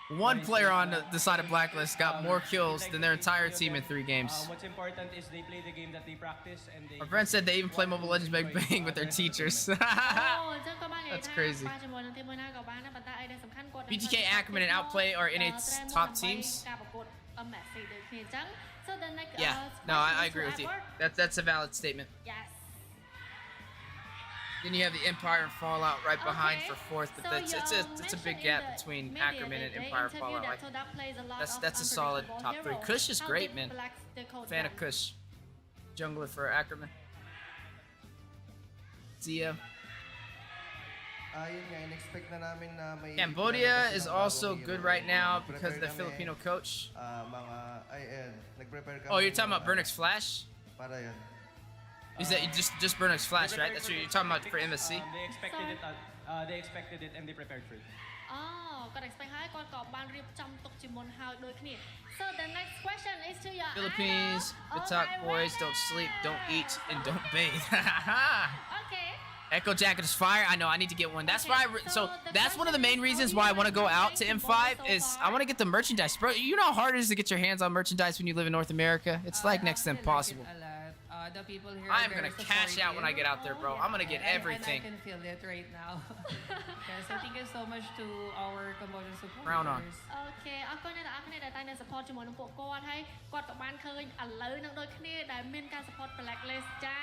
One player on the side of Blacklist got more kills than their entire team in 3 games. What's important is they play the game that they practice and they... My friend said they even play Mobile Legends Bang Bang with their teachers. That's crazy. BTK, Ackerman, and Outplay are NA's top teams. Yeah, no, I agree with you. That's a valid statement. Yes. Then you have the Empire and Fallout right behind Okay, for fourth, but so it's a big you gap mentioned in between the media Ackerman and that they Empire interviewed Fallout. that, Like, so that plays a lot of that's a solid unpredictable top three. heroes. Kush is How great, did man. the coach Fan of them? Kush. Jungler for Ackerman. Zia. Yun nga, in-expect na namin na may... Cambodia is also bagong good hero. right now because of the Nag-prepare Filipino kami, coach. nag-prepare kami Oh, you're talking ng, about Burnix Flash? Para yun. Is that just Burnix Flash, right? That's what you're talking about for MSC? They expected it and they prepared for it. គាត់ expect ហើយគាត់ក៏បានរៀបចំទុកជាមុនហើយដូចគ្នា So the next question is to your Philippines, idol. Batak Oh my boys, don't sleep, don't eat, and don't bathe. Okay. Echo Jacket is fire. I know. I need to get one. That's Okay, why. so So that's one of the main reasons why I want to go out to M5 is I want to get the merchandise, bro. You know how hard it is to get your hands on merchandise when you live in North America? It's like next to impossible. The people here I'm gonna cash out when I get out there, bro. I'm gonna get everything. And I can feel it right now. Okay, so thank you so much to our Cambodian supporters. Round on. Okay អរគុណអ្នកនរដែលតែងតែ support ជាមួយនឹងពួកគាត់ហើយគាត់ក៏បានឃើញឥឡូវនឹងដូចគ្នាដែលមានការ support blacklist ចា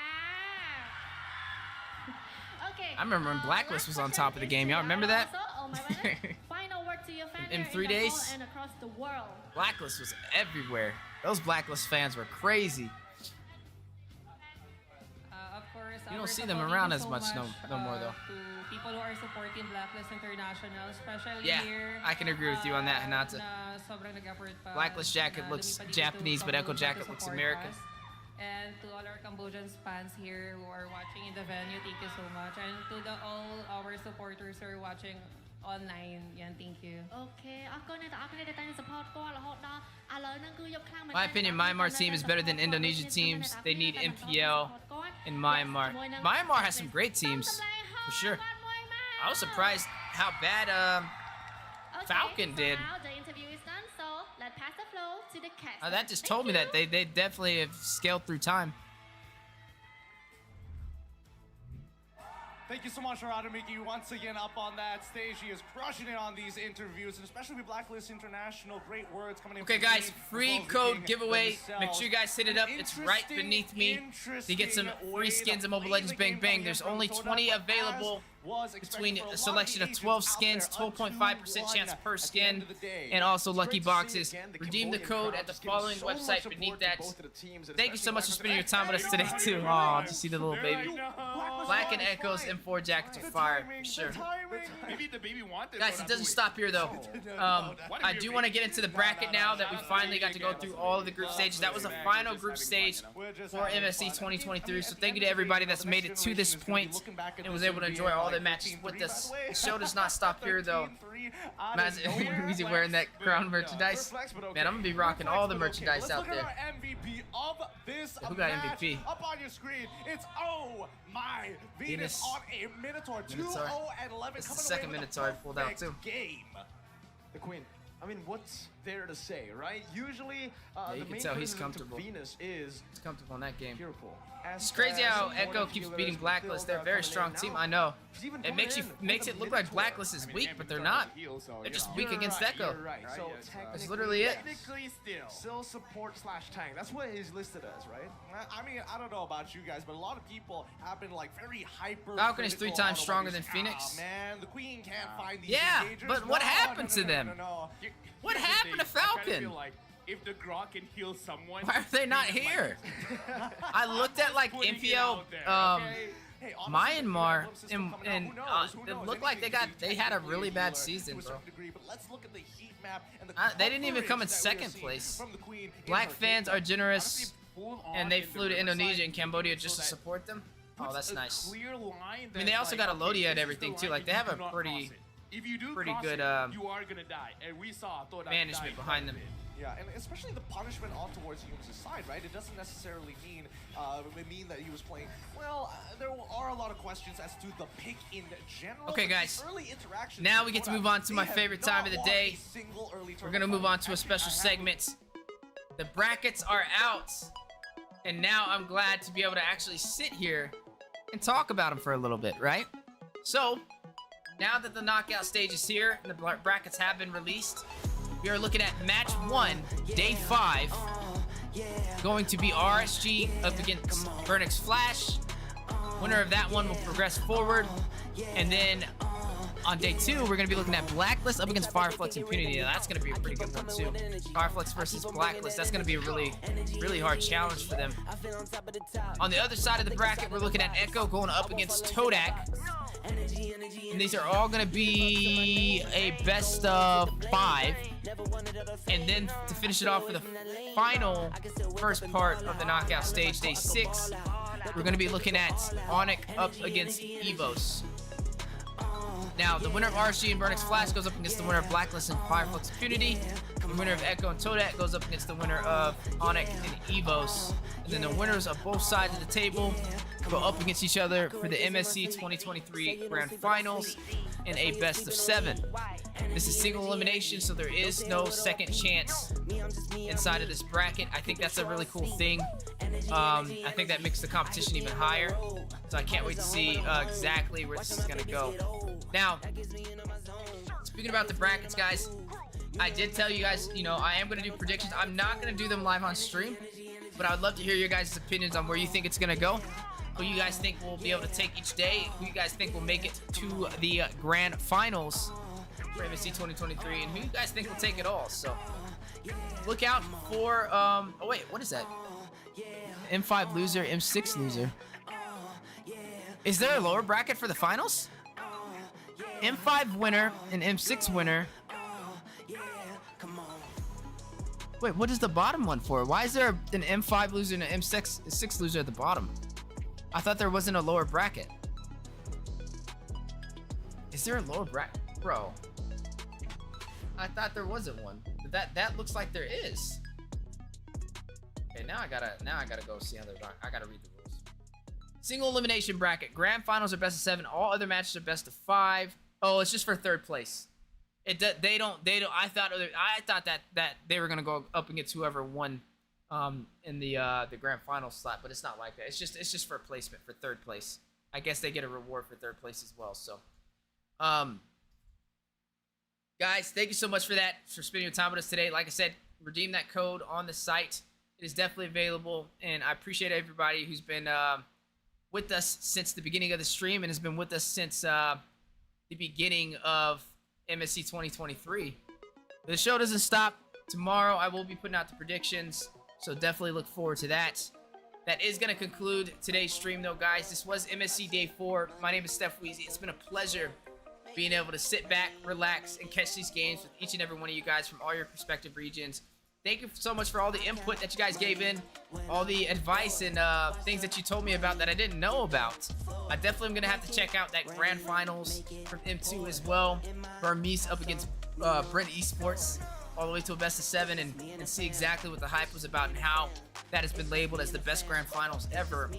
Okay I remember when Blacklist was on top of the game. Y'all remember that? Oh my goodness. Final word to your fans In here 3 the days? world and across the world. Blacklist was everywhere. Those Blacklist fans were crazy. Of course, You don't our see them support, around thank as you so much no more though. To people who are supporting Blacklist International, especially Yeah, here. I can agree with you on that, Hinata. Na sobrang nag-effort pa Blacklist Jacket na looks lumipad dito Japanese, to but Echo Cambodia to Jacket looks support American. us. And to all our Cambodian fans here who are watching in the venue, thank you so much. And to all our supporters who are watching online, yan, thank you. Okay អរគុណអ្នកទាំងអស់គ្នាដែលតែង support គាត់រហូតដល់ឥឡូវហ្នឹងគឺយកខ្លាំងមែន My opinion, Myanmar team is better than Indonesia teams. They need MPL in Myanmar. Myanmar has some great teams, for sure. I was surprised how bad Falcon did. Now the interview is done, so let's pass the floor to the cast. That just told me that they definitely have scaled through time. Thank you so much for Adamiki once again up on that stage. He is crushing it on these interviews, and especially with Blacklist International. Great words coming in. Okay, from guys, the team, free as well as code the giveaway. themselves. Make sure you guys hit it up. It's right beneath me. To get some free skins of Mobile Legends Bang Bang. There's only 20 available between a selection of 12 skins, 12.5% chance per skin, and also lucky boxes. Redeem the code at the following website beneath that. Thank you so much for spending your time with us today, too. Oh, did you see the little baby? Black and Echoes M4 jackets are fire, for sure. Maybe the baby wanted. Guys, it doesn't stop here though. I do want to get into the bracket now that we finally got to go through all of the group stages. That was the final group stage for MSC 2023. So thank you to everybody that's made it to this point and was able to enjoy all the matches with us. The show does not stop here though. Imagine Weezy wearing that crown merchandise. Man, I'm gonna be rocking all the merchandise out there. Who got MVP? Up on your screen, it's Oh My Venus on a Minotaur. 2-0-11. It's the second Minotaur I pulled out too. Game. The Queen. I mean, what's there to say, right? Usually, Yeah, you the can main tell he's criticism to comfortable. Venus is He's comfortable in that game. pure pull. It's crazy how Echo keeps beating Blacklist. They're a very strong team, I know. It makes it look like Blacklist is weak, but they're not. They're just weak against Echo. You're right. So That's literally it. Technically still support / tank. That's what he's listed as, right? I mean, I don't know about you guys, but a lot of people have been like very hyper. Falcon is 3 times stronger than Phoenix. Man, the Queen can't find these Yeah, engagers. but what happened to them? What happened to Falcon? If the Grok can heal someone, Why are they not here? I looked at like MPL Myanmar and it looked like they had a really bad season, bro. They didn't even come in second place. Black fans are generous and they flew to Indonesia and Cambodia just to support them. Oh, that's nice. I mean, they also got a Lodia and everything too. Like they have a pretty good you are gonna die, and we saw management behind them. Yeah, and especially the punishment on towards Yunus' side, right? It doesn't necessarily mean that he was playing. Well, there are a lot of questions as to the pick in general. Okay, guys. Early interactions. Now we get to move on to my favorite time of the day. We're gonna move on to a special segment. The brackets are out, and now I'm glad to be able to actually sit here and talk about them for a little bit, right? So, now that the knockout stage is here and the brackets have been released, we are looking at match 1, day 5. Going to be RSG up against Burnix Flash, Winner of that one will progress forward. And then on day 2, we're going to be looking at Blacklist up against Fireflex Impunity. Now, that's going to be a pretty good one, too. Fireflex versus Blacklist. That's going to be a really hard challenge for them. On the other side of the bracket, we're looking at Echo going up against Todak. And these are all going to be a best of 5. And then to finish it off for the final first part of the knockout stage, day 6, we're going to be looking at Onyx up against Evos. Now, the winner of RSG and Burnix Flash goes up against the winner of Blacklist and Fireflex Impunity. The winner of Echo and Todak goes up against the winner of Onyx and Evos. And then the winners of both sides of the table go up against each other for the MSC 2023 Grand Finals in a best of 7. This is single elimination, so there is no second chance inside of this bracket. I think that's a really cool thing. I think that makes the competition even higher. So I can't wait to see exactly where this is going to go. Now, speaking about the brackets, guys, I did tell you guys, you know, I am going to do predictions. I'm not going to do them live on stream, but I would love to hear your guys' opinions on where you think it's going to go. Who you guys think will be able to take each day? Who you guys think will make it to the Grand Finals for MSC 2023? And who you guys think will take it all? So look out for, oh wait, what is that? M5 loser, M6 loser. Is there a lower bracket for the finals? M5 winner and M6 winner. Wait, what is the bottom one for? Why is there an M5 loser and an M6 loser at the bottom? I thought there wasn't a lower bracket. Is there a lower bracket? Bro, I thought there wasn't one. But that looks like there is. Okay, now I gotta go see how they're. I gotta read the rules. Single elimination bracket. Grand finals are best of 7. All other matches are best of 5. Oh, it's just for third place. They don't. I thought that they were gonna go up against whoever won in the grand final slot, but it's not like that. It's just for placement for third place. I guess they get a reward for third place as well. So, guys, thank you so much for spending your time with us today. Like I said, redeem that code on the site. It is definitely available, and I appreciate everybody who's been with us since the beginning of the stream and has been with us since the beginning of MSC 2023. The show doesn't stop. Tomorrow I will be putting out the predictions, so definitely look forward to that. That is going to conclude today's stream, though, guys. This was MSC Day 4. My name is Stephweezy. It's been a pleasure being able to sit back, relax, and catch these games with each and every one of you guys from all your respective regions. Thank you so much for all the input that you guys gave in, all the advice and things that you told me about that I didn't know about. I definitely am going to have to check out that Grand Finals from M2 as well. Burmese up against Brent Esports, all the way to a best of 7, and see exactly what the hype was about and how that has been labeled as the best Grand Finals ever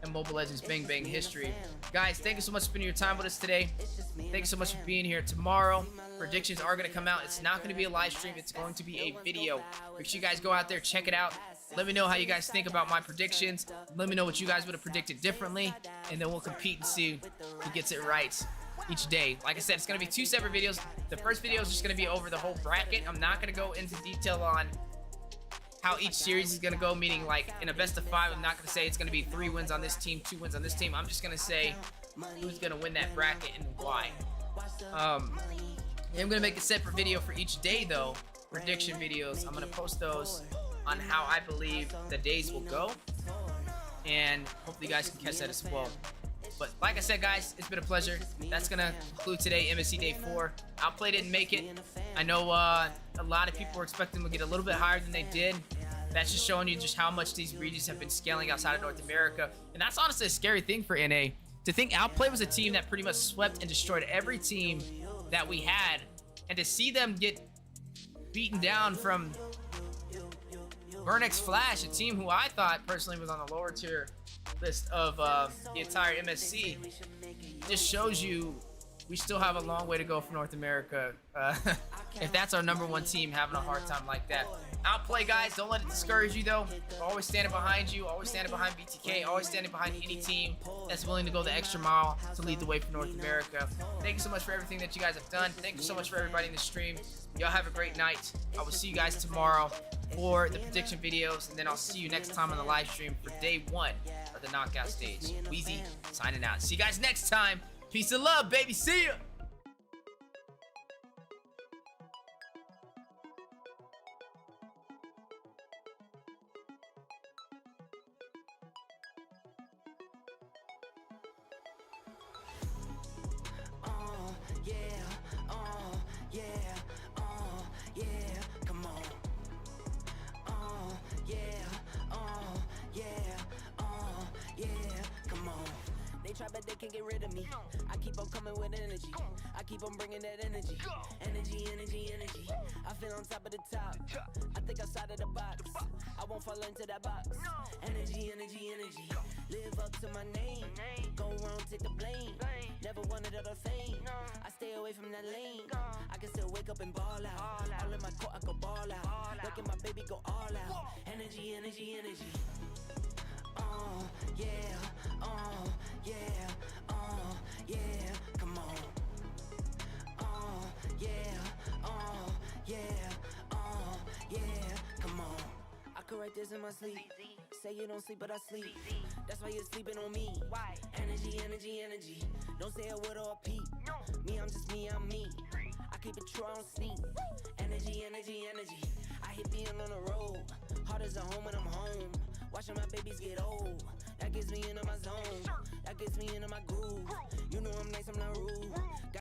in Mobile Legends Bang Bang history. Guys, thank you so much for spending your time with us today. Thank you so much for being here. Tomorrow, predictions are going to come out. It's not going to be a live stream. It's going to be a video. Make sure you guys go out there, check it out. Let me know how you guys think about my predictions. Let me know what you guys would have predicted differently, and then we'll compete and see who gets it right each day. Like I said, it's going to be 2 separate videos. The first video is just going to be over the whole bracket. I'm not going to go into detail on how each series is going to go, meaning like in a best of 5, I'm not going to say it's going to be 3 wins on this team, 2 wins on this team. I'm just going to say who's going to win that bracket and why. I'm going to make a separate video for each day, though. Prediction videos. I'm going to post those on how I believe the days will go. And hopefully you guys can catch that as well. But like I said, guys, it's been a pleasure. That's going to conclude today, MSC Day 4. Outplay didn't make it. I know a lot of people were expecting to get a little bit higher than they did. That's just showing you just how much these regions have been scaling outside of North America. And that's honestly a scary thing for NA. To think Outplay was a team that pretty much swept and destroyed every team that we had. And to see them get beaten down from Burnix Flash, a team who I thought personally was on the lower tier list of the entire MSC, just shows you we still have a long way to go for North America. if that's our #1 team having a hard time like that. Outplay, guys. Don't let it discourage you, though. We're always standing behind you. Always standing behind BTK. Always standing behind any team that's willing to go the extra mile to lead the way for North America. Thank you so much for everything that you guys have done. Thank you so much for everybody in the stream. Y'all have a great night. I will see you guys tomorrow for the prediction videos, and then I'll see you next time on the live stream for day 1 of the knockout stage. Weezy signing out. See you guys next time. Peace and love, baby. See ya. But they can't get rid of me. I keep on coming with energy. I keep on bringing that energy. Energy, energy, energy. I feel on top of the top. I think outside of the box. I won't fall into that box. Energy, energy, energy. Live up to my name. Go around, take the blame. Never wanted other fame. I stay away from that lane. I can still wake up and ball out. All in my court, I go ball out. Look at my baby go all out. Energy, energy, energy. Yeah, yeah, yeah, come on. Yeah, yeah, come on. I could write this in my sleep. Say you don't sleep, but I sleep. That's why you're sleeping on me. Why? Energy, energy, energy. Don't say a word or a peep. Me, I'm just me, I'm me. I keep it true, I don't sneak. Energy, energy, energy. I hit being on the road. Hard as a home when I'm home. Watching my babies get old. That gets me into my zone. That gets me into my groove.